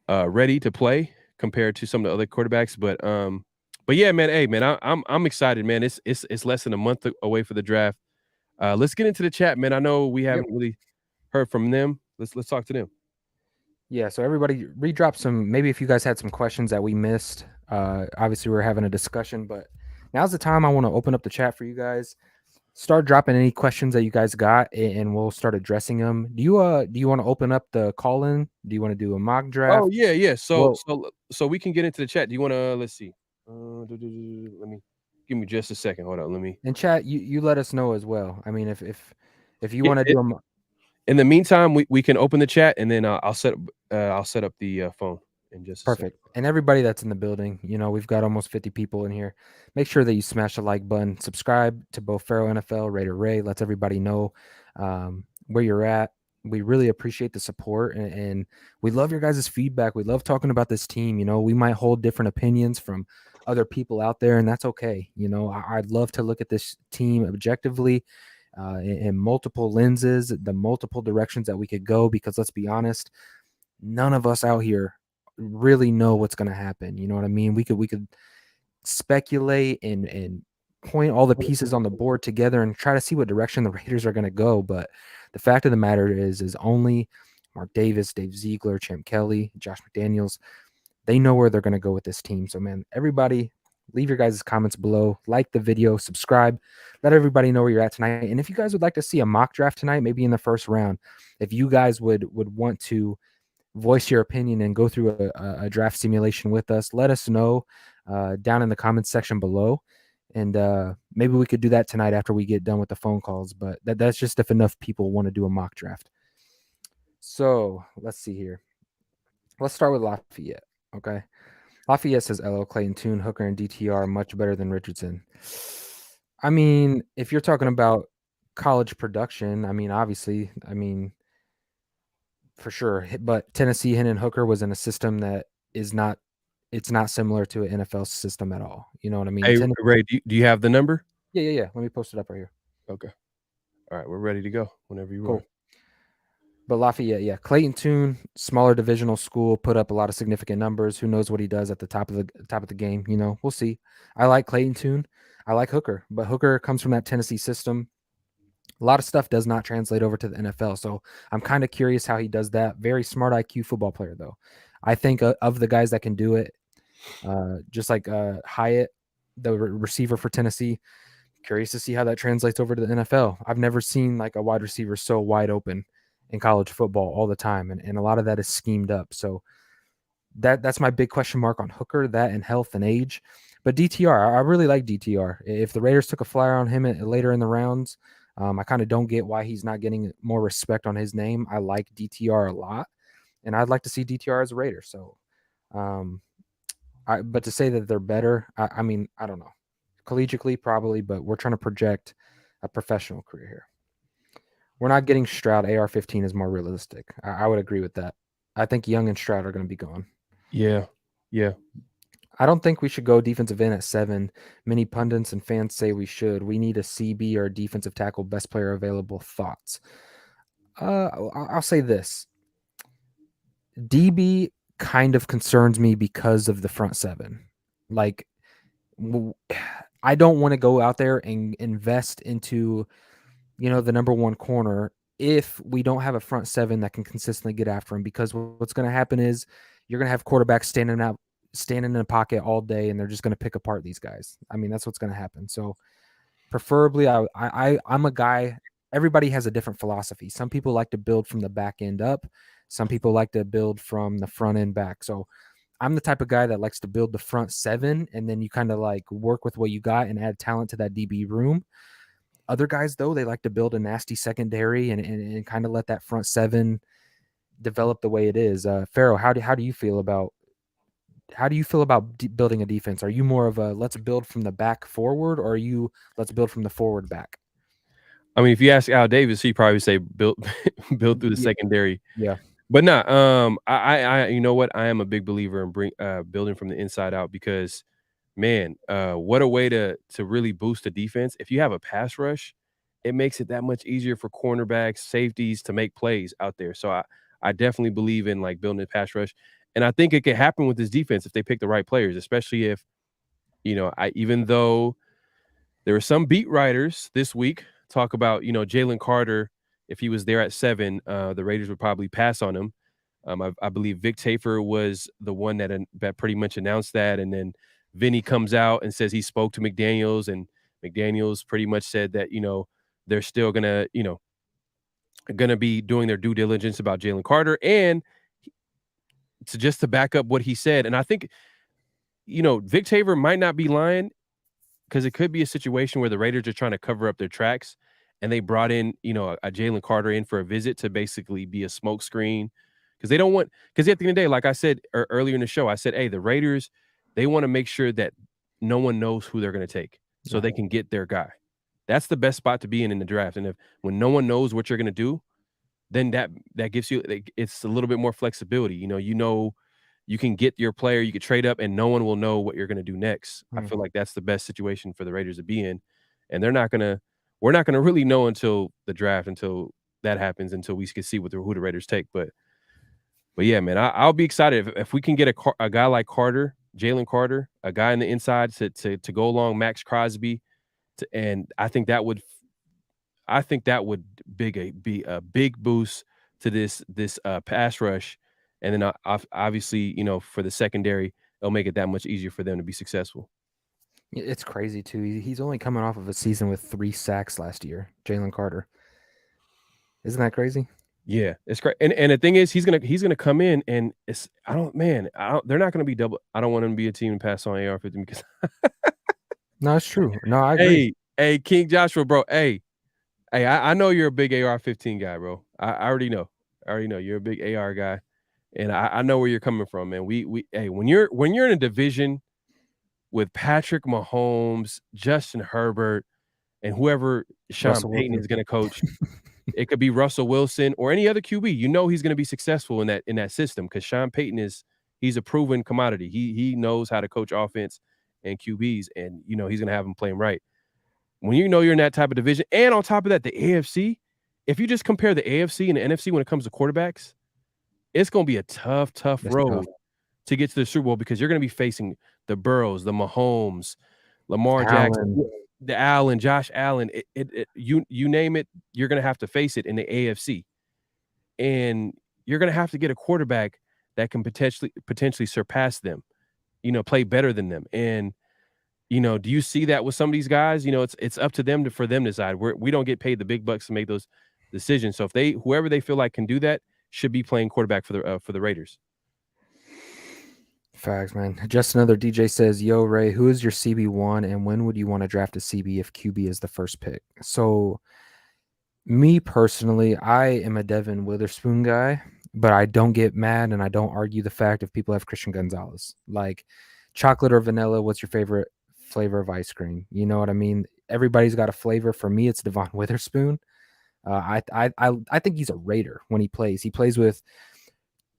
ready to play compared to some of the other quarterbacks. But yeah, man. Hey, man, I'm excited, man. It's less than a month away for the draft. Let's get into the chat, man. I know we Yep. haven't really heard from them. Let's talk to them. Yeah, so everybody redrop some, maybe if you guys had some questions that we missed. Obviously we're having a discussion, but now's the time I want to open up the chat for you guys. Start dropping any questions that you guys got and we'll start addressing them. Do you want to open up the call in? Do you want to do a mock Oh draft? yeah, yeah. So Well, so so we can get into the chat. Do you want to? Let's see. Let me give me just a second. Hold on. Let me. in chat you let us know as well. I mean if you Yeah, want to do a in the meantime, we can open the chat and then I'll set up the phone in just a second. perfect. And everybody that's in the building, we've got almost 50 people in here. Make sure that you smash the like button, subscribe to both Pharaoh NFL, Raider Ray. Lets everybody know where you're at. We really appreciate the support and we love your guys' feedback. We love talking about this team. We might hold different opinions from other people out there, and that's okay. I'd love to look at this team objectively in multiple lenses, the multiple directions that we could go, because let's be honest, none of us out here really know what's going to happen. You know what I mean? We could speculate and point all the pieces on the board together and try to see what direction the Raiders are going to go. But the fact of the matter is only Mark Davis, Dave Ziegler, Champ Kelly, Josh McDaniels, they know where they're going to go with this team. So, man, everybody, leave your guys' comments below, like the video, subscribe, let everybody know where you're at tonight. And if you guys would like to see a mock draft tonight, maybe in the first round, if you guys would want to voice your opinion and go through a draft simulation with us, let us know down in the comments section below. And maybe we could do that tonight after we get done with the phone calls. But that's just if enough people want to do a mock draft. So let's see here. Let's start with Lafayette. Okay. Lafayette says LL Clayton, Tune, Hooker, and DTR are much better than Richardson. I mean, if you're talking about college production, I mean, obviously, for sure. But Tennessee, Hendon Hooker was in a system that is not, it's not similar to an NFL system at all. You know what I mean? Hey, Ray, do you have the number? Yeah. Let me post it up right here. Okay. All right, we're ready to go whenever you are. Cool. But Lafayette, yeah, Clayton Tune, smaller divisional school, put up a lot of significant numbers. Who knows what he does at the top of the game? We'll see. I like Clayton Tune. I like Hooker, but Hooker comes from that Tennessee system. A lot of stuff does not translate over to the NFL, so I'm kind of curious how he does that. Very smart IQ football player, though. I think of the guys that can do it, just like Hyatt, the receiver for Tennessee. Curious to see how that translates over to the NFL. I've never seen like a wide receiver so wide open in college football all the time, and a lot of that is schemed up. So that's my big question mark on Hooker, that and health and age. But DTR, I really like DTR. If the Raiders took a flyer on him later in the rounds, I kind of don't get why he's not getting more respect on his name. I like DTR a lot, and I'd like to see DTR as a Raider. So, um, but to say that they're better, I mean, I don't know. Collegiately, probably, but we're trying to project a professional career here. We're not getting Stroud. AR-15 is more realistic. I would agree with that. I think Young and Stroud are going to be gone. Yeah, yeah. I don't think we should go defensive end at 7. Many pundits and fans say we should. We need a CB or a defensive tackle, best player available. Thoughts? I'll say this. DB kind of concerns me because of the front 7. Like, I don't want to go out there and invest into, the number one corner if we don't have a front 7 that can consistently get after him, because what's going to happen is you're going to have quarterbacks standing in a pocket all day, and they're just going to pick apart these guys. I mean, that's what's going to happen. So preferably, I'm a guy. Everybody has a different philosophy. Some people like to build from the back end up. Some people like to build from the front end back. So I'm the type of guy that likes to build the front 7, and then you kind of like work with what you got and add talent to that DB room. Other guys, though, they like to build a nasty secondary and kind of let that front 7 develop the way it is. Farrell, how do you feel about building a defense? Are you more of a let's build from the back forward, or are you let's build from the forward back? I mean, if you ask Al Davis, he'd probably say build build through the Yeah, secondary. yeah, But not. I you know what? I am a big believer in building from the inside out because, man, what a way to really boost the defense. If you have a pass rush, it makes it that much easier for cornerbacks, safeties to make plays out there. So I definitely believe in like building a pass rush, and I think it could happen with this defense if they pick the right players, especially if I even though there were some beat writers this week talk about Jalen Carter. If he was there at 7, the Raiders would probably pass on him. I believe Vic Tafur was the one that pretty much announced that, and then Vinny comes out and says he spoke to McDaniels, and McDaniels pretty much said that they're still gonna be doing their due diligence about Jalen Carter, and to back up what he said, and I think Vic Tafur might not be lying because it could be a situation where the Raiders are trying to cover up their tracks, and they brought in a Jalen Carter in for a visit to basically be a smokescreen because they don't want because at the end of the day, like I said earlier in the show, I said, hey, the Raiders, they want to make sure that no one knows who they're going to take so yeah. they can get their guy. That's the best spot to be in the draft. And if when no one knows what you're going to do, then that gives you it's a little bit more flexibility. You can get your player, you can trade up, and no one will know what you're going to do next. I Mm. feel like that's the best situation for the Raiders to be in, and we're not gonna really know until the draft, until that happens, until we can see who the Raiders take. But yeah, man, I'll be excited if we can get a guy like Carter, Jalen Carter, a guy on the inside to go along Max Crosby, and I think that would be a big boost to this pass rush, and then obviously for the secondary, it'll make it that much easier for them to be successful. It's crazy too. He's only coming off of a season with 3 sacks last year. Jalen Carter, isn't that crazy? Yeah, it's great, and the thing is, he's gonna come in, and they're not gonna be double. I don't want them to be a team and pass on AR-15 because No, it's true. No, I agree. hey, King Joshua, bro, hey, I know you're a big AR-15 guy, bro. I already know. I already know you're a big AR guy, and I know where you're coming from, man. Hey, when you're in a division with Patrick Mahomes, Justin Herbert, and whoever Sean Russell Payton Wilson. is gonna coach, it could be Russell Wilson or any other QB. You know he's gonna be successful in that system because Sean Payton he's a proven commodity. He knows how to coach offense and QBs, and he's gonna have them playing right. when you know you're in that type of division, and on top of that, the AFC, if you just compare the AFC and the NFC when it comes to quarterbacks, it's going to be a tough That's tough. road to get to the Super Bowl because you're going to be facing the Burrows, the Mahomes, Lamar Jackson, Allen. the Allen, Josh Allen. You name it, you're going to have to face it in the AFC, and you're going to have to get a quarterback that can potentially surpass them. Play better than them. And do you see that with some of these guys? It's up to them for them to decide. We don't get paid the big bucks to make those decisions. So if whoever they feel like can do that should be playing quarterback for the Raiders. Facts, man. Just another DJ says, "Yo, Ray, who is your CB1, and when would you want to draft a CB if QB is the first pick?" So, me personally, I am a Devin Witherspoon guy, but I don't get mad and I don't argue the fact if people have Christian Gonzalez. Like, chocolate or vanilla, what's your favorite flavor of ice cream? You know what I mean? Everybody's got a flavor. For me, it's Devon Witherspoon. I think he's a Raider when he plays. He plays with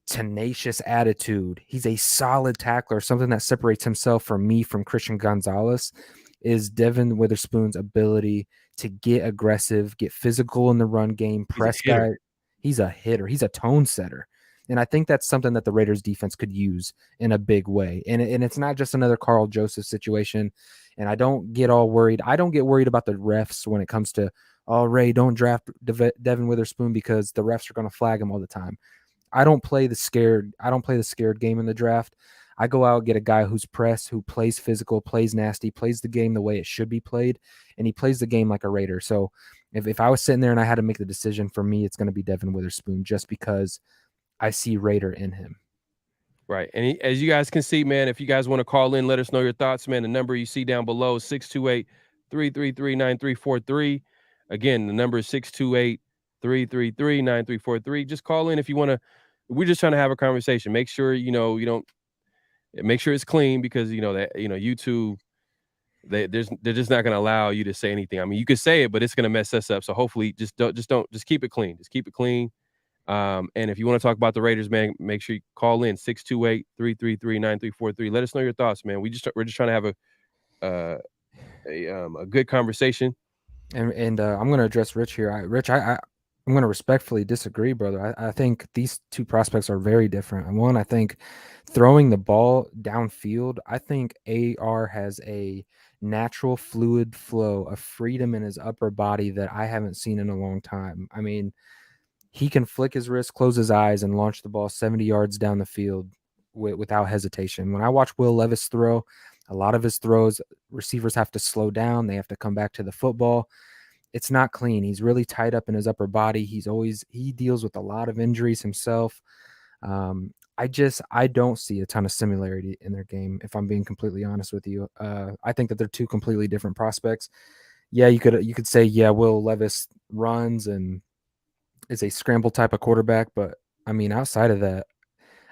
tenacious attitude. He's a solid tackler. Something that separates himself from me from Christian Gonzalez is Devin Witherspoon's ability to get aggressive, get physical in the run game, He's a press hitter. guy. He's a hitter. He's a tone setter. And I think that's something that the Raiders defense could use in a big way. And it's not just another Carl Joseph situation. And I don't get all worried. I don't get worried about the refs when it comes to, oh, Ray, don't draft Devin Witherspoon because the refs are going to flag him all the time. I don't play the scared game in the draft. I go out, get a guy who's pressed, who plays physical, plays nasty, plays the game the way it should be played, and he plays the game like a Raider. So if I was sitting there and I had to make the decision, for me, it's going to be Devin Witherspoon just because I see Raider in him. Right. And as you guys can see, man, if you guys want to call in, let us know your thoughts, man. The number you see down below is 628-333-9343. Again, the number is 628-333-9343. Just call in if you want to. We're just trying to have a conversation. Make sure, you don't make sure it's clean because, that, YouTube, they're just not going to allow you to say anything. I mean, you could say it, but it's going to mess us up. So hopefully just keep it clean. Just keep it clean. And if you want to talk about the Raiders, man, make sure you call in 628-333-9343. Let us know your thoughts, man. We're just trying to have a good conversation. And I'm going to address Rich here. I'm going to respectfully disagree, brother. I think these two prospects are very different. And one, I think throwing the ball downfield, I think AR has a natural fluid flow of freedom in his upper body that I haven't seen in a long time. I mean, he can flick his wrist, close his eyes, and launch the ball 70 yards down the field without hesitation. When I watch Will Levis throw, a lot of his throws, receivers have to slow down. They have to come back to the football. It's not clean. He's really tied up in his upper body. He deals with a lot of injuries himself. I don't see a ton of similarity in their game, if I'm being completely honest with you. I think that they're two completely different prospects. Yeah, you could say, yeah, Will Levis runs and is a scramble type of quarterback, but I mean, outside of that,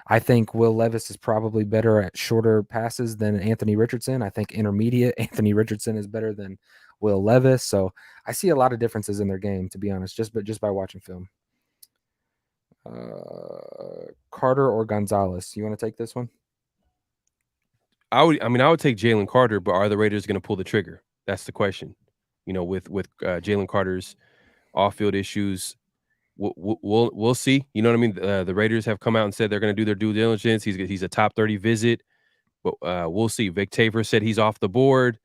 I think Will Levis is probably better at shorter passes than Anthony Richardson. I think intermediate Anthony Richardson is better than Will Levis. So I see a lot of differences in their game, to be honest, just by watching film. Carter or Gonzalez? You want to take this one? I would take Jalen Carter, but are the Raiders going to pull the trigger? That's the question. With Jalen Carter's off-field issues, we'll see. You know what I mean? The Raiders have come out and said they're going to do their due diligence. He's a top 30 visit, but we'll see. Vic Tafur said he's off the board.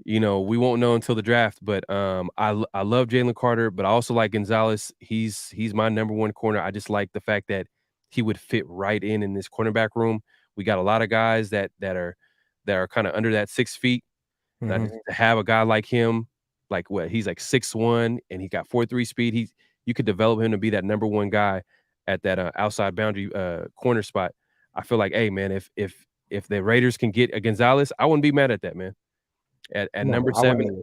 We won't know until the draft. But I love Jalen Carter, but I also like Gonzalez. He's my number one corner. I just like the fact that he would fit right in this cornerback room. We got a lot of guys that are kind of under that 6 feet. Mm-hmm. To have a guy like him, like he's like 6'1" and he got 4.3 speed. You could develop him to be that number one guy at that outside boundary corner spot. I feel like, hey man, if the Raiders can get a Gonzalez, I wouldn't be mad at that, man. At No, number 7,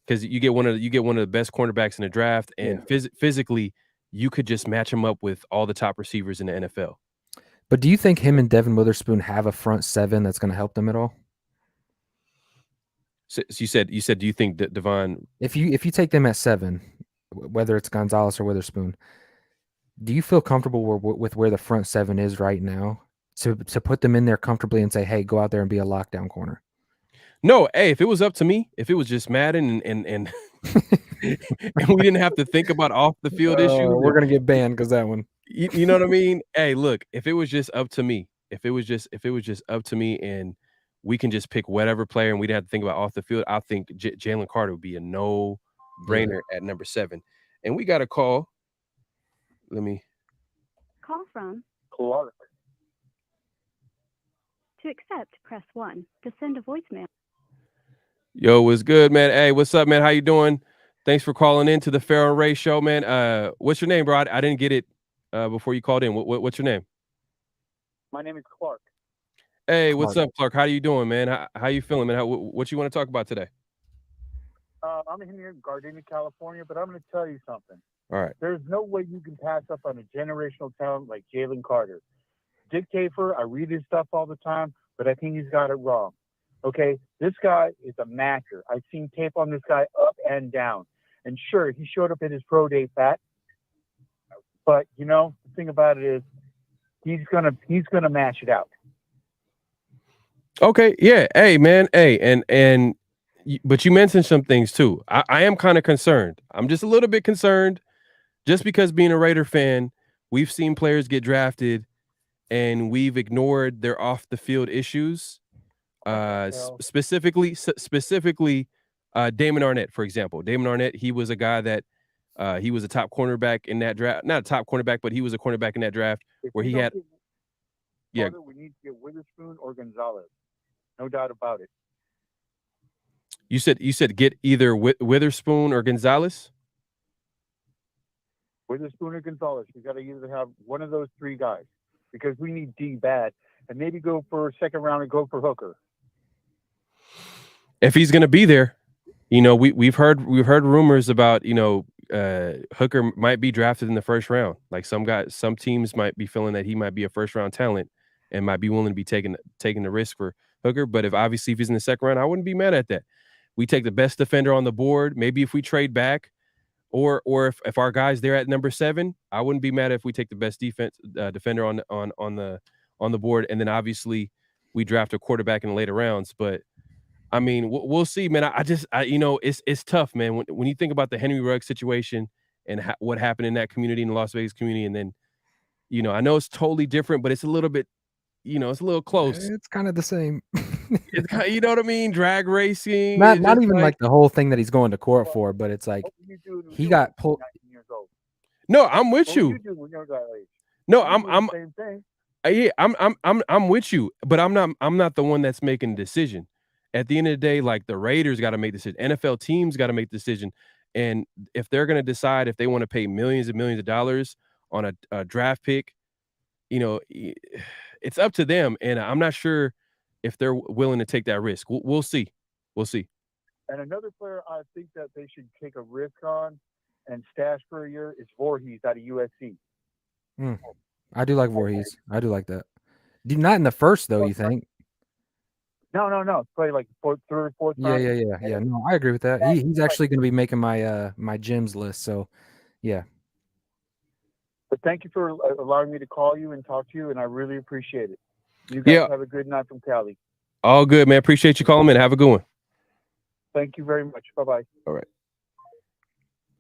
because you get one of the best cornerbacks in the draft, and physically, you could just match him up with all the top receivers in the NFL. But do you think him and Devin Witherspoon have a front 7 that's going to help them at all? So you said, do you think that Devon? If you take them at 7, whether it's Gonzalez or Witherspoon, do you feel comfortable with where the front 7 is right now to put them in there comfortably and say, hey, go out there and be a lockdown corner? No, hey, if it was up to me, if it was just Madden and and we didn't have to think about off the field issues, We're gonna get banned because that one. you know what I mean? Hey, look, if it was just up to me, if it was just up to me and we can just pick whatever player and we didn't have to think about off the field, I think Jalen Carter would be a Yeah. no-brainer at number 7. And we got a call. Let me Call from Clark. to accept, press 1. To send a voicemail. Yo, what's good, man? Hey, what's up, man? How you doing? Thanks for calling in to the Farrell and Ray show, man. What's your name, bro? I didn't get it before you called in. What's your name? My name is Clark. Hey, what's Clark. up, Clark? How you doing, man? How you feeling, man? What you want to talk about today? I'm here in Gardena, California, but I'm going to tell you something. All right. There's no way you can pass up on a generational talent like Jalen Carter. Dick Tafer, I read his stuff all the time, but I think he's got it wrong. Okay, this guy is a matcher. I've seen tape on this guy up and down. And sure, he showed up at his pro day fat, but the thing about it is he's gonna match it out. Okay. Yeah. Hey, man. Hey, but you mentioned some things too. I am kind of concerned. I'm just a little bit concerned, just because being a Raider fan, we've seen players get drafted and we've ignored their off the field issues. Specifically, Damon Arnett, for example. Damon Arnett, he was a guy that he was a top cornerback in that draft. Not a top cornerback, but he was a cornerback in that draft where he had. Yeah. Carter, we need to get Witherspoon or Gonzalez. No doubt about it. You said get either Witherspoon or Gonzalez. Witherspoon or Gonzalez. We got to either have one of those three guys because we need D bad, and maybe go for a second round and go for Hooker. If he's going to be there, we've heard rumors about Hooker might be drafted in the first round. Like some teams might be feeling that he might be a first round talent and might be willing to be taking the risk for Hooker. But if he's in the second round, I wouldn't be mad at that. We take the best defender on the board. Maybe if we trade back, or if our guy's there at number 7, I wouldn't be mad if we take the best defender on the board, and then obviously we draft a quarterback in the later rounds. But I mean, we'll see, man. It's tough, man. When you think about the Henry Ruggs situation and what happened in that community, in the Las Vegas community, and then, I know it's totally different, but it's a little bit, it's a little close. It's kind of the same. It's kind of, you know what I mean? Drag racing. Not even like the whole thing that he's going to court for, but it's like he got pulled. No, I'm with you. No, I'm same thing. Yeah, I'm with you, but I'm not the one that's making the decision. At the end of the day, like, the Raiders got to make the decision. NFL teams got to make the decision. And if they're going to decide if they want to pay millions and millions of dollars on a draft pick, it's up to them. And I'm not sure if they're willing to take that risk. We'll see. We'll see. And another player I think that they should take a risk on and stash for a year is Voorhees out of USC. I do like Voorhees. I do like that. Not in the first, though, you think? No. It's probably like third, fourth round. Yeah. No, I agree with that. He's actually going to be making my my gyms list. So, yeah. But thank you for allowing me to call you and talk to you, and I really appreciate it. You guys have a good night from Cali. All good, man. Appreciate you calling in. Have a good one. Thank you very much. Bye-bye.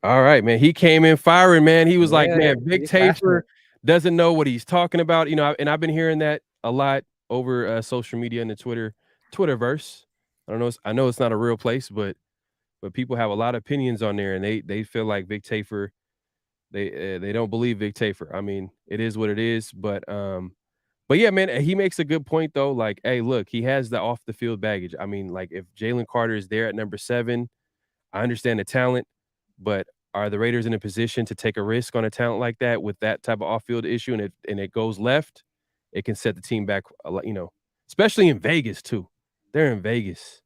All right, man. He came in firing, man. He was like, man, Big Tafer doesn't know what he's talking about. And I've been hearing that a lot over social media and the Twitterverse. I know it's not a real place, but people have a lot of opinions on there, and they feel like Big Tafer, they don't believe Big Tafer. I mean, it is what it is, but yeah, man, he makes a good point though. Like, hey, look, he has the off the field baggage. I mean, like, if Jalen Carter is there at number 7, I understand the talent, but are the Raiders in a position to take a risk on a talent like that with that type of off field issue, and it goes left? It can set the team back a lot, especially in Vegas too. They're in Vegas,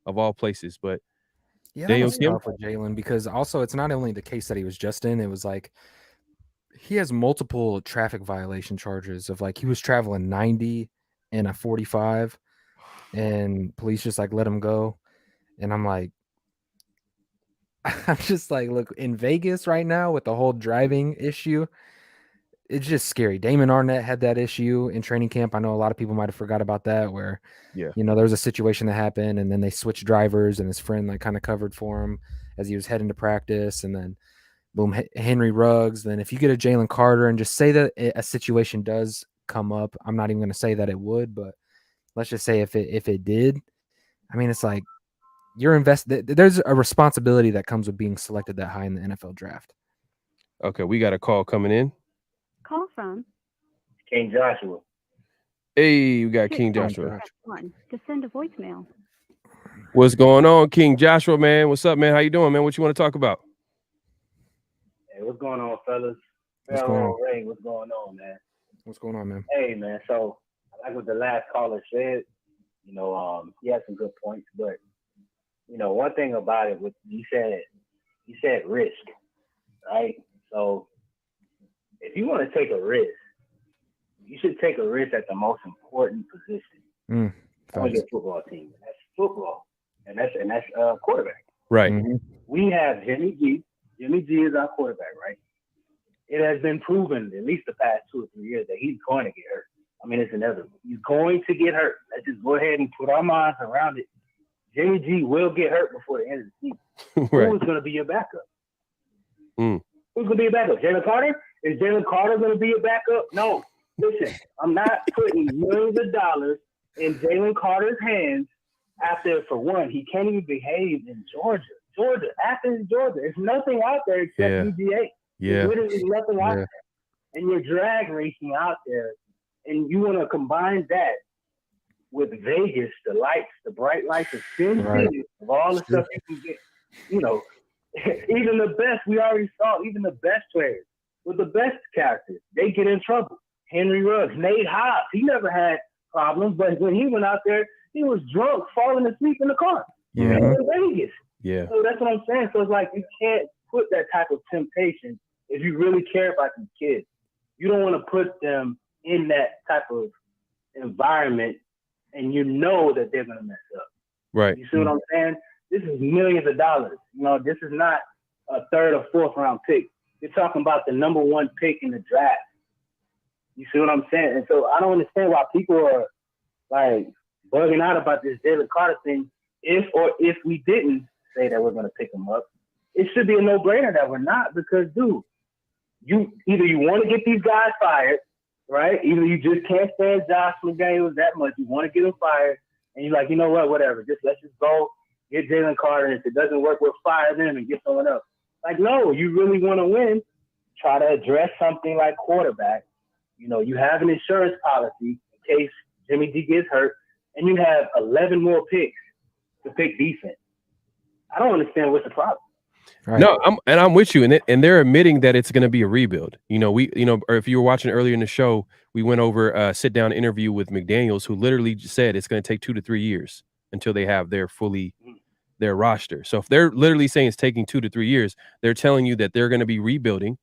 of all places. But yeah, that was tough for Jalen, because also it's not only the case that he was just in. It was like he has multiple traffic violation charges of, like, he was traveling 90 in a 45, and police just like let him go. And I'm just like, look, in Vegas right now with the whole driving issue, it's just scary. Damon Arnett had that issue in training camp. I know a lot of people might have forgot about that, where Yeah. there was a situation that happened, and then they switched drivers, and his friend like kind of covered for him as he was heading to practice, and then boom, Henry Ruggs. Then if you get a Jalen Carter, and just say that a situation does come up, I'm not even going to say that it would, but let's just say if it did, I mean, it's like you're invested. There's a responsibility that comes with being selected that high in the NFL draft. Okay, we got a call coming in. Call from King Joshua. Hey, we got King Richardson. Joshua. Press 1 to send a voicemail. What's going on, King Joshua, man? What's up, man? How you doing, man? What you want to talk about? Hey, what's going on, fellas? What's going on? Ray, what's going on, man? What's going on, man? Hey, man. So, like what the last caller said, he had some good points, but one thing about it, he said risk, right? So, if you want to take a risk, you should take a risk at the most important position on your football team. And that's football, and that's quarterback. Right. Mm-hmm. We have Jimmy G. Jimmy G is our quarterback, right? It has been proven at least the past 2 or 3 years that he's going to get hurt. I mean, it's inevitable. He's going to get hurt. Let's just go ahead and put our minds around it. Jimmy G will get hurt before the end of the season. Right. Who's going to be your backup? Mm. Who's going to be your backup? Jalen Carter? Is Jalen Carter going to be your backup? No. Listen, I'm not putting millions of dollars in Jalen Carter's hands after, for one, he can't even behave in Georgia. Athens, Georgia. There's nothing out there except UGA. Yeah. There's literally nothing out there. And you're drag racing out there, and you want to combine that with Vegas, the lights, the bright lights of Sin City, of all the stuff you can get. Even the best, we already saw, even the best players with the best characters, they get in trouble. Henry Ruggs, Nate Hobbs, he never had problems, but when he went out there, he was drunk, falling asleep in the car. Yeah. In Vegas. Yeah. So that's what I'm saying. So it's like you can't put that type of temptation if you really care about these kids. You don't want to put them in that type of environment, and you know that they're going to mess up. Right. You see what I'm saying? This is millions of dollars. This is not a 3rd or 4th round pick. You're talking about the number 1 pick in the draft. You see what I'm saying? And so I don't understand why people are like bugging out about this Jalen Carter thing. If we didn't say that we're going to pick him up, it should be a no-brainer that we're not, because, dude, you want to get these guys fired, right? Either you just can't stand Josh McDaniels that much. You want to get him fired, and you're like, you know what, whatever. Let's just go get Jalen Carter. And if it doesn't work, we'll fire them and get someone else. Like, no, you really want to win. Try to address something like quarterback. You have an insurance policy in case Jimmy G gets hurt, and you have 11 more picks to pick defense. I don't understand what's the problem. Right. No, I'm with you, and they're admitting that it's going to be a rebuild. Or if you were watching earlier in the show, we went over a sit-down interview with McDaniels, who literally said it's going to take 2 to 3 years until they have their roster. So if they're literally saying it's taking 2 to 3 years, they're telling you that they're going to be rebuilding.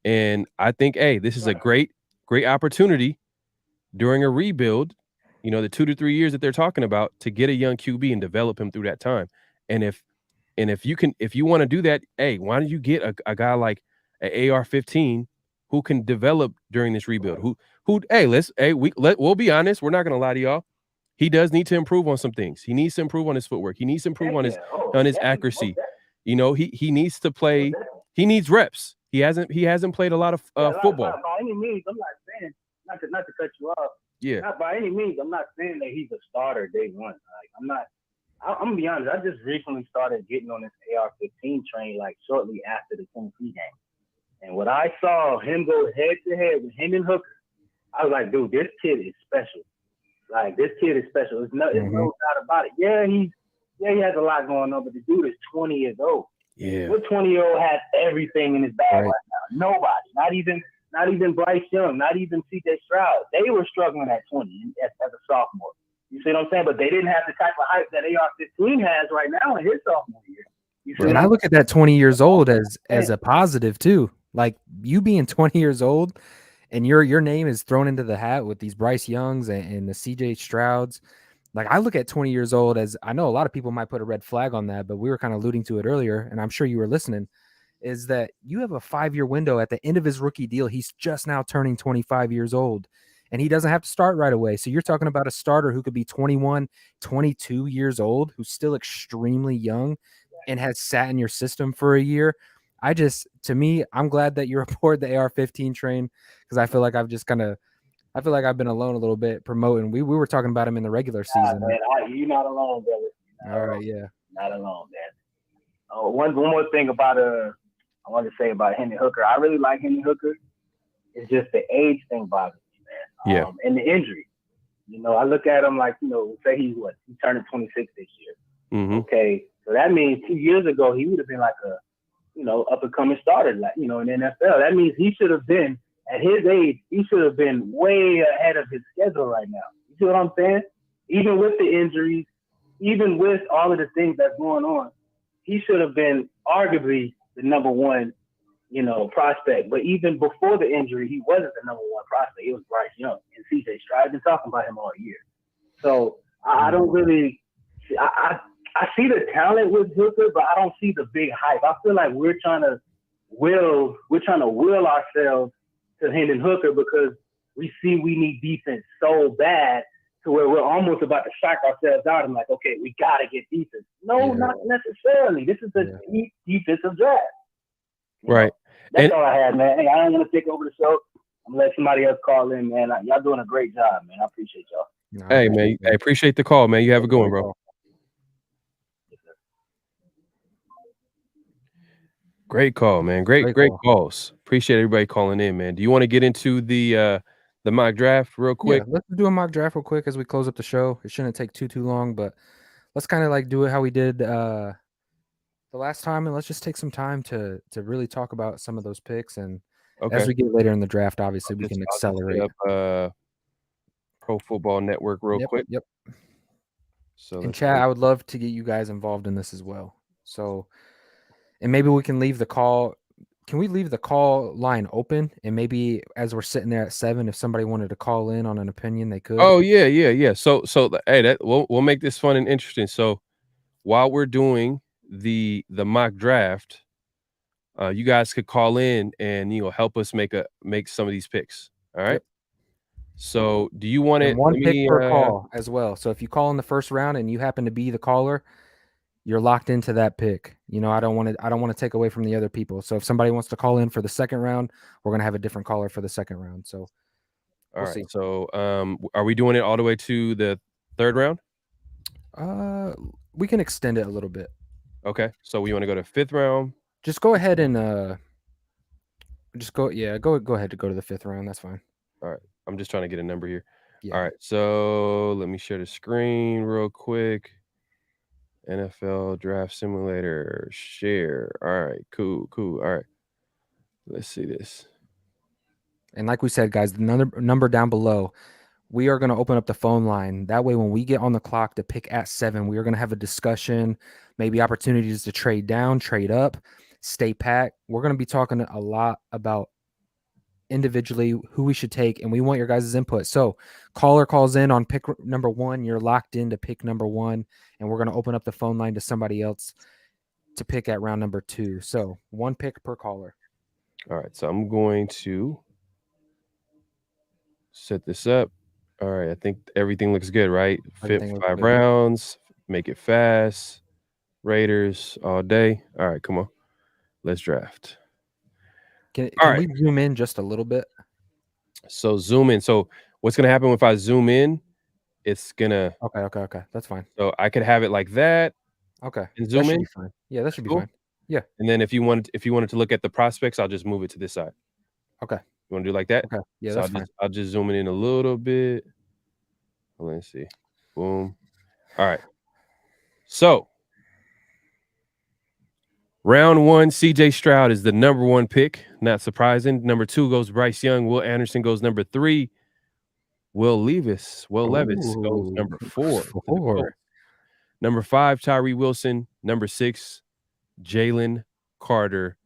And I think, hey, this is a great opportunity during a rebuild. The 2 to 3 years that they're talking about, to get a young QB and develop him through that time. And if you want to do that, hey, why don't you get a guy like an AR-15 who can develop during this rebuild? We'll be honest. We're not going to lie to y'all. He does need to improve on some things. He needs to improve on his footwork. He needs to improve on his accuracy. He needs to play. He needs reps. He hasn't played a lot of football. By any means, I'm not saying not to cut you off. Yeah. Not by any means. I'm not saying that he's a starter day one. Like, I'm not. I'm gonna be honest. I just recently started getting on this AR-15 train, like shortly after the Tennessee game. And when I saw him go head to head with him and Hooker, I was like, dude, this kid is special. Like, this kid is special. There's no doubt about it. Yeah, he has a lot going on, but the dude is 20 years old. Yeah. What 20-year-old has everything in his bag right now? Nobody. Not even Bryce Young. Not even C.J. Stroud. They were struggling at 20 as a sophomore. You see what I'm saying? But they didn't have the type of hype that AR-15 has right now in his sophomore year. You see And I look at that 20 years old as a positive too. Like, you being 20 years old and your name is thrown into the hat with these Bryce Youngs and the CJ Strouds. Like, I look at 20 years old as, I know a lot of people might put a red flag on that, but we were kind of alluding to it earlier, and I'm sure you were listening. is that you have a 5-year window at the end of his rookie deal. He's just now turning 25 years old, and he doesn't have to start right away. So you're talking about a starter who could be 21, 22 years old, who's still extremely young and has sat in your system for a year. To me, I'm glad that you're aboard the AR-15 train, because I feel like I feel like I've been alone a little bit promoting. We were talking about him in the regular season. Man, you're not alone, brother. All right, yeah. Not alone, man. One more thing about I want to say about Hendon Hooker. I really like Hendon Hooker. It's just the age thing bothers me, man. And the injury. You know, I look at him like, you know, say he's turning 26 this year. Mm-hmm. Okay, so that means 2 years ago he would have been like a, you know, up and coming starter, like, you know, in the NFL. That means he should have been, at his age, he should have been way ahead of his schedule right now. You see what I'm saying? Even with the injuries, even with all of the things that's going on, he should have been arguably the number one, you know, prospect. But even before the injury, he wasn't the number one prospect. It was Bryce Young and CJ Stroud. I've been talking about him all year. So I don't really – I see the talent with Hooker, but I don't see the big hype. I feel like we're trying to will ourselves to Hendon Hooker because we see we need defense so bad to where we're almost about to shock ourselves out and like, okay, we got to get defense. No, not necessarily. This is a deep defensive draft. Right. That's all I had, man. Hey, I don't want to take over the show. I'm going to let somebody else call in, man. Y'all doing a great job, man. I appreciate y'all. Hey, man. I appreciate the call, man. You have a good one, bro. Great call, man. Great calls. Appreciate everybody calling in, man. Do you want to get into the mock draft real quick? Yeah, let's do a mock draft real quick as we close up the show. It shouldn't take too long, but let's kind of like do it how we did the last time, and let's just take some time to really talk about some of those picks. And as we get later in the draft, obviously we can accelerate. Up, Pro Football Network real quick. Yep. So in chat, I would love to get you guys involved in this as well. So, and maybe we can leave the call. Can we leave the call line open? And maybe as we're sitting there at 7, if somebody wanted to call in on an opinion, they could. Oh yeah. So hey, we'll make this fun and interesting. So while we're doing the mock draft, you guys could call in and help us make some of these picks. All right. Yep. So do you want it? One pick per call as well. So if you call in the first round and you happen to be the caller, you're locked into that pick. I don't want to take away from the other people. So if somebody wants to call in for the second round, we're going to have a different caller for the second round. So we'll see. So are we doing it all the way to the third round? We can extend it a little bit. Okay. So we want to go to fifth round. Just go ahead and go ahead to go to the fifth round. That's fine. All right. I'm just trying to get a number here. Yeah. All right. So let me share the screen real quick. NFL Draft Simulator, share. All right, cool. All right, let's see this. And like we said, guys, the number down below, we are going to open up the phone line. That way, when we get on the clock to pick at 7, we are going to have a discussion, maybe opportunities to trade down, trade up, stay pat. We're going to be talking a lot about individually who we should take, and we want your guys' input. So caller calls in on pick number 1, you're locked into pick number 1, and we're going to open up the phone line to somebody else to pick at round number 2. So 1 pick per caller. All right, so I'm going to set this up. All right, I think everything looks good, right? Fit 5 rounds, make it fast. Raiders all day. All right, come on, let's draft. Can we zoom in just a little bit? So zoom in. So what's going to happen if I zoom in? It's going to... Okay. That's fine. So I could have it like that. Okay. And zoom in? Be fine. Yeah, that should be fine. Yeah. And then if you wanted to look at the prospects, I'll just move it to this side. Okay. You want to do like that? Okay. Yeah, so that's fine. I'll just zoom it in a little bit. Let's see. Boom. All right. So round 1, CJ Stroud is the number 1 pick. Not surprising. Number 2 goes Bryce Young. Will Anderson goes number 3. Will Levis goes number 4. Number 5, Tyree Wilson. Number 6, Jalen Carter.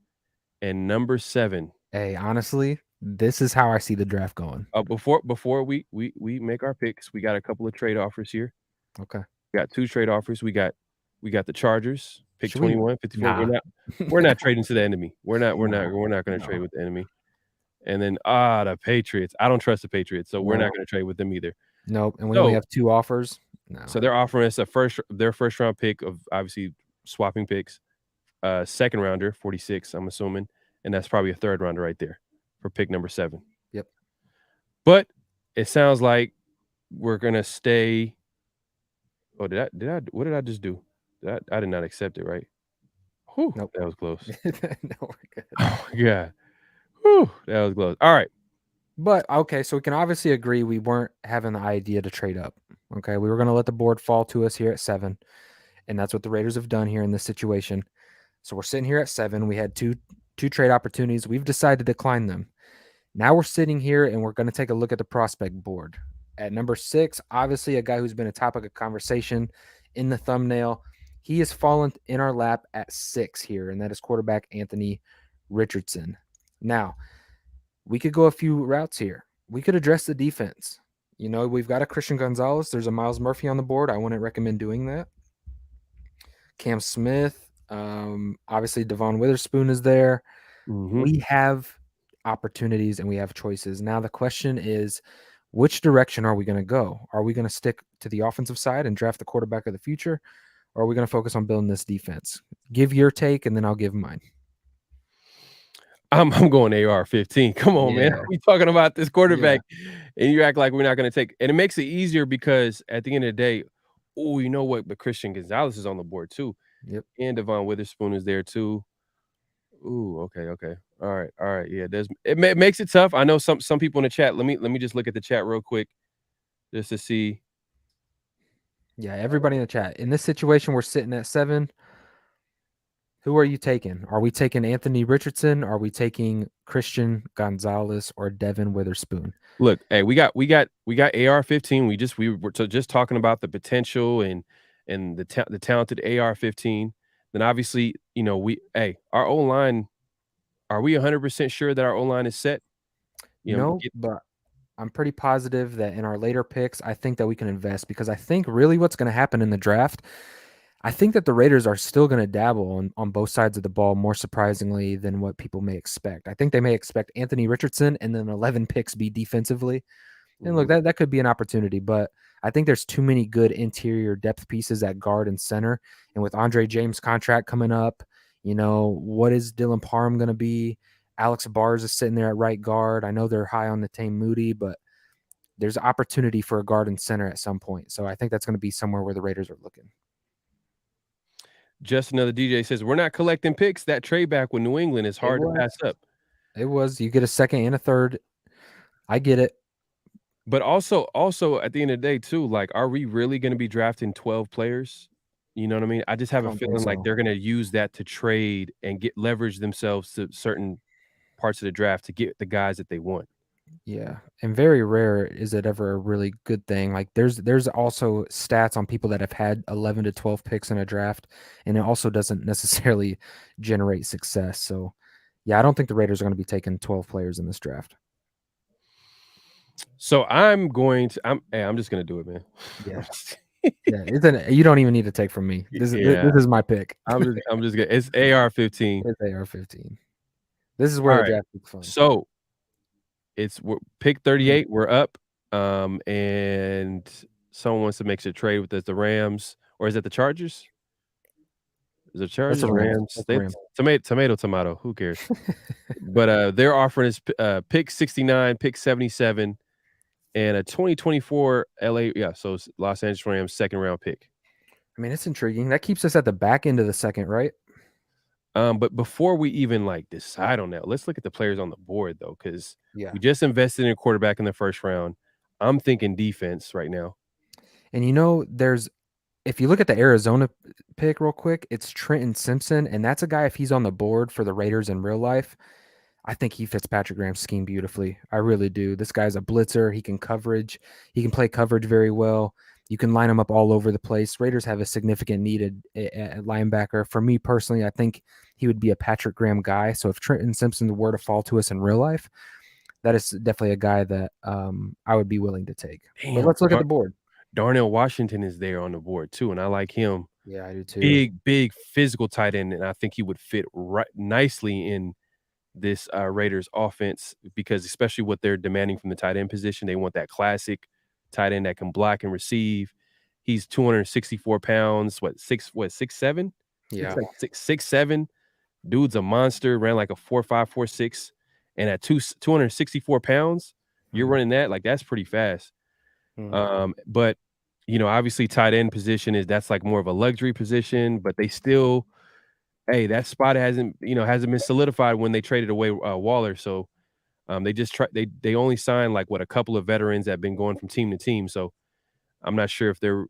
And number 7. Hey, honestly, this is how I see the draft going. Before we make our picks, we got a couple of trade offers here. Okay. We got 2 trade offers. We got the Chargers Pick Should we- 21, 54. Nah. We're not trading to the enemy. We're not going to No. trade with the enemy. And then the Patriots. I don't trust the Patriots, so we're not No. going to trade with them either. Nope. And we only have 2 offers. No. So they're offering us their first round pick of obviously swapping picks, second rounder, 46, I'm assuming, and that's probably a third rounder right there for pick number 7. Yep. But it sounds like we're gonna stay. Oh, what did I just do? I did not accept it, right? Whew, Nope. that was close. No, we're good. Oh yeah. Whew, that was close. All right. But okay, so we can obviously agree we weren't having the idea to trade up. Okay, we were going to let the board fall to us here at 7, and that's what the Raiders have done here in this situation. So we're sitting here at 7. We had two trade opportunities. We've decided to decline them. Now we're sitting here and we're going to take a look at the prospect board. At number 6, obviously a guy who's been a topic of conversation in the thumbnail. He has fallen in our lap at 6 here, and that is quarterback Anthony Richardson. Now, we could go a few routes here. We could address the defense. You know, we've got a Christian Gonzalez. There's a Miles Murphy on the board. I wouldn't recommend doing that. Cam Smith. Obviously, Devon Witherspoon is there. Mhm. We have opportunities and we have choices. Now, the question is, which direction are we going to go? Are we going to stick to the offensive side and draft the quarterback of the future? Or are we going to focus on building this defense? Give your take, and then I'll give mine. I'm going AR-15. Come on, man. Yeah. We talking about this quarterback, and you act like we're not going to take. And it makes it easier because at the end of the day, you know what? But Christian Gonzalez is on the board too. Yep. And Devon Witherspoon is there too. Okay. All right. Yeah, it makes it tough. I know some people in the chat. Let me just look at the chat real quick, just to see. Yeah, everybody in the chat. In this situation, we're sitting at 7. Who are you taking? Are we taking Anthony Richardson? Are we taking Christian Gonzalez or Devin Witherspoon? Look, hey, we got AR-15. We were just talking about the potential and the talented AR-15. Then obviously, you know, our O-line, are we 100% sure that our O-line is set? But I'm pretty positive that in our later picks, I think that we can invest, because I think really what's going to happen in the draft, I think that the Raiders are still going to dabble on both sides of the ball, more surprisingly than what people may expect. I think they may expect Anthony Richardson and then 11 picks be defensively. And look, that could be an opportunity, but I think there's too many good interior depth pieces at guard and center. And with Andre James' contract coming up, you know, what is Dylan Parham going to be? Alex Bars is sitting there at right guard. I know they're high on the Tame Moody, but there's opportunity for a guard and center at some point. So I think that's going to be somewhere where the Raiders are looking. Just another DJ says, we're not collecting picks. That trade back with New England is hard to pass up. It was. You get a second and a third. I get it. But also at the end of the day, too, like, are we really going to be drafting 12 players? You know what I mean? I just have a feeling like they're going to use that to trade and leverage themselves to certain parts of the draft to get the guys that they want. Yeah, and very rare is it ever a really good thing. Like there's also stats on people that have had 11 to 12 picks in a draft, and it also doesn't necessarily generate success. So, yeah, I don't think the Raiders are going to be taking 12 players in this draft. So I'm just going to do it, man. Yeah. Yeah, you don't even need to take from me. This is my pick. I'm just gonna. It's AR-15. It's AR-15. This is where the draft is fun. So we're pick 38. We're up. And someone wants to make a trade with us, the Rams, or is it the Chargers? Is it Chargers? Rams. Tomato. Who cares? But they're offering us pick 69, pick 77, and a 2024 LA. Yeah, so it's Los Angeles Rams second round pick. I mean, it's intriguing. That keeps us at the back end of the second, right? But before we even decide on that, let's look at the players on the board though, because we just invested in a quarterback in the first round. I'm thinking defense right now. And if you look at the Arizona pick real quick, it's Trenton Simpson, and that's a guy, if he's on the board for the Raiders in real life, I think he fits Patrick Graham's scheme beautifully. I really do. This guy's a blitzer. He can play coverage very well. You can line him up all over the place. Raiders have a significant need at linebacker. For me personally, I think he would be a Patrick Graham guy. So if Trenton Simpson were to fall to us in real life, that is definitely a guy that I would be willing to take. But let's look at the board. Darnell Washington is there on the board too, and I like him. Yeah, I do too. Big physical tight end, and I think he would fit right nicely in this Raiders offense because especially what they're demanding from the tight end position, they want that classic tight end that can block and receive. He's 264 pounds, 6'7"? Yeah. He's like 6'7". Dude's a monster, ran like a 4.5, 4.6, and at 264 pounds, you're Mhm. running that, like, that's pretty fast. Mhm. But, obviously tight end position that's like more of a luxury position, but they still hey, that spot hasn't been solidified when they traded away, Waller, so, they just they only signed, like, what, a couple of veterans that have been going from team to team, so I'm not sure if they're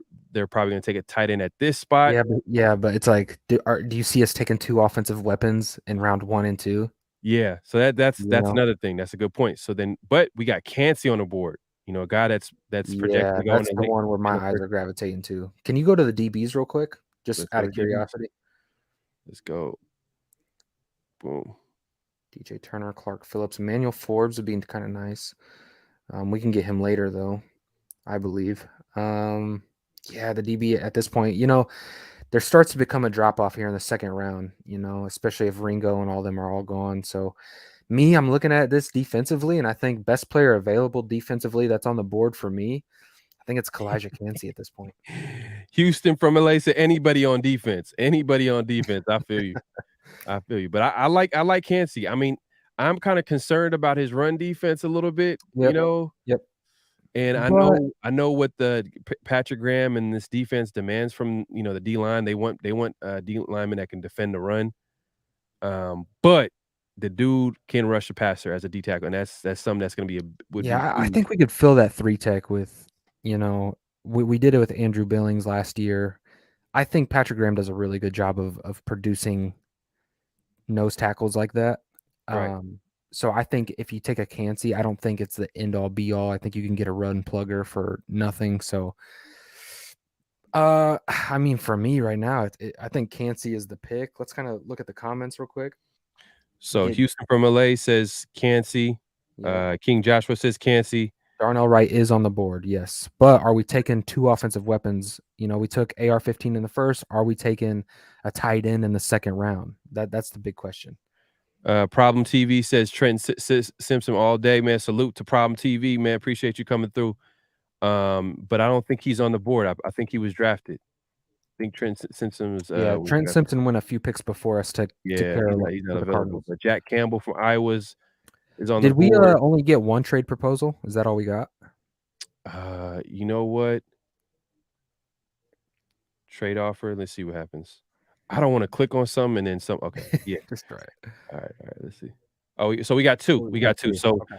probably gonna take a tight end at this spot. But it's like, do you see us taking 2 offensive weapons in round 1 and 2? Yeah, so that's You that's know? another thing, that's a good point, so then but we got Cansey on the board, a guy that's projected Yeah, to go in that's the the late one where in my the eyes first. are gravitating to. Can you go to the DBs real quick? Just Let's go out to of DB. curiosity. Let's go. Boom. DJ Turner, Clark Phillips, Emmanuel Forbes would be kind of nice. We can get him later though, I believe. Yeah, the DB at this point, there starts to become a drop off here in the second round, especially if Ringo and all them are all gone. So I'm looking at this defensively, and I think best player available defensively that's on the board for me, I think it's Kalijah Cansey at this point. Houston from LA said anybody on defense. Anybody on defense. I feel you. I feel you. But I like Cansey. I mean, I'm kind of concerned about his run defense a little bit, Yep. Yep. and I But know what the Patrick Graham and this defense demands from, the D line. They want D linemen that can defend the run. But the dude can rush the passer as a D tackle, and that's something that's going to would be yeah, I huge. think we could fill that 3 tech with, we did it with Andrew Billings last year. I think Patrick Graham does a really good job of producing nose tackles like that. Right. So I think if you take a Cansey, I don't think it's the end all be all. I think you can get a run plugger for nothing. So, I mean, for me right now, I think Cansey is the pick. Let's kind of look at the comments real quick. So Get, Houston from LA says Cansey. yeah, King Joshua says Cansey. Darnell Wright is on the board, yes. But are we taking 2 offensive weapons? We took AR-15 in the first. Are we taking a tight end in the second round? That's the big question. Problem TV says Trent Simpson all day, man. Salute to Problem TV, man. Appreciate you coming through. But I don't think he's on the board. I think he was drafted. I think Trent Simpson's Yeah, was Trent drafted. Simpson went a few picks before us to Yeah, pair he's not for the available. Cardinals. But Jack Campbell from Iowa is on the Did we board. only get 1 trade proposal? Is that all we got? You know what? Trade offer. Let's see what happens. I don't want to click on some and then some. Okay, yeah. Just try it. All right. Let's see. Oh, so we got 2. Oh, We got 2. So Okay.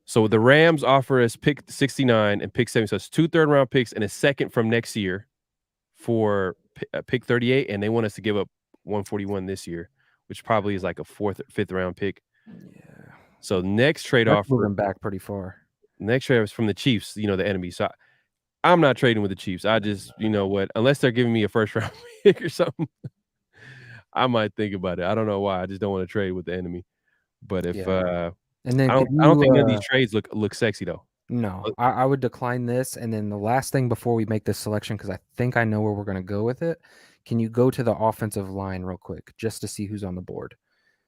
So the Rams offer us pick 69 and pick 70. So it's 2 third-round picks and a second from next year for pick 38, and they want us to give up 141 this year, which probably is like a 4th or 5th round pick. Yeah. So next trade That's offer, moving back pretty far. next trade offer is from the Chiefs, the enemy. So I'm not trading with the Chiefs. I just, what, unless they're giving me a first round pick or something, I might think about it. I don't know why. I just don't want to trade with the enemy. But if Yeah. And then I don't think none of these trades look sexy though. No, I would decline this. And then the last thing before we make this selection, because I think I know where we're going to go with it. Can you go to the offensive line real quick just to see who's on the board?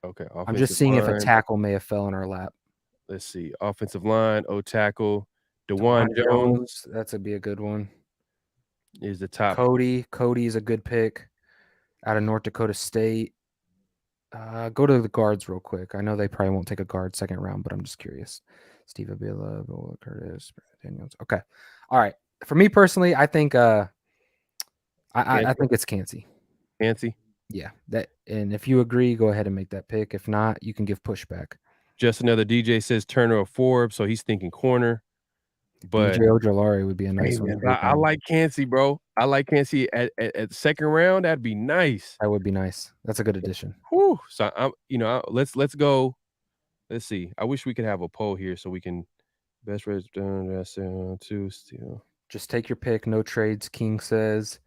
Okay. I'm just seeing if a tackle may have fell in our lap. Let's see. Offensive line, tackle. DeJuan Jones. That's be a good one. Is the top. Cody is a good pick out of North Dakota State. Go to the guards real quick. I know they probably won't take a guard second round, but I'm just curious. Steve Avila, Bola Curtis, Daniels. Okay. All right. For me personally, I think I think it's Cansey. Cansey? Yeah. And if you agree, go ahead and make that pick. If not, you can give pushback. Just another DJ says Turner or Forbes, so he's thinking corner. But DJ Ojolari would be a nice one. I like Cansey, bro. I like Cansey at second round. That'd be nice. That would be nice. That's a good addition. Whew. So let's go. Let's see. I wish we could have a poll here so we can best rates two steal. Just take your pick. No trades. King says.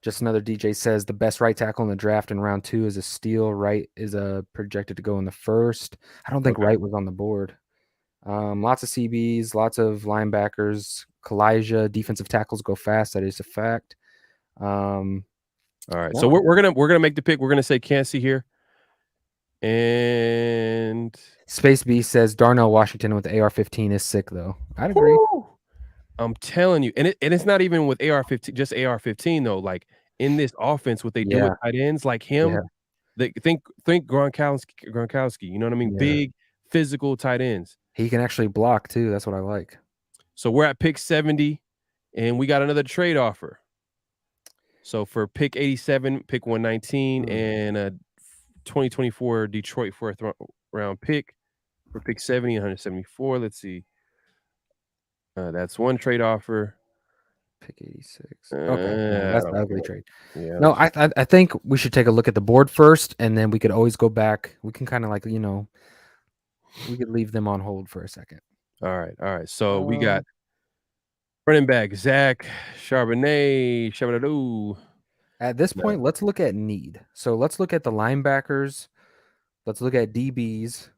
Just another DJ says the best right tackle in the draft in round 2 is a steal. Right is projected to go in the first. I don't think Wright was on the board. Lots of CBs, lots of linebackers. Kalijah, defensive tackles go fast. That is a fact. All right. Yeah. So we're gonna make the pick. We're gonna say Kansas here. And Space B says Darnell Washington with the AR-15 is sick though. I'd agree. Woo! I'm telling you, and it's not even with AR-15, just AR-15 though. Like in this offense, what they do with Yeah. tight ends like him, Yeah. they think Gronkowski. You know what I mean? Yeah. Big physical tight ends. He can actually block too. That's what I like. So we're at pick 70, and we got another trade offer. So for pick 87, pick 119, and a 2024 Detroit fourth round pick for pick 70 and 174. Let's see. That's one trade offer. Pick 86. Okay. No, that's the ugly trade. Yeah. No, I think we should take a look at the board first, and then we could always go back. We can kind of like, we could leave them on hold for a second. All right. So we got running back Zach Charbonnet. At this point, let's look at need. So let's look at the linebackers. Let's look at DBs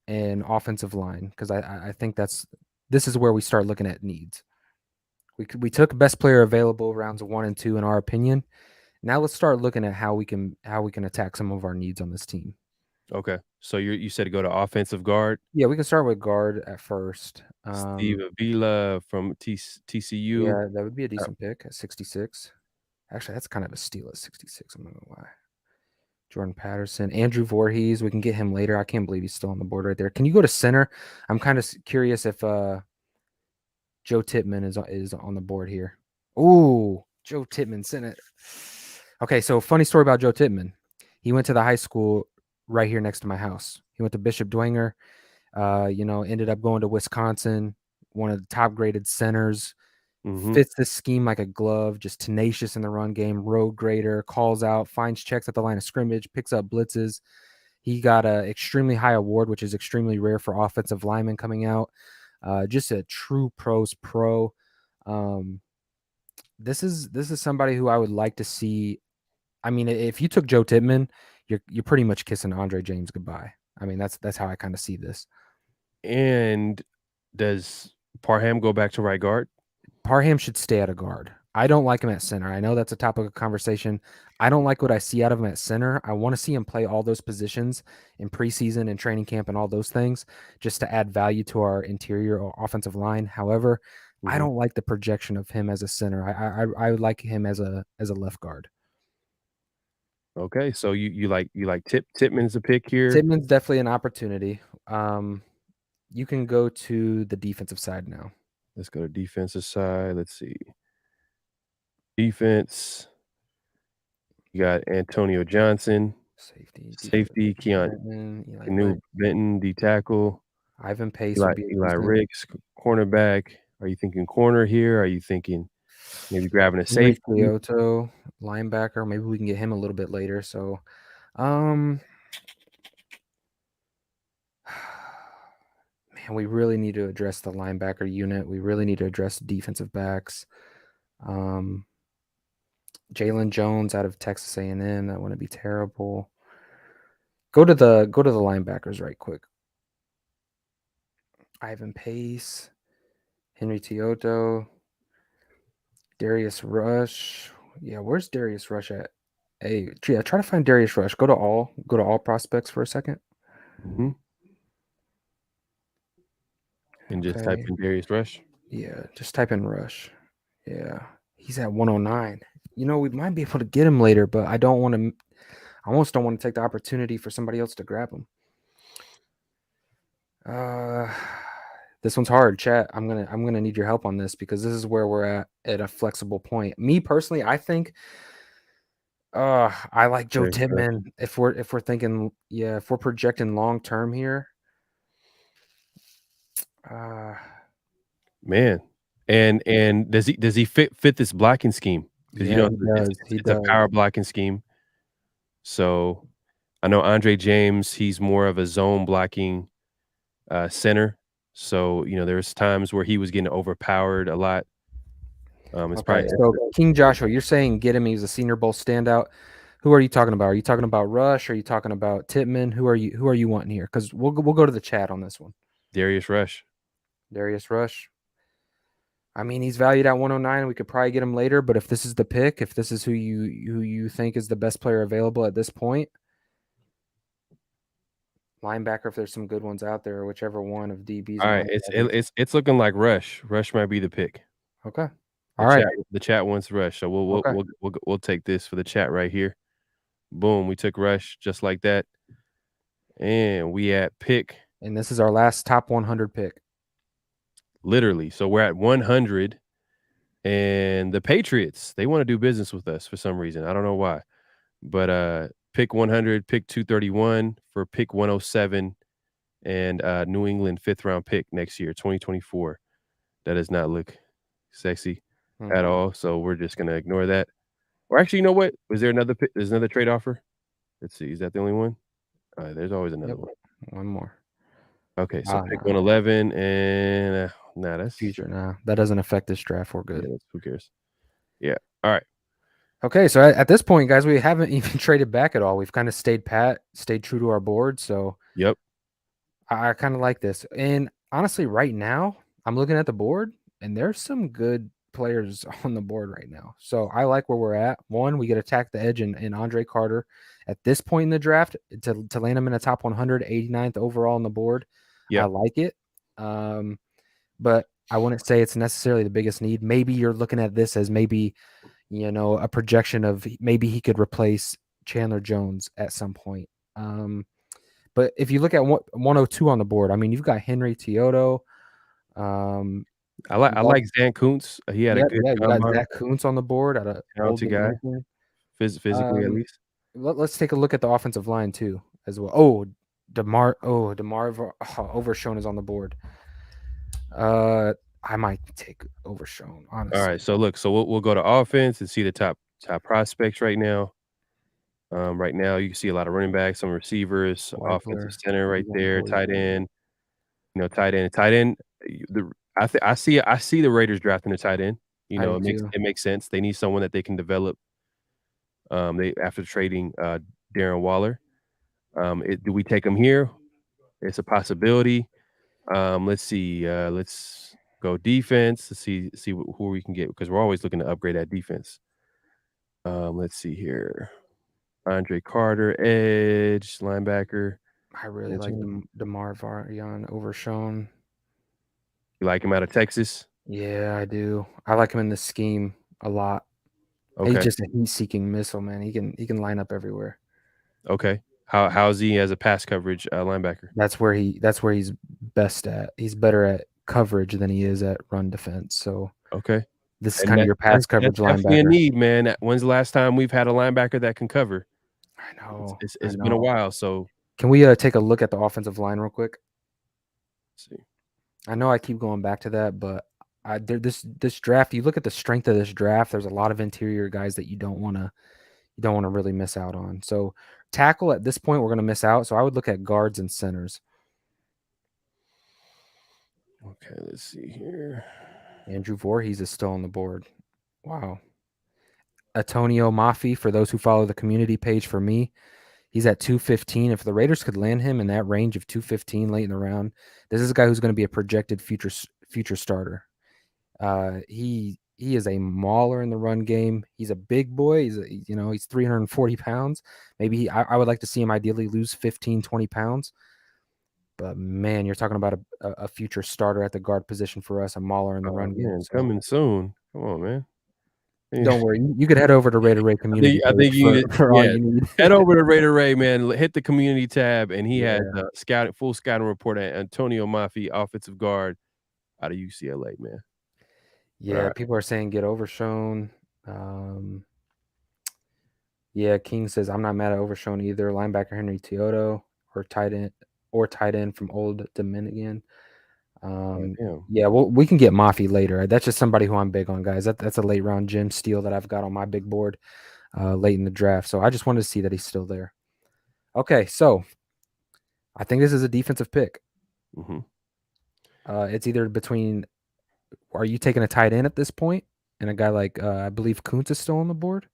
and offensive line, because I think this is where we start looking at needs. We took best player available rounds 1 and 2 in our opinion. Now let's start looking at how we can attack some of our needs on this team. Okay. So you said to go to offensive guard. Yeah, we can start with guard at first. Steve Avila from TCU. Yeah, that would be a decent pick at 66. Actually, that's kind of a steal at 66. I'm not gonna lie. Jordan Patterson, Andrew Voorhees. We can get him later. I can't believe he's still on the board right there. Can you go to center? I'm kind of curious if Joe Tippmann is on the board here. Ooh, Joe Tippmann, center. Okay, so funny story about Joe Tippmann. He went to the high school right here next to my house. He went to Bishop Dwenger. Ended up going to Wisconsin. One of the top graded centers. Fits this scheme like a glove, just tenacious in the run game, road grader, calls out, finds checks at the line of scrimmage, picks up blitzes. He got an extremely high award, which is extremely rare for offensive linemen coming out. Just a true pros pro. This is somebody who I would like to see. I mean, if you took Joe Tippmann, you're pretty much kissing Andre James goodbye. I mean, that's how I kind of see this. And does Parham go back to right guard? Parham should stay at a guard. I don't like him at center. I know that's a topic of conversation. I don't like what I see out of him at center. I want to see him play all those positions in preseason and training camp and all those things just to add value to our interior or offensive line. However, I don't like the projection of him as a center. I would like him as a left guard. Okay, so you like Tippmann's a pick here. Tippmann's definitely an opportunity. You can go to the defensive side now. Let's go to defensive side. Let's see. Defense. You got Antonio Johnson. Safety. Keanu Benton, D tackle. Ivan Pace. Eli Ricks, cornerback. Are you thinking corner here? Are you thinking maybe grabbing a safety? Kyoto, linebacker. Maybe we can get him a little bit later. So, man, we really need to address the linebacker unit. We really need to address defensive backs. Jalen Jones out of Texas A&M. That wouldn't be terrible. Go to the linebackers right quick. Ivan Pace, Henry Tioto, Darius Rush. Yeah, where's Darius Rush at? Hey, try to find Darius Rush. Go to all prospects for a second. And just type in Darius Rush. Yeah, just type in Rush. Yeah, he's at 109. We might be able to get him later, but I almost don't want to take the opportunity for somebody else to grab him. This one's hard, chat. I'm gonna need your help on this because this is where we're at a flexible point. Me personally, I think I like Joe Tippmann. If we're thinking, if we're projecting long term here. Man. And does he fit this blocking scheme? Because it's a power blocking scheme. So I know Andre James, he's more of a zone blocking center. So, there's times where he was getting overpowered a lot. So King Joshua, you're saying get him. He's a Senior Bowl standout. Who are you talking about? Are you talking about Rush? Are you talking about Tippmann? Who are you wanting here? Because we'll go to the chat on this one. Darius Rush. Darius Rush. I mean, he's valued at 109. We could probably get him later, but if this is the pick, if this is who you think is the best player available at this point, linebacker, if there's some good ones out there, or whichever one of DBs. All right, it's looking like Rush. Rush might be the pick. Okay. All right. The chat wants Rush, so we'll take this for the chat right here. Boom, we took Rush just like that, and we at pick. And this is our last top 100 pick. Literally, so we're at 100, and the Patriots, they want to do business with us for some reason. I don't know why, but pick 100, pick 231 for pick 107, and New England 5th round pick next year, 2024. That does not look sexy at all, so we're just gonna ignore that. Or actually, you know what? Was there another pick? There's another trade offer. Let's see. Is that the only one? There's always another one. One more. Okay, so pick 111, and that's future. Nah, that doesn't affect this draft. We're good. Yeah, who cares? Yeah. All right. Okay, so at this point, guys, we haven't even traded back at all. We've kind of stayed pat, stayed true to our board. So yep, I kind of like this. And honestly, right now, I'm looking at the board, and there's some good players on the board right now. So I like where we're at. One, we get to attack the edge in Andre Carter at this point in the draft to land him in a top 100, 89th overall on the board. Yeah, I like it. But I wouldn't say it's necessarily the biggest need. Maybe you're looking at this as maybe, a projection of maybe he could replace Chandler Jones at some point. But if you look at 102 on the board, I mean, you've got Henry Teodo. I like Zan Kuntz. He had a good. You got Zach Kuntz on the board at a talented guy, physically at least. Let's take a look at the offensive line too, as well. Oh, DeMar Overshown is on the board. I might take Overshown, honestly. All right, so look, we'll go to offense and see the top prospects right now. Right now you can see a lot of running backs, some receivers, offensive center right there, tight end. Tight end. I see the Raiders drafting a tight end. It makes sense. They need someone that they can develop. They after trading Darren Waller. Do we take him here? It's a possibility. Let's see. Let's go defense. Let's see who we can get, because we're always looking to upgrade that defense. Let's see here. Andre Carter, edge, linebacker. I really like DeMar Overshown. You like him out of Texas? Yeah, I do. I like him in the scheme a lot. Okay. He's just a heat-seeking missile, man. He can line up everywhere. Okay. How's he as a pass coverage linebacker? That's where he's best at. He's better at coverage than he is at run defense. So okay, this is kind of your pass coverage linebacker. Definitely a need, man. When's the last time we've had a linebacker that can cover? I know it's been a while. So can we take a look at the offensive line real quick? Let's see. I know I keep going back to that, but this draft. You look at the strength of this draft. There's a lot of interior guys that you don't want to really miss out on. So tackle at this point, we're going to miss out. So I would look at guards and centers. Okay, let's see here. Andrew Voorhees is still on the board. Wow. Antonio Mafi, for those who follow the community page for me, he's at 215. If the Raiders could land him in that range of 215 late in the round, this is a guy who's going to be a projected future starter. He is a mauler in the run game. He's a big boy. He's 340 pounds. Maybe I would like to see him ideally lose 15, 20 pounds. But man, you're talking about a future starter at the guard position for us, a mauler in the run game. So. Coming soon. Come on, man. Don't worry. You could head over to Raider Ray community. I think all you need. Head over to Raider Ray, man. Hit the community tab, and he has a full scouting report at Antonio Mafi, offensive guard out of UCLA, man. Yeah, people are saying get Overshown. Yeah, King says I'm not mad at Overshown either. Linebacker Henry Teodo or tight end from Old Dominican. Yeah, well, we can get Mafi later. That's just somebody who I'm big on, guys. That's a late round gem steal that I've got on my big board late in the draft. So I just wanted to see that he's still there. Okay, so I think this is a defensive pick. Mm-hmm. It's either between. Are you taking a tight end at this point? And a guy like I believe Kuntz is still on the board.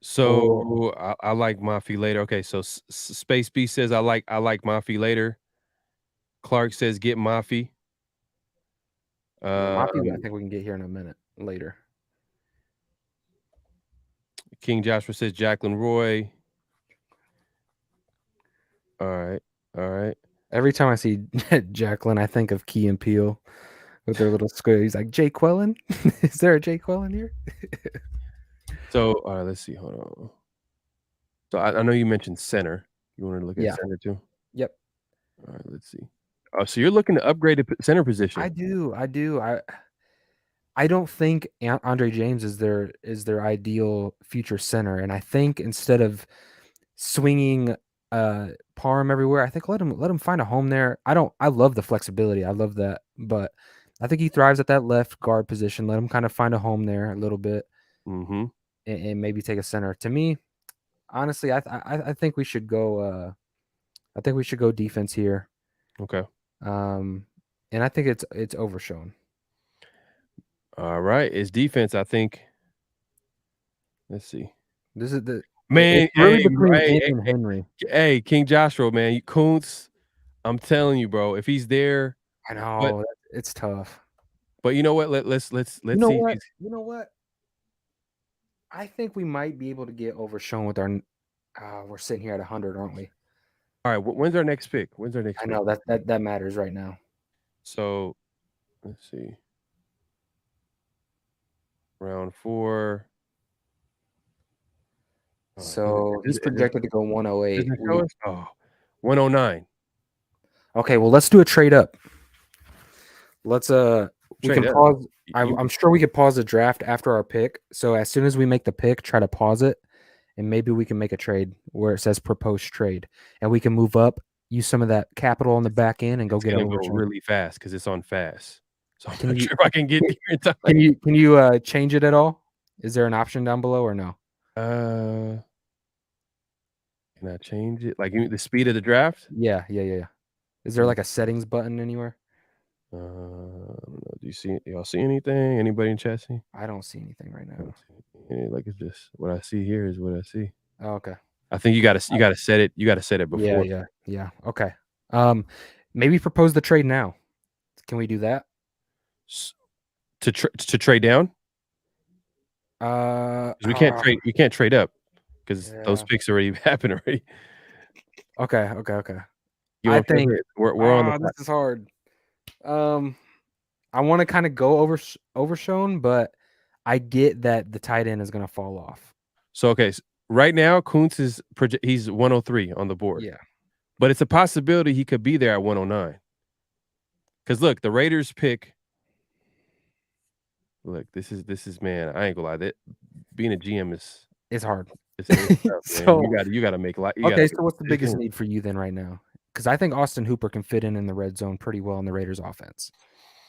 So I like Mafi later. Okay, so Space B says I like Mafi later. Clark says get Mafi. Mafi, I think we can get here in a minute later. King Joshua says Jacqueline Roy. All right. Every time I see Jacqueline, I think of Key and Peele with their little square. He's like, Jay Quellen? Is there a Jay Quellen here? So, all right, let's see. Hold on. So I know you mentioned center. You wanted to look at Yeah. center too? Yep. All right, let's see. Oh, so you're looking to upgrade the center position. I do. I don't think Andre James is their ideal future center, and I think instead of swinging Parham everywhere, I think let him find a home there. I love the flexibility. I love that, but I think he thrives at that left guard position. Let him kind of find a home there a little bit, Mm-hmm. and maybe take a center. To me, honestly, I think we should go. I think we should go defense here. Okay. And I think it's overshown. All right. It's defense, I think. Let's see. This is the Man, it's really hey, between hey, Ant hey, and Henry. Hey, King Joshua, man, Kuntz. I'm telling you, bro. If he's there, I know it's tough. but you know what? Let's You know see. what? You know what? I think we might be able to get overshown with our. We're sitting here at 100, aren't we? All right. When's our next pick? I know that matters right now. So, let's see. Round 4. So he's projected to go 108. Oh, 109. Okay, well let's do a trade up. Let's we Trade can up. pause. I'm sure we could pause the draft after our pick. So as soon as we make the pick, try to pause it, and maybe we can make a trade where it says proposed trade, and we can move up, use some of that capital on the back end, and go get Gonna over go really fast because it's on fast. So I'm Can not you- sure if I can get here in time. Can you change it at all? Is there an option down below or no? Can I change it? Like the speed of the draft? Yeah. Is there like a settings button anywhere? I don't know. Y'all see anything? Anybody in chat see? I don't see anything right now. Like it's just what I see here is what I see. Oh, okay. I think you gotta set it. You gotta set it before. Yeah. Okay. Maybe propose the trade now. Can we do that? To trade down? We can't trade. We can't trade up because those picks already happened already. Okay. I think we're on the. This is hard. I want to kind of go overshown, but I get that the tight end is going to fall off. So okay, right now Kuntz is he's 103 on the board. Yeah, but it's a possibility he could be there at 109. Because look, the Raiders pick. Look, this is man. I ain't gonna lie. That being a GM it's hard. It's tough, So you gotta make life. Okay, so what's the biggest need for you then right now? Because I think Austin Hooper can fit in the red zone pretty well in the Raiders offense.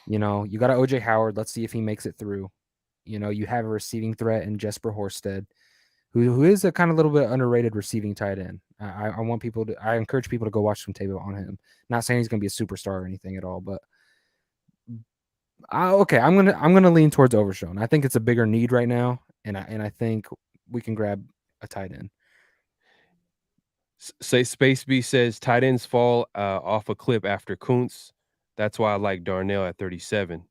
You know, you got OJ Howard. Let's see if he makes it through. You know, you have a receiving threat in Jesper Horsted, who is a kind of little bit underrated receiving tight end. I encourage people to go watch some tape on him. Not saying he's going to be a superstar or anything at all, but okay, I'm gonna lean towards overshown. I think it's a bigger need right now, and I think we can grab a tight end. Say Space B says tight ends fall off a clip after Kuntz. That's why I like Darnell at 37.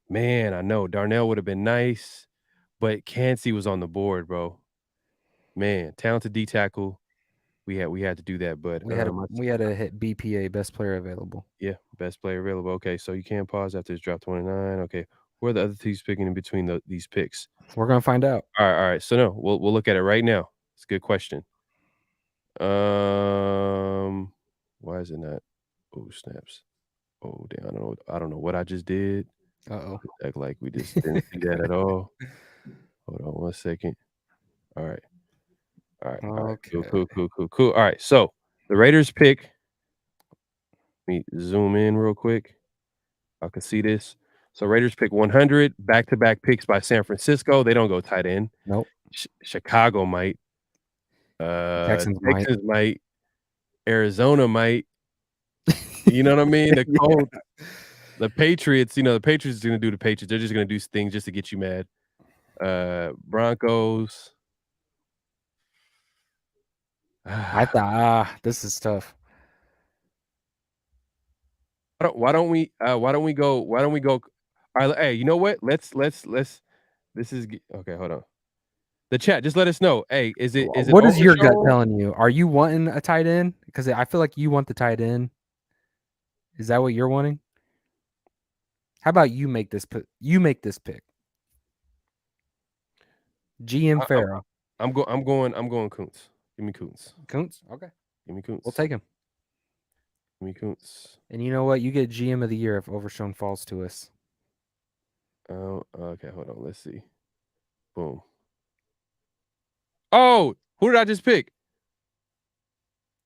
Man, I know Darnell would have been nice, but Cansey was on the board, bro. Man, talented D tackle. We had to do that, but we had to hit BPA, best player available. Yeah, best player available. Okay, so you can't pause after it's drop 29. Okay, where are the other teams picking in between these picks? We're gonna find out. All right. So no, we'll look at it right now. It's a good question. Why is it not? Oh, snaps. Oh, damn. I don't know what I just did. Act like we just didn't see that at all. Hold on 1 second. All right. Okay. Cool. All right. So the Raiders pick. Let me zoom in real quick. I can see this. So Raiders pick 100, back-to-back picks by San Francisco. They don't go tight end. Nope. Chicago might. Texans might. Arizona might. You know what I mean? The Colts, the Patriots. You know the Patriots are going to do the Patriots. They're just going to do things just to get you mad. Broncos. I thought this is tough. Why don't we go All right, hey, you know what? Let's. This is okay. Hold on. The chat, just let us know. Hey, is it What is your gut Overshown? telling you? Are you wanting a tight end? Because I feel like you want the tight end. Is that what you're wanting? How about you make this pick? You make this pick. GM I- Farrell. I'm going Kuntz. Give me Kuntz. Kuntz? Okay. Give me Kuntz. We'll take him. Give me Kuntz. And you know what? You get GM of the year if Overshown falls to us. Okay, hold on. Let's see. Boom. Oh, who did I just pick?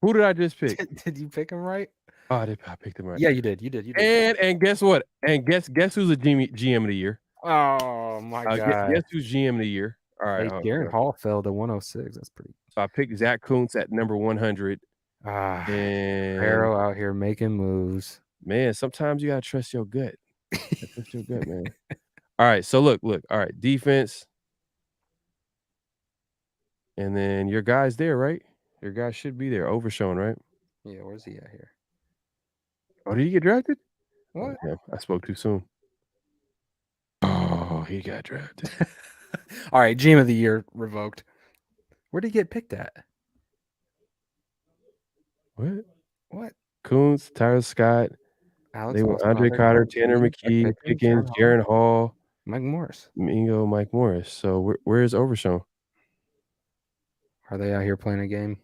Who did I just pick? Did you pick him right? Oh, I picked him right. Yeah, you did. You did. And guess what? And guess who's the GM of the year? Oh my god. Guess who's GM of the year? All right. Hey, Darren Hall fell to 106. That's pretty. So I picked Zach Kuntz at number 100. And Farrell out here making moves. Man, sometimes you gotta trust your gut. Trust your gut, man. All right. So look. All right, defense. And then your guy's there, right? Your guy should be there. Overshown, right? Yeah, where's he at here? Oh, did he get drafted? What? Oh, yeah, I spoke too soon. Oh, he got drafted. All right, GM of the year revoked. Where did he get picked at? What? Kuntz, Tyler Scott. Alex They went Austin, Andre Carter, Tanner Pickens, McKee, Pickens, Jaron Hall, Mike Morris. Mingo, Mike Morris. So where is Overshown? Are they out here playing a game?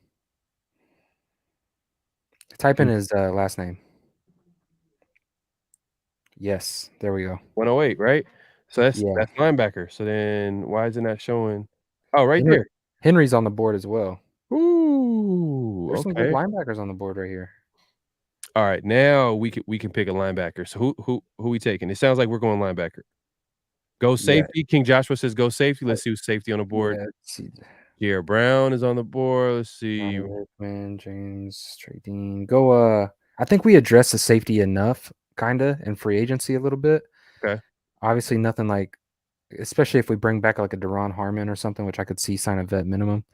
Type in his last name. Yes, there we go. 108, right? So that's Yeah. linebacker. So then why isn't that showing? Oh, right Henry- there. Henry's on the board as well. Ooh, There's some good okay. linebackers on the board right here. All right, now we can pick a linebacker. So who we taking? It sounds like we're going linebacker. Go safety. Yeah. King Joshua says go safety. Let's see who's safety on the board. Yeah, let's see. Jair Brown is on the board. Let's see. Rickman, James, Trey Dean. Go. I think we addressed the safety enough, kinda, in free agency a little bit. Okay. Obviously, nothing like, especially if we bring back like a Deron Harmon or something, which I could see sign a vet minimum.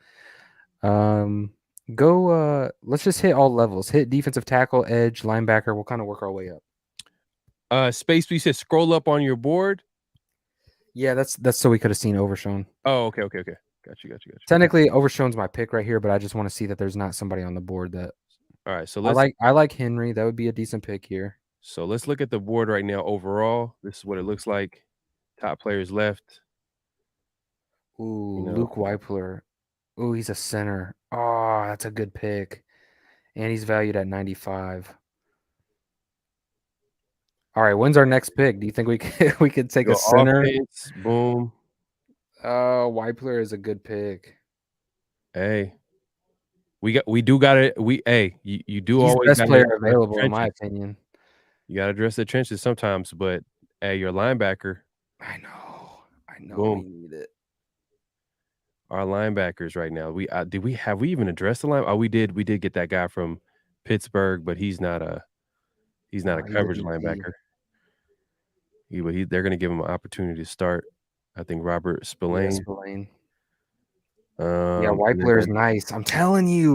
Go. Let's just hit all levels. Hit defensive tackle, edge, linebacker. We'll kind of work our way up. Space B says scroll up on your board. Yeah, that's so we could have seen Overshown. Oh, okay. Got you. Technically, Overshown's my pick right here, but I just want to see that there's not somebody on the board that. All right, so I like Henry. That would be a decent pick here. So let's look at the board right now. Overall, this is what it looks like. Top players left. Ooh, Luke Weipler. Ooh, he's a center. Oh, that's a good pick. And he's valued at 95. All right, when's our next pick? Do you think we could take a center? Offense, boom. Weipler is a good pick. Hey, we do got it. You do He's always best player address the available, in my trenches. opinion. You got to address the trenches sometimes, but hey, your linebacker. I know. Boom. We need it. Our linebackers right now. Have we even addressed the line? Oh, we did. We did get that guy from Pittsburgh, but he's not a coverage linebacker. They're going to give him an opportunity to start. I think Robert Spillane. Yeah, Spillane. Weipler is nice. I'm telling you,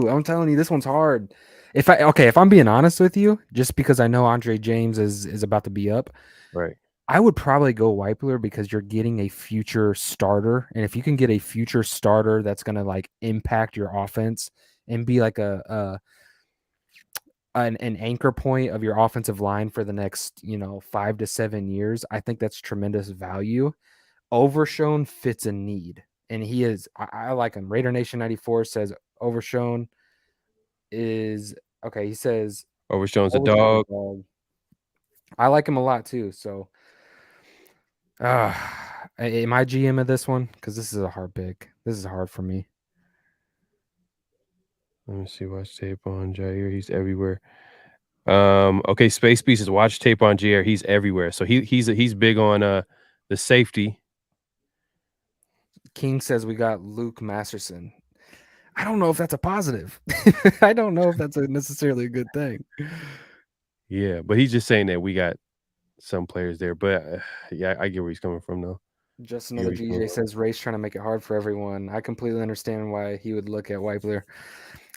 this one's hard. If I'm being honest with you, just because I know Andre James is about to be up, right? I would probably go Weipler because you're getting a future starter, and if you can get a future starter that's going to like impact your offense and be like an anchor point of your offensive line for the next 5 to 7 years, I think that's tremendous value. Overshown fits a need, and he is. I like him. Raider Nation 94 says Overshown is okay. He says Overshown's a dog. I like him a lot too. So, am I GM of this one? Because this is a hard pick. This is hard for me. Let me see. Watch tape on Jair. He's everywhere. Okay. Space Pieces. Watch tape on Jair. He's everywhere. So he's big on the safety. King says we got Luke Masterson. I don't know if that's a positive. I don't know if that's necessarily a good thing. Yeah, but he's just saying that we got some players there. But yeah, I get where he's coming from, though. Just another GJ says Ray's trying to make it hard for everyone. I completely understand why he would look at Weipler.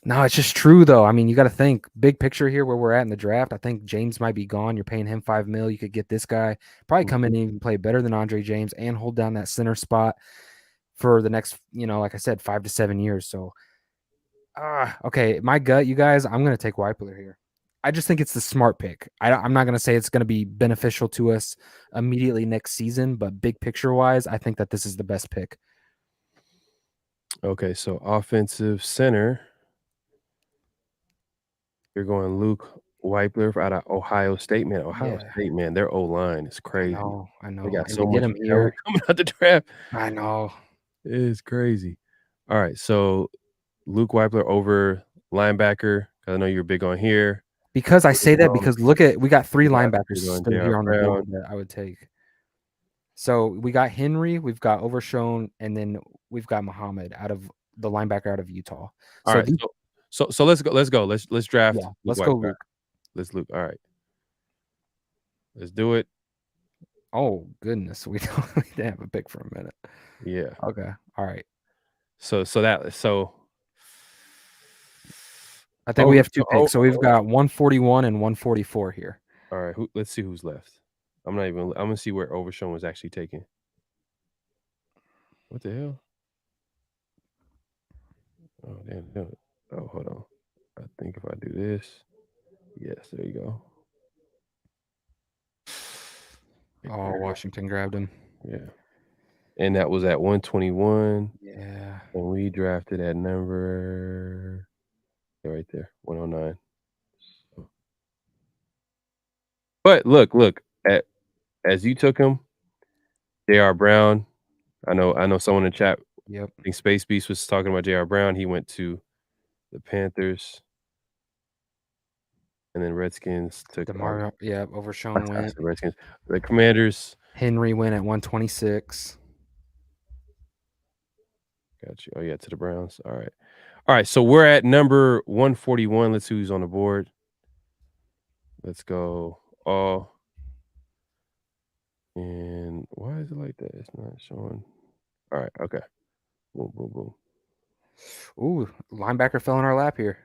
No, it's just true though. I mean, you got to think big picture here where we're at in the draft. I think James might be gone. You're paying him $5 million. You could get this guy, probably come in and even play better than Andre James and hold down that center spot for the next, like I said, 5 to 7 years. So, okay, my gut, you guys, I'm gonna take Weipler here. I just think it's the smart pick. I'm not gonna say it's gonna be beneficial to us immediately next season, but big picture wise, I think that this is the best pick. Okay, so offensive center. You're going Luke Weipler out of Ohio State, man. Ohio Yeah. State, man, their O-line is I crazy. know, They got and so to get much him talent here, coming out the draft. I know. It's crazy. All right, so Luke Weipler over linebacker. 'Cause I know you're big on here. Because I say that Overshown. because look at we got 3 You're linebackers going still J.R. here on the Brown. board that I would take. So we got Henry, we've got Overshown, and then we've got Muhammad out of the linebacker out of Utah. All So right, so let's go. Let's draft. yeah, Luke let's go Weipler. Luke. Let's Luke. All right, let's do it. Oh goodness, we didn't have a pick for a minute. Yeah. Okay, all right. So I think we have 2 picks. So we've got 141 and 144 here. All right, let's see who's left. I'm gonna see where Overshown was actually taken. What the hell? Oh damn. Oh, hold on. I think if I do this, yes, there you go. Oh, Washington grabbed him. Yeah. And that was at 121. Yeah. And we drafted at number right there, 109. But look, as you took him, J.R. Brown. I know someone in chat. Yep. I think Space Beast was talking about J.R. Brown. He went to the Panthers. And then Redskins took DeMario, yeah, Overshown went. the Redskins. The Commanders. Henry went at 126. Got you. Oh yeah, to the Browns. All right. All right. So we're at number 141. Let's see who's on the board. Let's go. All. And why is it like that? It's not showing. All right. Okay. Boom, boom, boom. Ooh, linebacker fell in our lap here.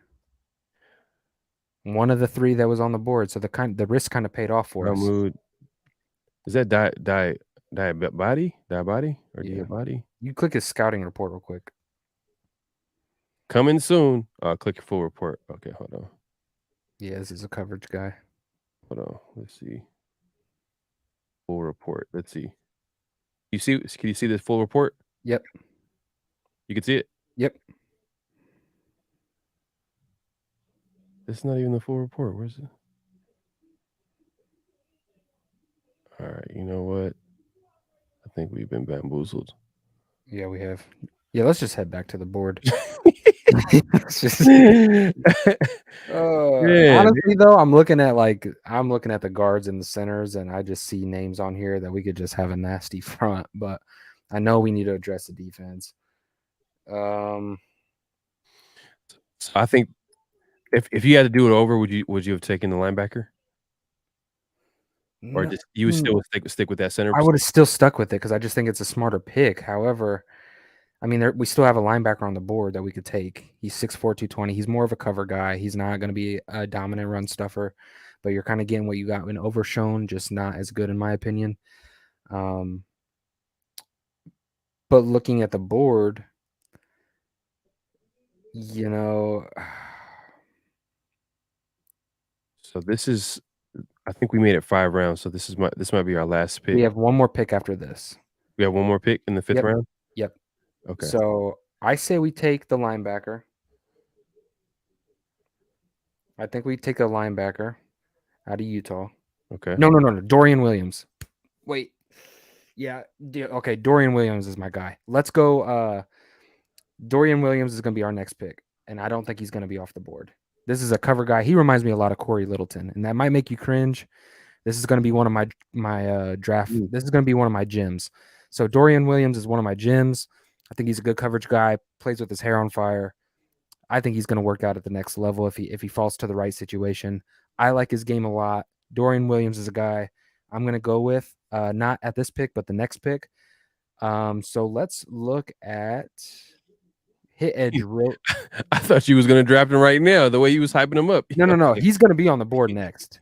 One of the 3 that was on the board, so the risk kind of paid off for us. Mood. Is that Diabody or Yeah. Diabody? You click his scouting report real quick. Coming soon. Click your full report. Okay, hold on. Yeah, this is a coverage guy. Hold on. Let's see. Full report. Let's see. Can you see this full report? Yep. You can see it? Yep. It's not even the full report. Where's it? All right. You know what? I think we've been bamboozled. Yeah, we have. Yeah, let's just head back to the board. Honestly, though, I'm looking at the guards and the centers, and I just see names on here that we could just have a nasty front. But I know we need to address the defense. So I think if you had to do it over, would you have taken the linebacker, or just you would still stick with that center? I would have still stuck with it because I just think it's a smarter pick. However, I mean, we still have a linebacker on the board that we could take. He's 6'4", 220. He's more of a cover guy. He's not going to be a dominant run stuffer, but you're kind of getting what you got in Overshown, just not as good in my opinion. But looking at the board, So this is, I think we made it 5 rounds. So this might be our last pick. We have one more pick after this. We have one more pick in the 5th round. Yep. Okay. So I say we take the linebacker. I think we take a linebacker out of Utah. Okay. No. Dorian Williams. Wait. Yeah. Okay. Dorian Williams is my guy. Let's go. Dorian Williams is going to be our next pick, and I don't think he's going to be off the board. This is a cover guy. He reminds me a lot of Corey Littleton, and that might make you cringe. This is going to be one of my draft. This is going to be one of my gyms. So Dorian Williams is one of my gyms. I think he's a good coverage guy. Plays with his hair on fire. I think he's going to work out at the next level if he falls to the right situation. I like his game a lot. Dorian Williams is a guy I'm going to go with, not at this pick, but the next pick. So let's look at hit edge real. I thought you was gonna draft him right now. The way you was hyping him up. No. He's going to be on the board next.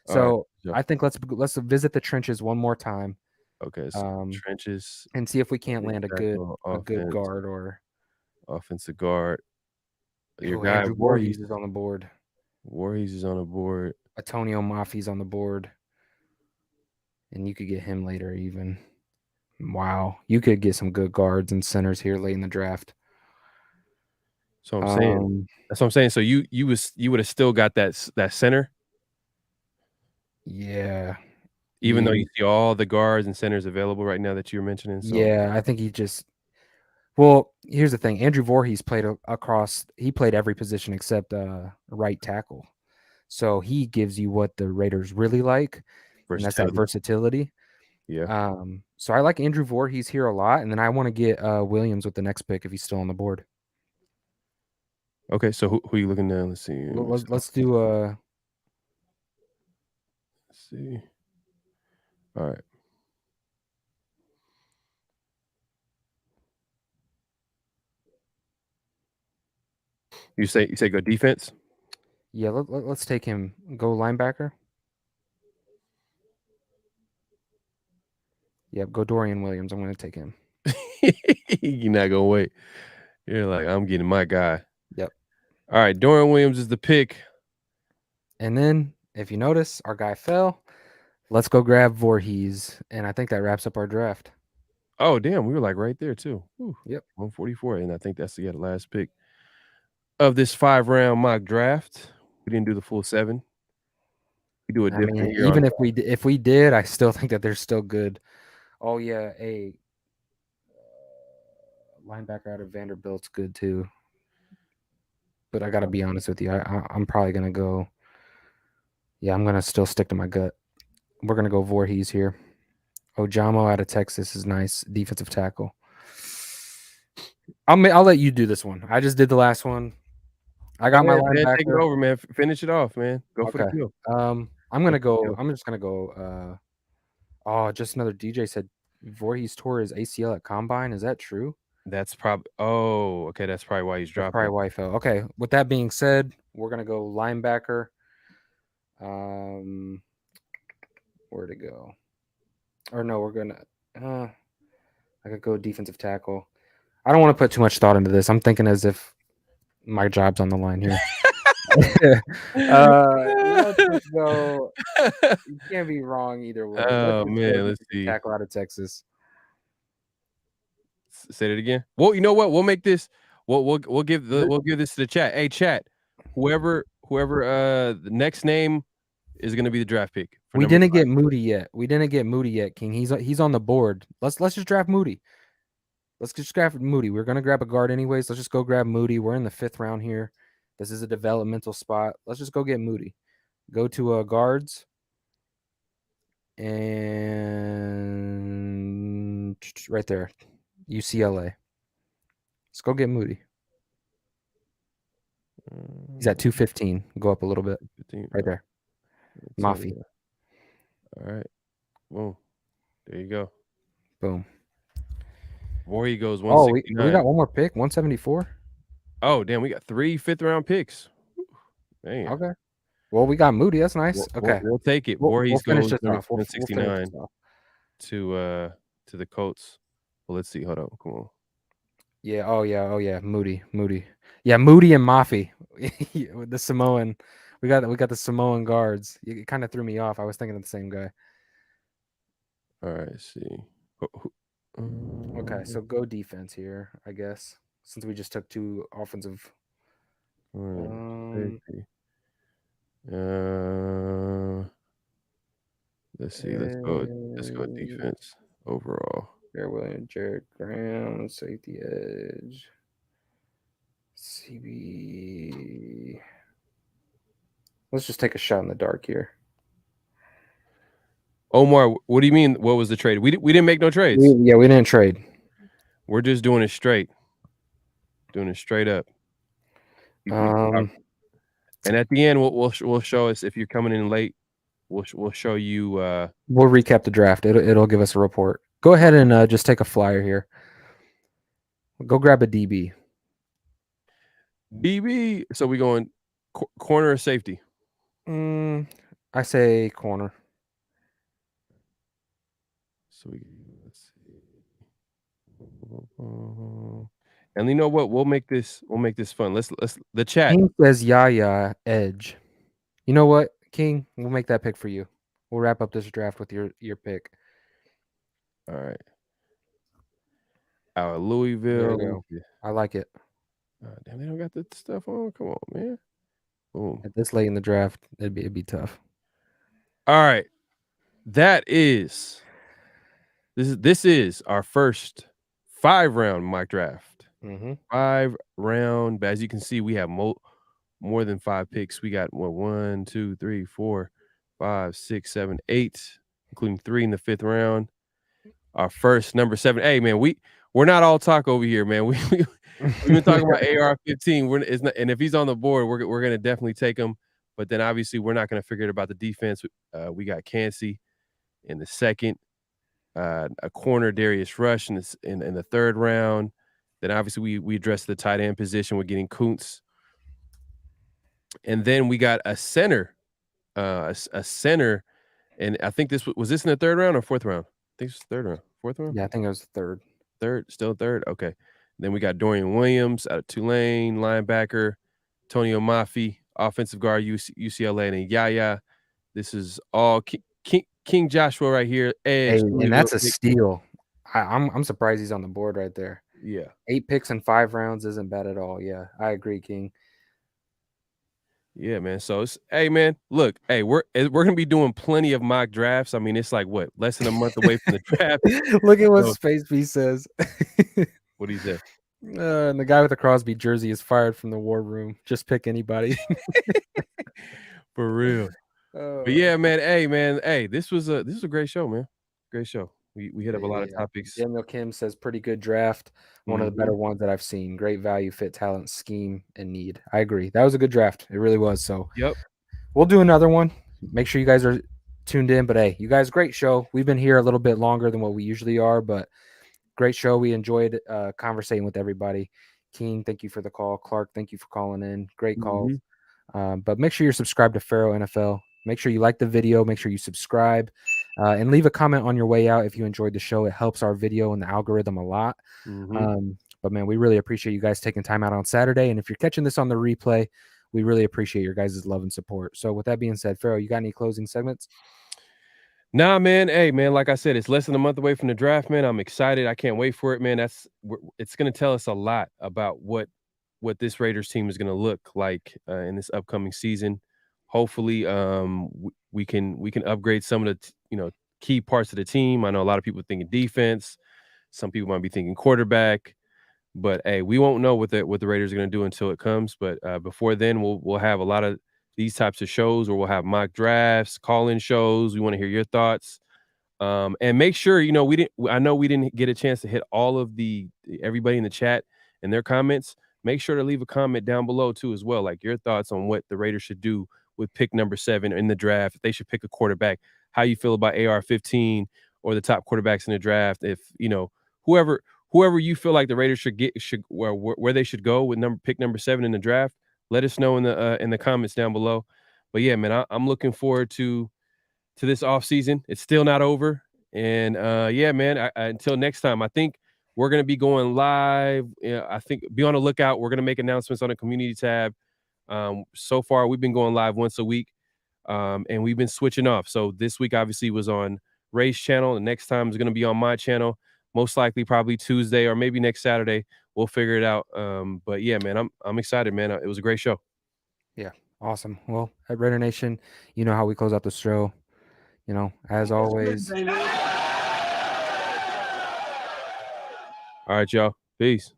All right. So Yeah. I think let's visit the trenches one more time. Okay. So trenches and see if we can't land a good offense, guard or offensive guard. Your guy Andrew Voorhees Voorhees is on the board. Voorhees is on the board. Antonio Mafi's on the board. And you could get him later even. Wow. You could get some good guards and centers here late in the draft. So I'm saying that's what I'm saying. So you would have still got that center, yeah. even though you see all the guards and centers available right now that you're mentioning. So. Yeah, I think he just. Well, here's the thing. Andrew Voorhees played he played every position except right tackle. So he gives you what the Raiders really like, and that's that versatility. Yeah. So I like Andrew Voorhees here a lot, and then I want to get Williams with the next pick if he's still on the board. Okay, so who are you looking at? Let's see. Let's do Let's see. All right. You say go defense? Yeah, let's take him. Go linebacker. Yep, go Dorian Williams. I'm going to take him. You're not gonna wait. You're like, I'm getting my guy. Yep. All right, Dorian Williams is the pick. And then, if you notice, our guy fell. Let's go grab Voorhees, and I think that wraps up our draft. Oh, damn, we were like right there too. Whew. Yep. 144, and I think that's the last pick of this 5-round mock draft. We didn't do the full 7. We do it different here. Even if we did, I still think that they're still good. Oh yeah, a linebacker out of Vanderbilt's good too. But I got to be honest with you. I'm probably going to go. Yeah, I'm going to still stick to my gut. We're going to go Voorhees here. Ojamo out of Texas is nice. Defensive tackle. I'll let you do this one. I just did the last one. I got my linebacker. Man, take it over, man. Finish it off, man. Go for the kill. I'm going to go. I'm just going to go. Just another DJ said Voorhees tore his ACL at Combine. Is that true? That's probably. Oh, okay. That's probably why he's dropping. Probably why he fell. Okay. With that being said, we're gonna go linebacker. Where to go? Or no, we're gonna. I could go defensive tackle. I don't want to put too much thought into this. I'm thinking as if my job's on the line here. Let's just go. You can't be wrong either way. Oh man, let's see. Tackle out of Texas. Say it again. Well, you know what? We'll make this. We'll give this to the chat. Hey, chat. Whoever the next name is going to be the draft pick. We didn't get Moody yet. King. He's on the board. Let's just draft Moody. Let's just draft Moody. We're gonna grab a guard anyways. Let's just go grab Moody. We're in the 5th round here. This is a developmental spot. Let's just go get Moody. Go to guards. And right there. UCLA. Let's go get Moody. He's at 215. Go up a little bit. Right there. Mafi. All right. Boom. There you go. Boom. Or he goes 169. We got one more pick. 174. Oh, damn. We got 3 5th-round picks. Damn. Okay. Well, we got Moody. That's nice. Okay. We'll take it. We'll finish this off. 169 to the Colts. Well, let's see. Hold on. Come on. Yeah. Oh, yeah. Moody. Yeah, Moody and Mafi. The Samoan. We got the Samoan guards. It kind of threw me off. I was thinking of the same guy. All right. Let's see. Okay, so go defense here, I guess, since we just took 2 offensive. Let's see. Let's go defense overall. Fair Williams, Jared Graham, safety edge. CB. Let's just take a shot in the dark here. Omar, what do you mean? What was the trade? We didn't make no trades. We didn't trade. We're just doing it straight. Doing it straight up. And at the end, we'll show us if you're coming in late. We'll show you. We'll recap the draft. It'll give us a report. Go ahead and just take a flyer here. Go grab a DB. DB. So we going corner or safety? I say corner. So let's see. And you know what? We'll make this fun. Let's the chat. King says Yaya edge. You know what, King? We'll make that pick for you. We'll wrap up this draft with your pick. All right. Our There Louisville. you go. I like it. Damn, they don't got that stuff on. Come on, man. Boom. At this late in the draft, it'd be tough. All right. This is our first 5-round mock draft. 5-round. But as you can see, we have more than 5 picks. We got 1, 2, 3, 4, 5, 6, 7, 8, including 3 in the 5th round. Our first number 7. Hey, man, we're not all talk over here, man. We've been talking about AR-15. And if he's on the board, we're gonna definitely take him. But then obviously we're not gonna forget about the defense. We got Cansey in the 2nd, a corner Darius Rush in the 3rd round. Then obviously we addressed the tight end position. We're getting Kuntz, and then we got a center, a center, and I think this was in the 3rd round or 4th round. I think it's 3rd round, 4th round. Yeah, I think it was 3rd. Still 3rd. Okay. Then we got Dorian Williams out of Tulane, linebacker, Tonio Mafi, offensive guard, UCLA, and then Yaya. This is all King Joshua right here. Edge, Hey, and that's a steal. I'm surprised he's on the board right there. Yeah. 8 picks in 5 rounds isn't bad at all. Yeah, I agree, King. Yeah, man. So hey, man, look, hey, we're gonna be doing plenty of mock drafts. I mean, it's like what, less than a month away from the draft. Look at what Space B says. What do you say? And the guy with the Crosby jersey is fired from the war room. Just pick anybody. For real. But yeah, man. Hey, this was a great show, man. Great show. We hit up a lot of topics. Daniel Kim says pretty good draft. One of the better ones that I've seen. Great value, fit, talent, scheme, and need. I agree. That was a good draft. It really was. So yep. We'll do another one. Make sure you guys are tuned in. But hey, you guys, great show. We've been here a little bit longer than what we usually are, but great show. We enjoyed conversating with everybody. King, thank you for the call. Clark, thank you for calling in. Great calls. But make sure you're subscribed to Pharaoh NFL. Make sure you like the video. Make sure you subscribe and leave a comment on your way out if you enjoyed the show. It helps our video and the algorithm a lot. But man, we really appreciate you guys taking time out on Saturday. And if you're catching this on the replay, we really appreciate your guys' love and support. So with that being said, Pharaoh, you got any closing segments? Nah, man. Hey, man, like I said, it's less than a month away from the draft, man. I'm excited. I can't wait for it, man. It's going to tell us a lot about what this Raiders team is going to look like in this upcoming season. Hopefully, we can upgrade some of the key parts of the team. I know a lot of people thinking defense. Some people might be thinking quarterback. But hey, we won't know what the Raiders are going to do until it comes. But before then, we'll have a lot of these types of shows where we'll have mock drafts, call-in shows. We want to hear your thoughts. And make sure, I know we didn't get a chance to hit all of everybody in the chat and their comments. Make sure to leave a comment down below too, as well. Like your thoughts on what the Raiders should do with pick number 7 in the draft. If they should pick a quarterback, how you feel about AR-15 or the top quarterbacks in the draft. If, whoever you feel like the Raiders should where they should go with pick number 7 in the draft, let us know in the comments down below. But yeah, man, I'm looking forward to this offseason. It's still not over. And yeah, man, until next time, I think we're going to be going live. I think be on the lookout. We're going to make announcements on the community tab. So far, we've been going live once a week, and we've been switching off. So this week, obviously, was on Ray's channel. The next time is going to be on my channel. Most likely, probably Tuesday or maybe next Saturday. We'll figure it out. But yeah, man, I'm excited, man. It was a great show. Yeah, awesome. Well, at Raider Nation, you know how we close out the show. As always. All right, y'all. Peace.